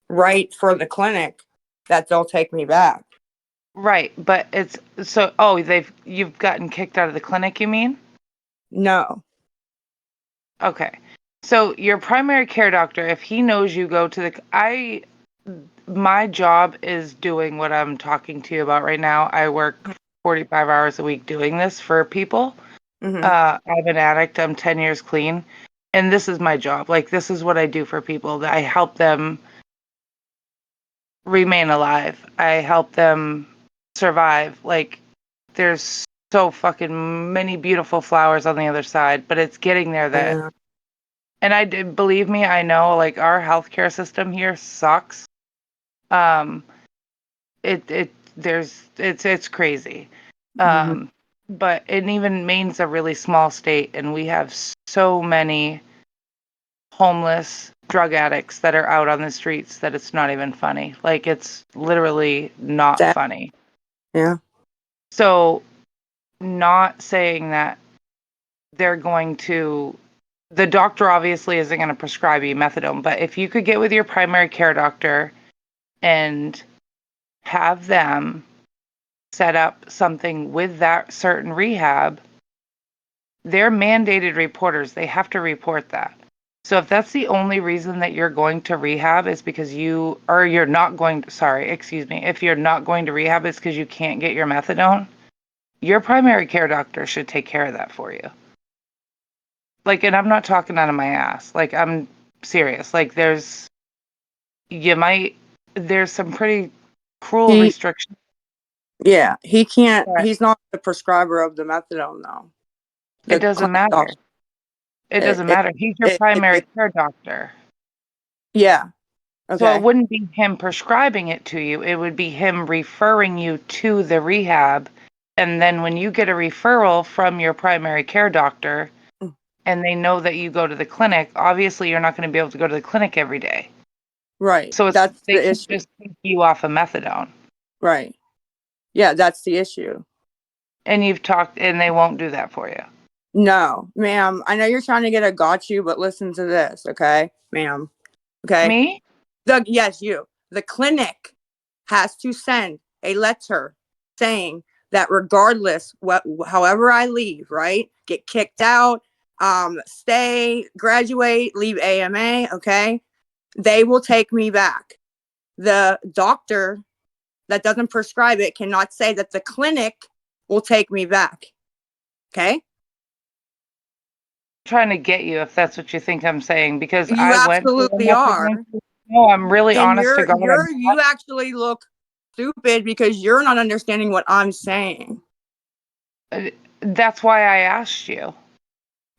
write for the clinic that they'll take me back. right, but it's so you've gotten kicked out of the clinic, you mean? No. Okay. So your primary care doctor, if he knows you go to my job is doing what I'm talking to you about right now. I work 45 hours a week doing this for people. Mm-hmm. I'm an addict. I'm 10 years clean. And this is my job. Like, this is what I do for people. I help them remain alive. I help them survive. Like, there's so fucking many beautiful flowers on the other side, but it's getting there that. Yeah. And I did, believe me, I know like our healthcare system here sucks. Um, it's crazy. Mhm. But it even Maine's a really small state, and we have so many homeless drug addicts that are out on the streets that it's not even funny. Like it's literally not That, funny. yeah. So, not saying that they're going to, the doctor obviously isn't going to prescribe you methadone, but if you could get with your primary care doctor and have them set up something with that certain rehab, they're mandated reporters. They have to report that. So if that's the only reason that you're going to rehab is because you're not going to, sorry, excuse me, if you're not going to rehab, it's because you can't get your methadone, your primary care doctor should take care of that for you. Like, and I'm not talking out of my ass. Like, I'm serious. Like, there's some pretty cruel He, restrictions. yeah, he can't, But he's not the prescriber of the methadone though. it The doesn't clinic matter. doctor. It It, doesn't it, matter. He's your primary care doctor. yeah. So it Okay. wouldn't be him prescribing it to you. It would be him referring you to the rehab. And then when you get a referral from your primary care doctor Mm. and they know that you go to the clinic, obviously you're not going to be able to go to the clinic every day. Right. So That's they the can issue. just take you off of methadone. Right. Yeah, that's the issue. And you've talked, and they won't do that for you. No, ma'am. I know you're trying to get a got you, but listen to this, okay, ma'am. Okay. Me? Yes, you. The clinic has to send a letter saying that regardless however I leave, right? Get kicked out, stay, graduate, leave AMA, okay? They will take me back. The doctor that doesn't prescribe it cannot say that the clinic will take me back. Okay? Trying to get you if that's what you think I'm saying, because You I went through a absolutely are. methadone. No, I'm really And honest to God. you actually look stupid because you're not understanding what I'm saying. That's why I asked you.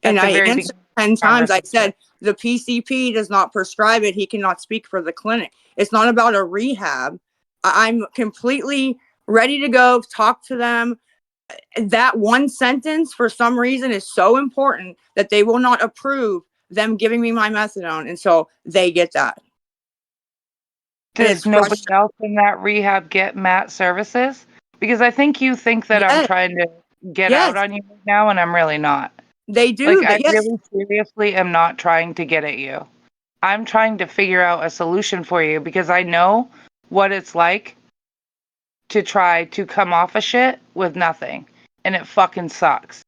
And At the I very answered beginning 10 of the times. I conversation. said, the PCP does not prescribe it. He cannot speak for the clinic. It's not about a rehab. I'm completely ready to go talk to them. That one sentence, for some reason, is so important that they will not approve them giving me my methadone. And so they get that. And Does it's nobody frustrating. else in that rehab get MAT services? Because I think you think that I'm Yes. trying to get out Yes. on you right now, and I'm really not. They do. Like, I Yes. really seriously am not trying to get at you. I'm trying to figure out a solution for you because I know what it's like to try to come off of shit with nothing. And it fucking sucks.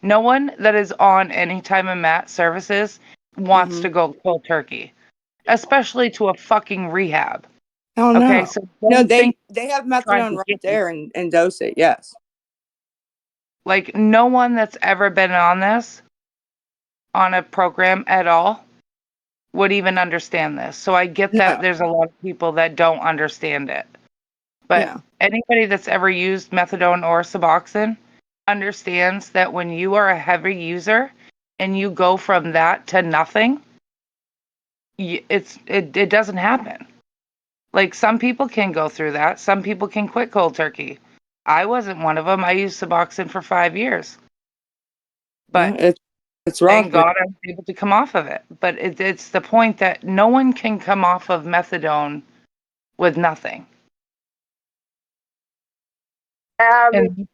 No one that is on any type of MAT services wants Mm-hmm. to go cold turkey, especially to a fucking rehab. Oh Okay, no. so No, don't think they have I'm trying methadone to right get you. there and dose it. Yes. Like, no one that's ever been on a program at all would even understand this. So I get that No. there's a lot of people that don't understand it. But Yeah. anybody that's ever used methadone or Suboxone understands that when you are a heavy user and you go from that to nothing, it doesn't happen. Like, some people can go through that. Some people can quit cold turkey. I wasn't one of them. I used Suboxone for 5 years. Yeah. But It's rough, thank man. God I was able to come off of it. But it's the point that no one can come off of methadone with nothing. And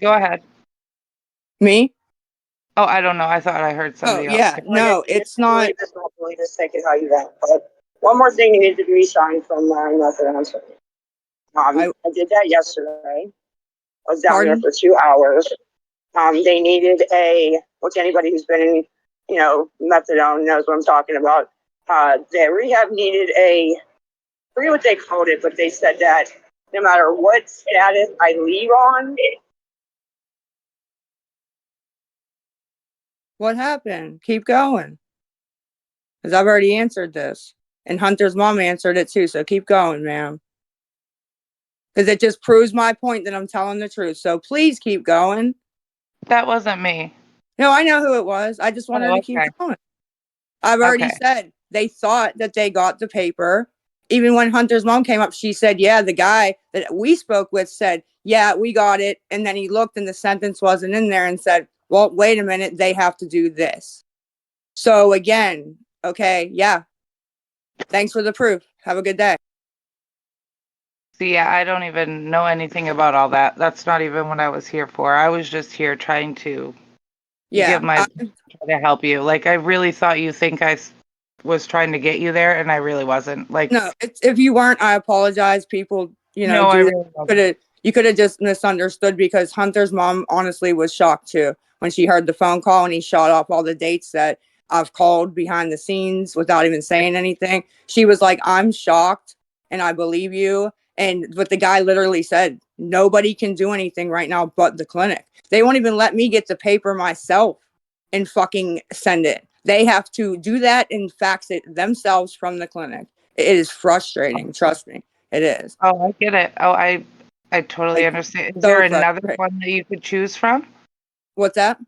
go ahead. Me? Oh, I don't know. I thought I heard Oh somebody else. yeah. No, it's not. Just take it how you want. But one more thing, you need to be signed from my methadone. I did that yesterday. I was down there Pardon? for 2 hours. They needed which anybody who's been in, methadone knows what I'm talking about. The rehab needed I forget what they called it, but they said that no matter what status I leave on, What happened? Keep going. Because I've already answered this. And Hunter's mom answered it too. So keep going, ma'am. because it just proves my point that I'm telling the truth. So please keep going. That wasn't me. No, I know who it was. I just want her Oh, to keep okay. going. I've already Okay. said they thought that they got the paper. Even when Hunter's mom came up, she said, yeah, the guy that we spoke with said, yeah, we got it. And then he looked and the sentence wasn't in there and said, well, wait a minute, they have to do this. So again, okay, yeah. Thanks for the proof. Have a good day. See, yeah, I don't even know anything about all that. That's not even what I was here for. I was just here trying to give Yeah. my try to help you. Like, I really thought you think was trying to get you there, and I really wasn't. Like, No, if you weren't, I apologize. People, no, I do really wasn't. that. You could have just misunderstood because Hunter's mom honestly was shocked too when she heard the phone call and he shot off all the dates that I've called behind the scenes without even saying anything. She was like, I'm shocked and I believe you. And what the guy literally said, nobody can do anything right now but the clinic. They won't even let me get the paper myself and fucking send it. They have to do that and fax it themselves from the clinic. It is frustrating. Trust me, it is. Oh, I get it. Oh, I totally Like understand. Is there so another frustrating. one that you could choose from? What's that?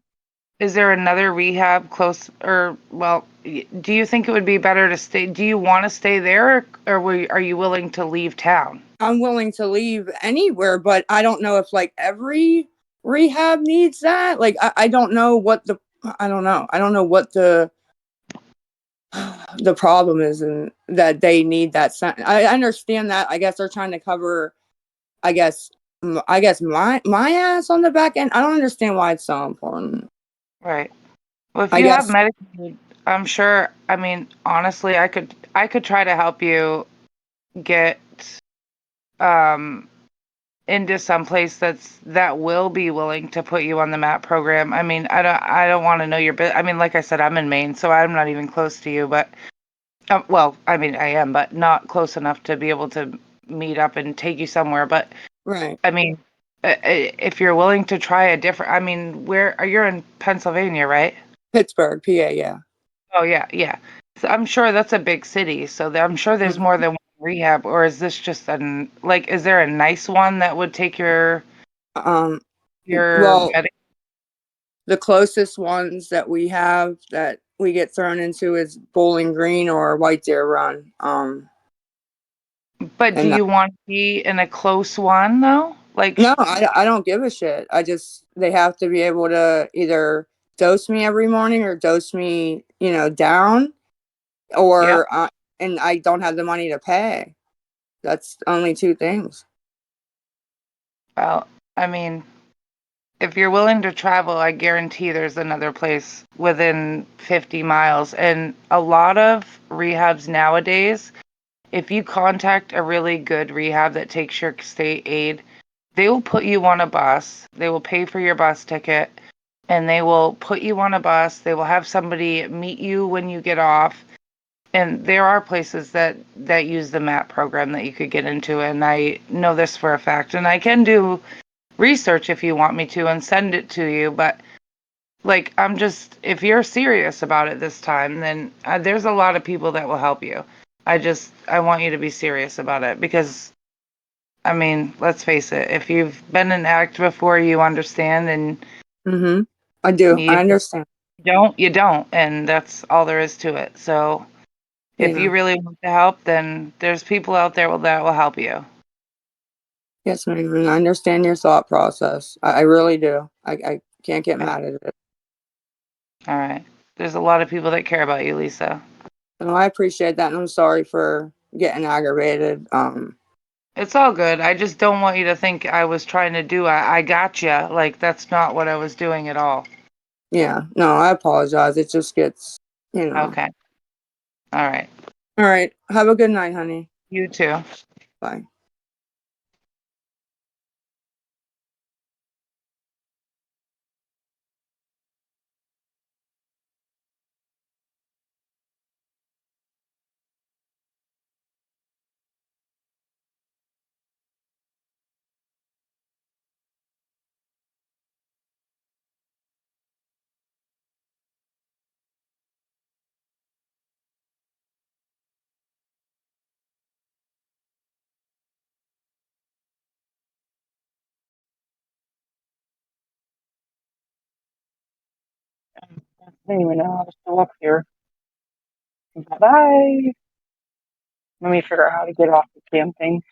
Is there another rehab close, or well, do you think it would be better to stay? Do you want to stay there, or are you willing to leave town? I'm willing to leave anywhere, but I don't know if like every rehab needs that. Like I don't know what the I don't know. I don't know what the problem is and that they need that I understand that. I guess they're trying to cover I guess my ass on the back end. I don't understand why it's so important. Right. Well, if I you have guess Medicaid, I'm sure. I mean, honestly, I could try to help you get um into some place that will be willing to put you on the MAP program. I mean, I don't want to know your bit. I mean, like I said, I'm in Maine, so I'm not even close to you. But well, I mean, I am, but not close enough to be able to meet up and take you somewhere. But right. I mean, if you're willing to try a different, I mean, where are you in Pennsylvania, right? Pittsburgh, PA, yeah. Oh yeah, yeah. So I'm sure that's a big city, so I'm sure there's more than one rehab. Or is this just like, is there a nice one that would take Um your well, medic? the closest ones that we have that we get thrown into is Bowling Green or White Deer Run. But do And you want to be in a close one though? Like, no, I don't give a shit. They have to be able to either dose me every morning or dose me, down, yeah. or and I don't have the money to pay. That's only two things. Well, I mean, if you're willing to travel, I guarantee there's another place within 50 miles. And a lot of rehabs nowadays, if you contact a really good rehab that takes your state aid, they will put you on a bus. They will pay for your bus ticket and they will put you on a bus. They will have somebody meet you when you get off. And there are places that use the MAP program that you could get into. And I know this for a fact. And I can do research if you want me to and send it to you. But like, if you're serious about it this time, then there's a lot of people that will help you. I want you to be serious about it because, I mean, let's face it, if you've been an addict before, you understand, and Mm-hmm. I do. I you understand. you don't, and that's all there is to it. So if Yeah. you really want to help, then there's people out there that will help you. Yes, ma'am. I understand your thought process. I really do. I can't get Okay. mad at it. All right. There's a lot of people that care about you, Lisa. No, I appreciate that, and I'm sorry for getting aggravated. It's all good. I just don't want you to think I was trying to do, I gotcha. Like, that's not what I was doing at all. Yeah. No, I apologize. It just gets. Okay. All right. All right. Have a good night, honey. You too. Bye. I didn't even know I was still up here. Bye bye. Let me figure out how to get off the damn thing.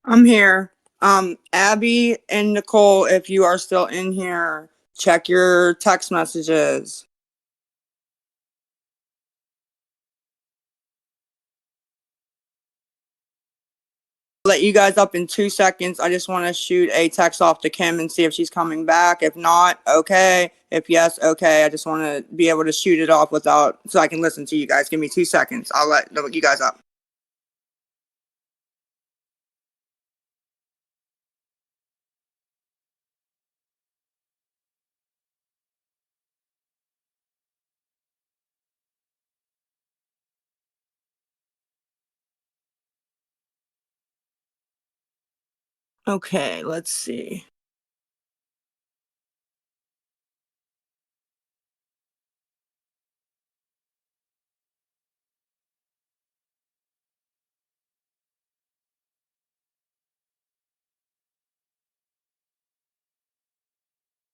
I'm here. Abby and Nicole, if you are still in here, check your text messages. Let you guys up in 2 seconds. I just want to shoot a text off to Kim and see if she's coming back. If not, okay. If yes, okay. I just want to be able to shoot it off without, so I can listen to you guys. Give me 2 seconds. I'll let you guys up. Okay, let's see.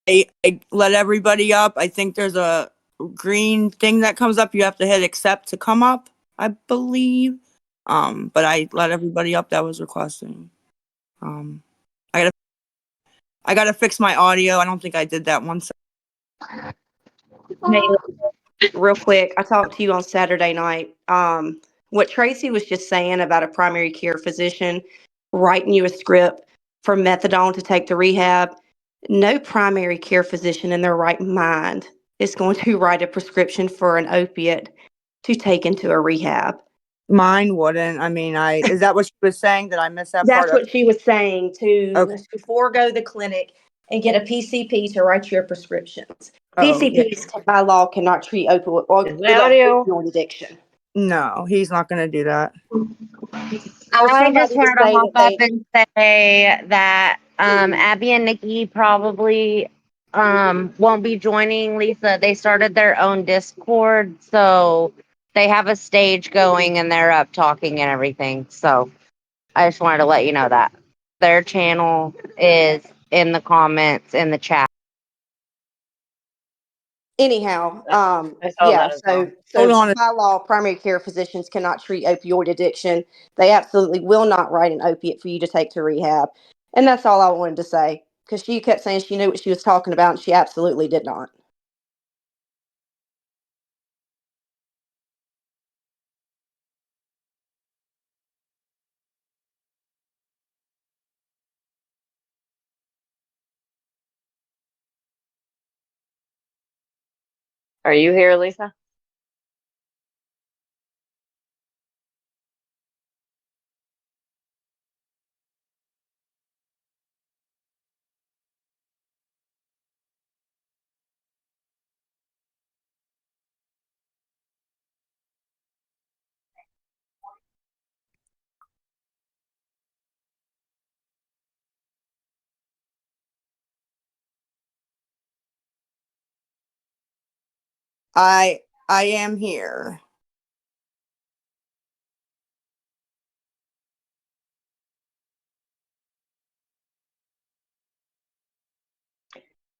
I let everybody up. I think there's a green thing that comes up. You have to hit accept to come up, I believe. But I let everybody up that was requesting. I gotta fix my audio. I don't think I did that once. Hey, real quick, I talked to you on Saturday night. What Tracy was just saying about a primary care physician writing you a script for methadone to take to rehab, no primary care physician in their right mind is going to write a prescription for an opiate to take into a rehab. Mine wouldn't. I mean, is that what she was saying? Did I miss that part? That's what she was saying, Okay. to forego the clinic and get a PCP to write your prescriptions. Oh, yeah. PCPs by law cannot treat opioid addiction. No, he's not gonna do that. For I somebody just to wanted to say hop that up they and say that Abby and Nikki probably won't be joining Lisa. They started their own Discord, so they have a stage going and they're up talking and everything. So I just wanted to let you know that their channel is in the comments in the chat. anyhow, I saw yeah, that as well. Hold on. by law, primary care physicians cannot treat opioid addiction. They absolutely will not write an opiate for you to take to rehab. And that's all I wanted to say, because she kept saying she knew what she was talking about, and she absolutely did not. Are you here, Lisa? I am here.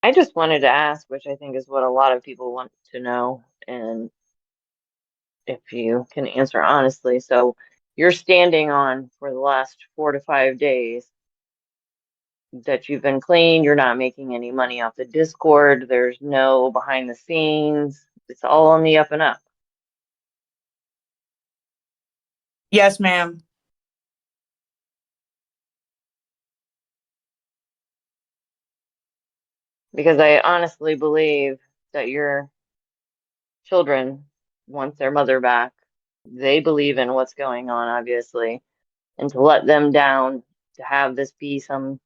I just wanted to ask, which I think is what a lot of people want to know, and if you can answer honestly. So you're standing on for the last 4 to 5 days that you've been clean, you're not making any money off the Discord, there's no behind the scenes, it's all on the up and up. Yes, ma'am. Because I honestly believe that your children want their mother back. They believe in what's going on, obviously. And to let them down, to have this be some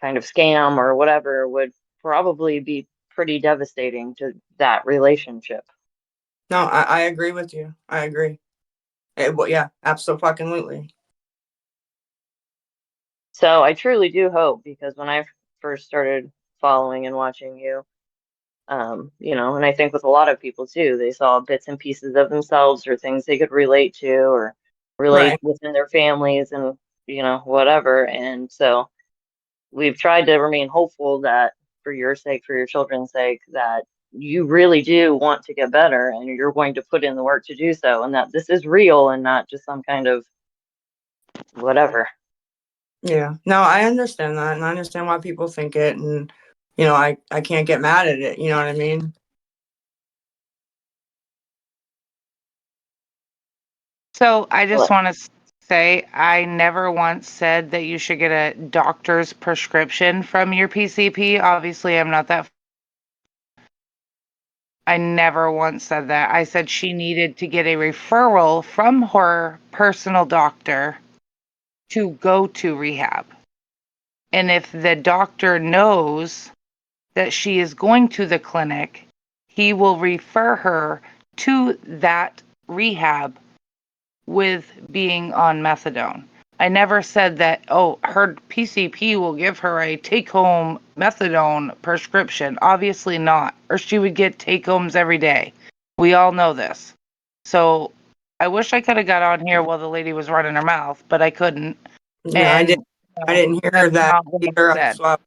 kind of scam or whatever would probably be pretty devastating to that relationship. No, I agree with you. I agree. Well, yeah, absolutely. So I truly do hope, because when I first started following and watching you, and I think with a lot of people too, they saw bits and pieces of themselves or things they could relate to or relate Right. within their families and, whatever. And so we've tried to remain hopeful that for your sake, for your children's sake, that you really do want to get better and you're going to put in the work to do so, and that this is real and not just some kind of whatever. Yeah. No, I understand that, and I understand why people think it, and I can't get mad at it. You know what I mean? So I just Well, want to say I never once said that you should get a doctor's prescription from your PCP. Obviously, I'm not that. I never once said that. I said she needed to get a referral from her personal doctor to go to rehab. And if the doctor knows that she is going to the clinic, he will refer her to that rehab with being on methadone. I never said that, her PCP will give her a take-home methadone prescription. Obviously not. Or she would get take-homes every day. We all know this. So I wish I could have got on here while the lady was running her mouth, but I couldn't. Yeah, I And didn't hear that's that not what I either. said. That's why.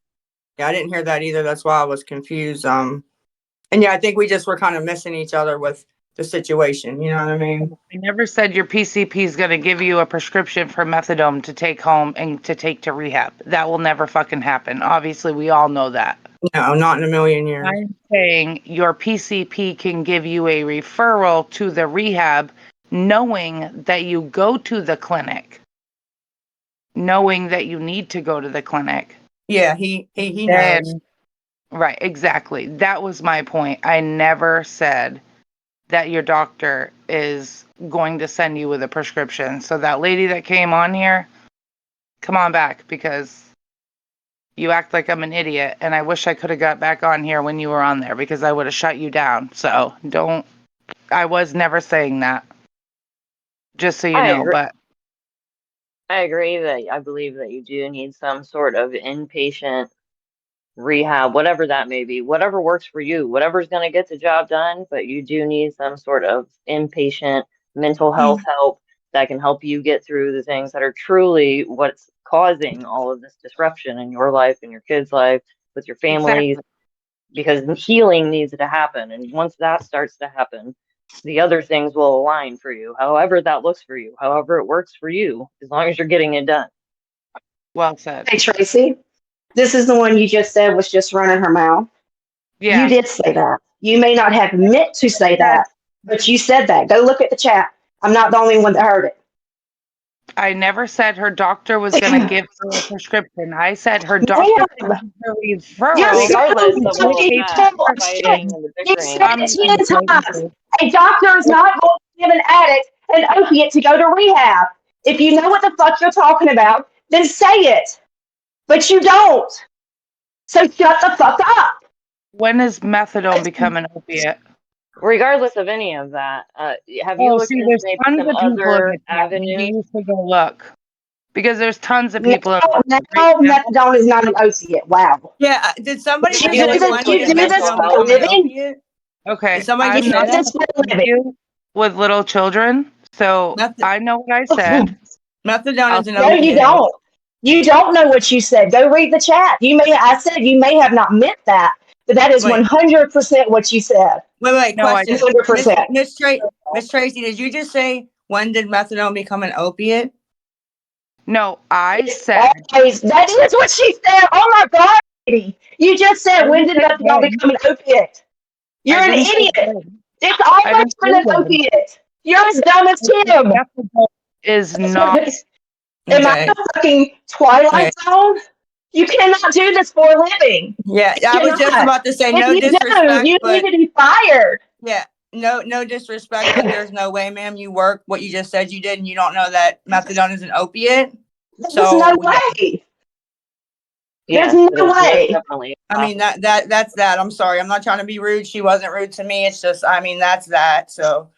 Yeah, I didn't hear that either. That's why I was confused. And yeah, I think we just were kind of missing each other with the situation. You know what I mean? I never said your PCP is going to give you a prescription for methadone to take home and to take to rehab. That will never fucking happen. Obviously, we all know that. No, not in a million years. I'm saying your PCP can give you a referral to the rehab, knowing that you go to the clinic, knowing that you need to go to the clinic. Yeah, he knows. Then, right, exactly. That was my point. I never said that your doctor is going to send you with a prescription. So that lady that came on here, come on back, because you act like I'm an idiot, and I wish I could have got back on here when you were on there, because I would have shut you down. So I was never saying that. Just so you I know, agree. but I agree that I believe that you do need some sort of inpatient rehab, whatever that may be, whatever works for you, whatever's going to get the job done, but you do need some sort of inpatient mental health help that can help you get through the things that are truly what's causing all of this disruption in your life and your kids' life, with your families, exactly. because the healing needs to happen. And once that starts to happen, the other things will align for you, however that looks for you, however it works for you, as long as you're getting it done. Well said. Hey, Tracy, this is the one you just said was just running her mouth. Yeah. You did say that. You may not have meant to say that, but you said that. Go look at the chat. I'm not the only one that heard it. I never said her doctor was going to give her a prescription. I said her doctor could Ma'am, give her a you're referral. so Regardless of all of fucking that, full the of shit. fighting and the You bickering, said I'm it not 10 going times. to. A doctor is not going to give an addict an opiate to go to rehab. If you know what the fuck you're talking about, then say it. But you don't. So shut the fuck up. When does methadone become an opiate? regardless of any of that, have you Oh, looked see, into there's maybe tons some of people in other the chat. Maybe avenues? you should go look. Because there's tons of Now, people right now. methadone is not an opiate. Wow. Yeah. Did somebody But you just do say Avenues this, when like you did do this methadone for a mental become an health. living? opiate? Okay, Did somebody I'm You just do say not that? this for a living. you with little children, so I know what I said. Methadone is an No, you opiate. don't. You don't know what you said. Go read the chat. I said you may have not meant that, but that is Wait, 100% what you said. wait. No, I Question, didn't. 100%. Miss Tracy, did you just say when did methadone become an opiate? No, I It's said. always, that is what she said. Oh my God, lady. You just I said, when didn't did say methadone when. become an opiate? You're I an didn't say idiot. when. It's I always didn't say been an when. opiate. You're as dumb as Tim. Methadone is not. Am I Okay. in a fucking Twilight Zone? You cannot do this for a living. Yeah, You I was just cannot. about to say If no you do, disrespect, you need but to be fired. yeah, no disrespect, but there's no way, ma'am. You work what you just said you did, and you don't know that methadone is an opiate. There's So no way. Yes, There's it no is most way. definitely. I mean that's that. I'm sorry, I'm not trying to be rude. She wasn't rude to me. It's just, I mean, that's that. So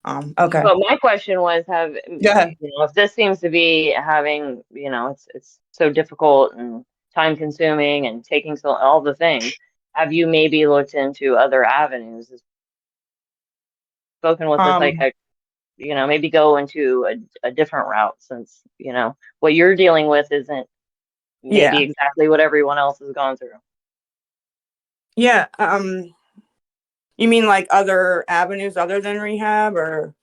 Okay. But my question was, Go ahead. if this seems to be having, it's so difficult and time consuming and taking so all the things, have you maybe looked into other avenues? Spoken with the Um, psychiatrist, maybe go into a different route since, what you're dealing with isn't maybe yeah. exactly what everyone else has gone through. Yeah. You mean like other avenues other than rehab or?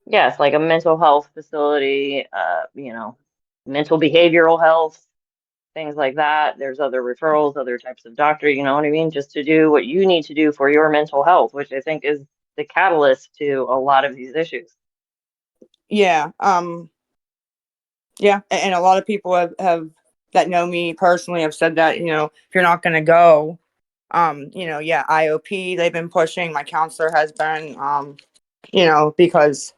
Yes, like a mental health facility, mental behavioral health, things like that. There's other referrals, other types of doctor, you know what I mean? Just to do what you need to do for your mental health, which I think is the catalyst to a lot of these issues. Yeah. Yeah. And a lot of people have that know me personally have said that, if you're not going to go, yeah, IOP, they've been pushing, my counselor has been, because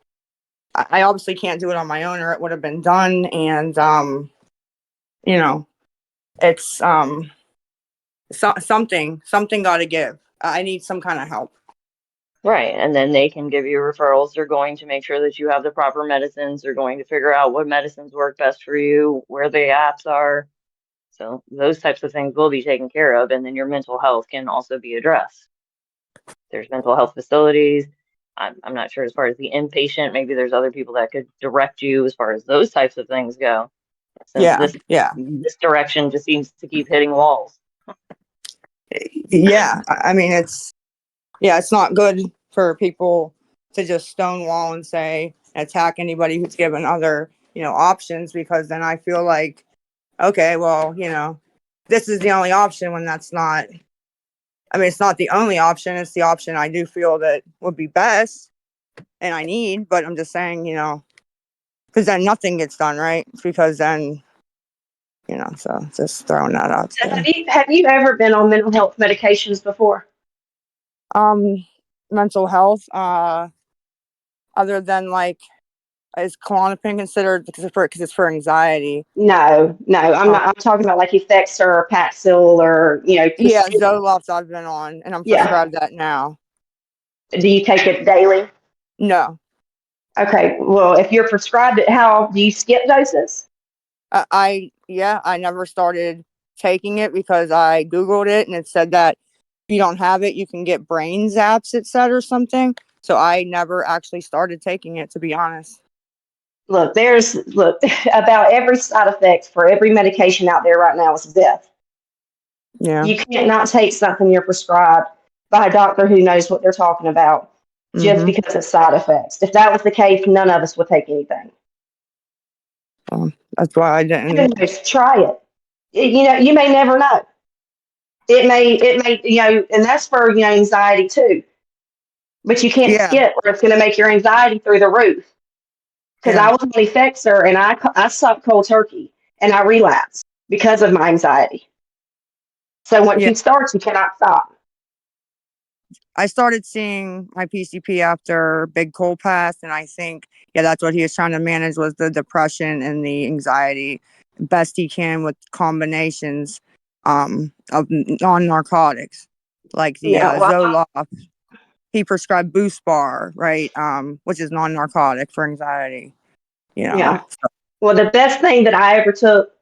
I obviously can't do it on my own or it would have been done. And, it's, something got to give. I need some kind of help. Right. And then they can give you referrals. They're going to make sure that you have the proper medicines. They're going to figure out what medicines work best for you, where the apps are. So those types of things will be taken care of. And then your mental health can also be addressed. There's mental health facilities. I'm not sure as far as the inpatient, maybe there's other people that could direct you as far as those types of things go. Since this direction just seems to keep hitting walls. Yeah. I mean, it's not good for people to just stonewall and say attack anybody who's given other, options, because then I feel like, okay, well, this is the only option when that's not. I mean, it's not the only option. It's the option I do feel that would be best and I need, but I'm just saying, because then nothing gets done, right? Because then, so just throwing that out So there. have you ever been on mental health medications before? Mental health, other than like, is Klonopin considered because it's for anxiety? No, I'm not. I'm talking about like Effexor or Paxil or Yeah, Zoloft I've been on, and I'm yeah. prescribed that now. Do you take it daily? No, Okay. Well, if you're prescribed it, how do you skip doses? I never started taking it because I Googled it and it said that if you don't have it, you can get brain zaps, it said, or something. So I never actually started taking it, to be honest. Look, about every side effect for every medication out there right now is death. Yeah. You can't not take something you're prescribed by a doctor who knows what they're talking about just because of side effects. If that was the case, none of us would take anything. That's why I didn't. Just try it. You may never know. It may, and that's for, anxiety too. But you can't skip or it's going to make your anxiety through the roof. Because I was on Effexor and I stopped cold turkey and I relapsed because of my anxiety. So once you start, you cannot stop. I started seeing my PCP after Big Cold passed, and I think, that's what he was trying to manage was the depression and the anxiety best he can with combinations of non-narcotics, like the Zoloft. He prescribed Boost Bar, right, which is non-narcotic for anxiety. Yeah. Well, the best thing that I ever took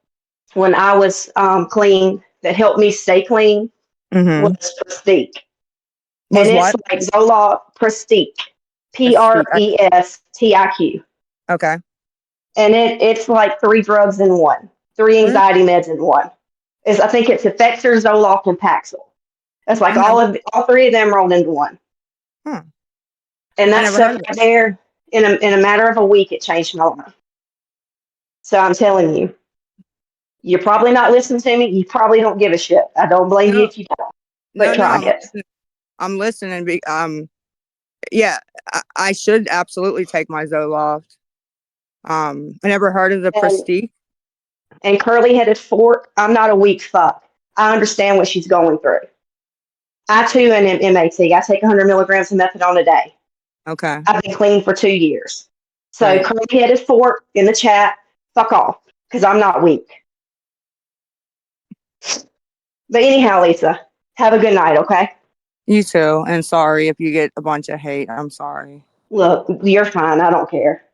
when I was clean that helped me stay clean was Prestique. And it's like Zoloft Prestique, Prestiq. Okay. And it's like 3 drugs in one, 3 anxiety meds in one. I think it's Effexor, Zoloft, and Paxil. It's like all 3 of them rolled into one. And that stuff right there, in a matter of a week, it changed my life. So I'm telling you, you're probably not listening to me. You probably don't give a shit. I don't blame you if you don't. But try it. I'm listening. I should absolutely take my Zoloft. I never heard of the Prestige. And curly-headed fork, I'm not a weak fuck. I understand what she's going through. I too am MAT. I take 100 milligrams of methadone a day. Okay. I've been clean for 2 years. So curly-headed fork in the chat, fuck off, because I'm not weak. But anyhow, Lisa, have a good night, okay? You too. And sorry if you get a bunch of hate. I'm sorry. Look, you're fine. I don't care.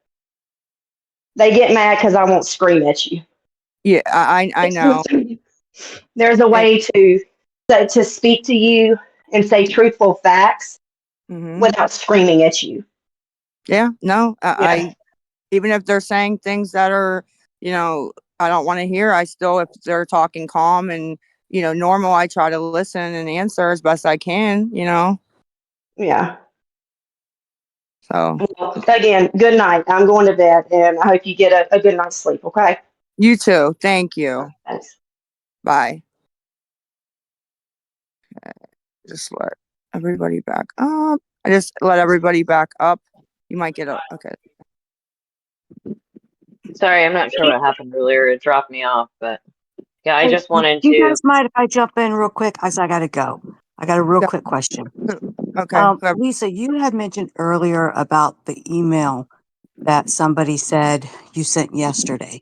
They get mad because I won't scream at you. Yeah, I know. There's a way to speak to you and say truthful facts without screaming at you. Yeah, no, Yeah. I even if they're saying things that are, I don't want to hear, I still, if they're talking calm and, normal, I try to listen and answer as best I can, Yeah. So Well, again, good night. I'm going to bed, and I hope you get a good night's sleep, okay? you too. Thank you. Thanks. Bye. Okay, just let everybody back up. I just let everybody back up. You might get okay. Sorry, I'm not sure what happened earlier. It dropped me off, but yeah, I Hey, just wanted you to. guys mind if I jump in real quick? As I gotta go. I got a real Go- quick question. Okay. whoever- Lisa, you had mentioned earlier about the email that somebody said you sent yesterday,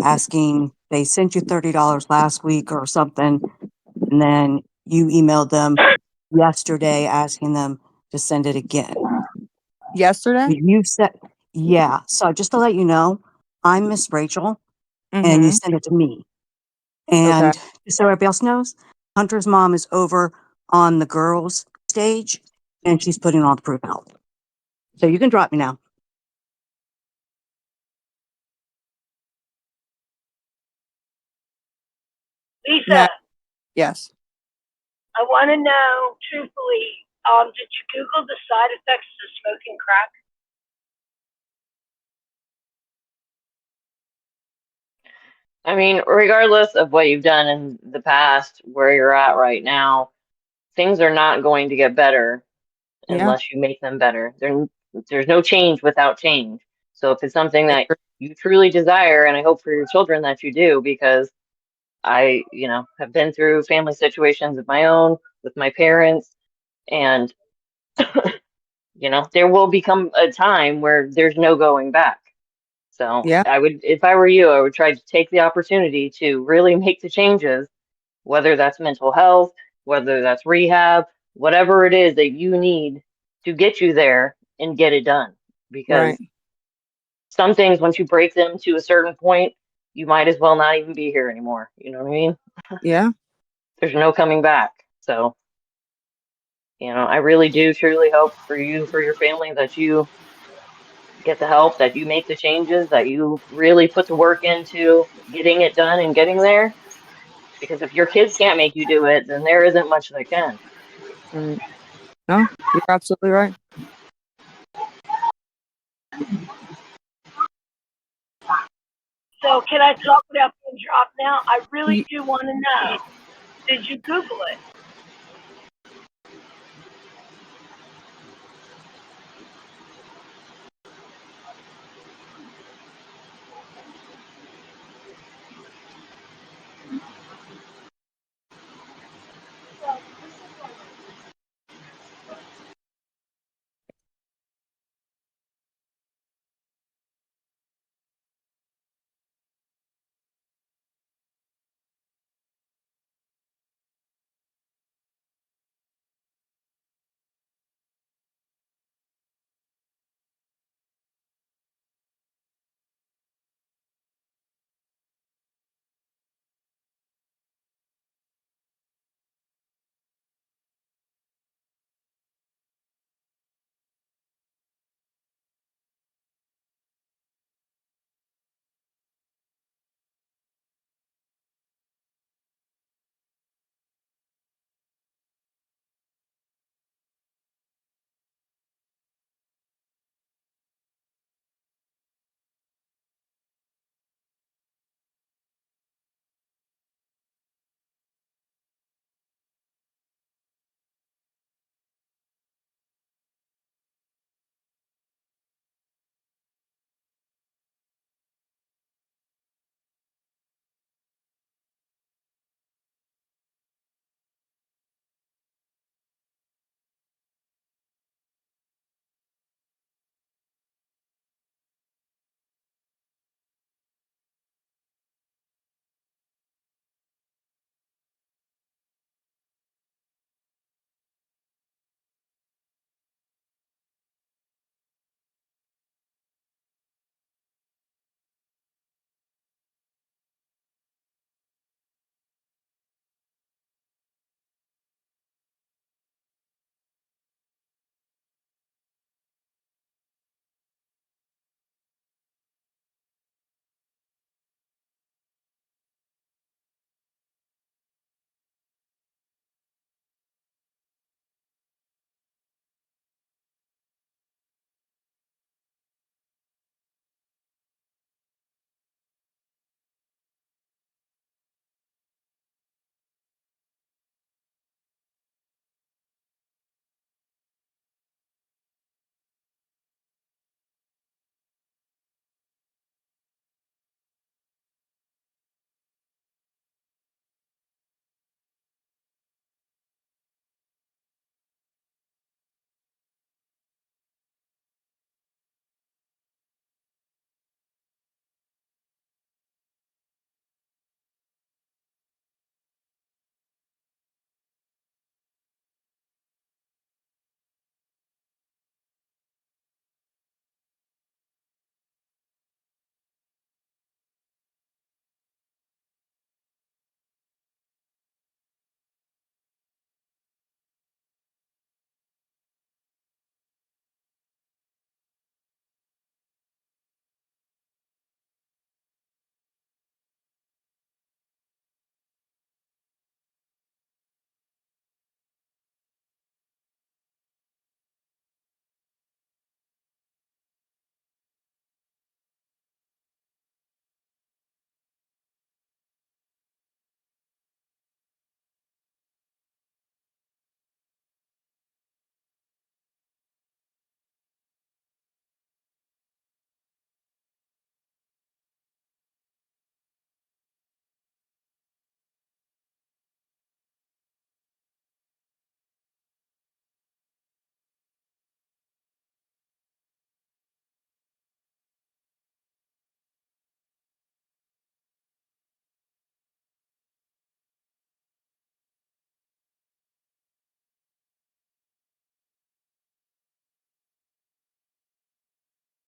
asking they sent you $30 last week or something, and then you emailed them yesterday asking them to send it again. Yesterday? You said, yeah. So just to let you know, I'm Miss Rachel, and you sent it to me. Okay. And just so everybody else knows, Hunter's mom is over on the girls' stage, and she's putting all the proof out. So you can drop me now. Lisa, No. Yes. I want to know truthfully, did you Google the side effects of smoking crack? I mean, regardless of what you've done in the past, where you're at right now, things are not going to get better Yeah. unless you make them better. There's no change without change. So if it's something that you truly desire, and I hope for your children that you do, because I, have been through family situations of my own with my parents, and there will become a time where there's no going back. So Yeah. if I were you, I would try to take the opportunity to really make the changes, whether that's mental health, whether that's rehab, whatever it is that you need to get you there and get it done. Because Right. some things, once you break them to a certain point, you might as well not even be here anymore. You know what I mean? Yeah. There's no coming back. So, I really do truly hope for you, for your family, that you get the help, that you make the changes, that you really put the work into getting it done and getting there. Because if your kids can't make you do it, then there isn't much that can. Right. No, you're absolutely right. So can I talk without being dropped now? I really do want to know. Did you Google it?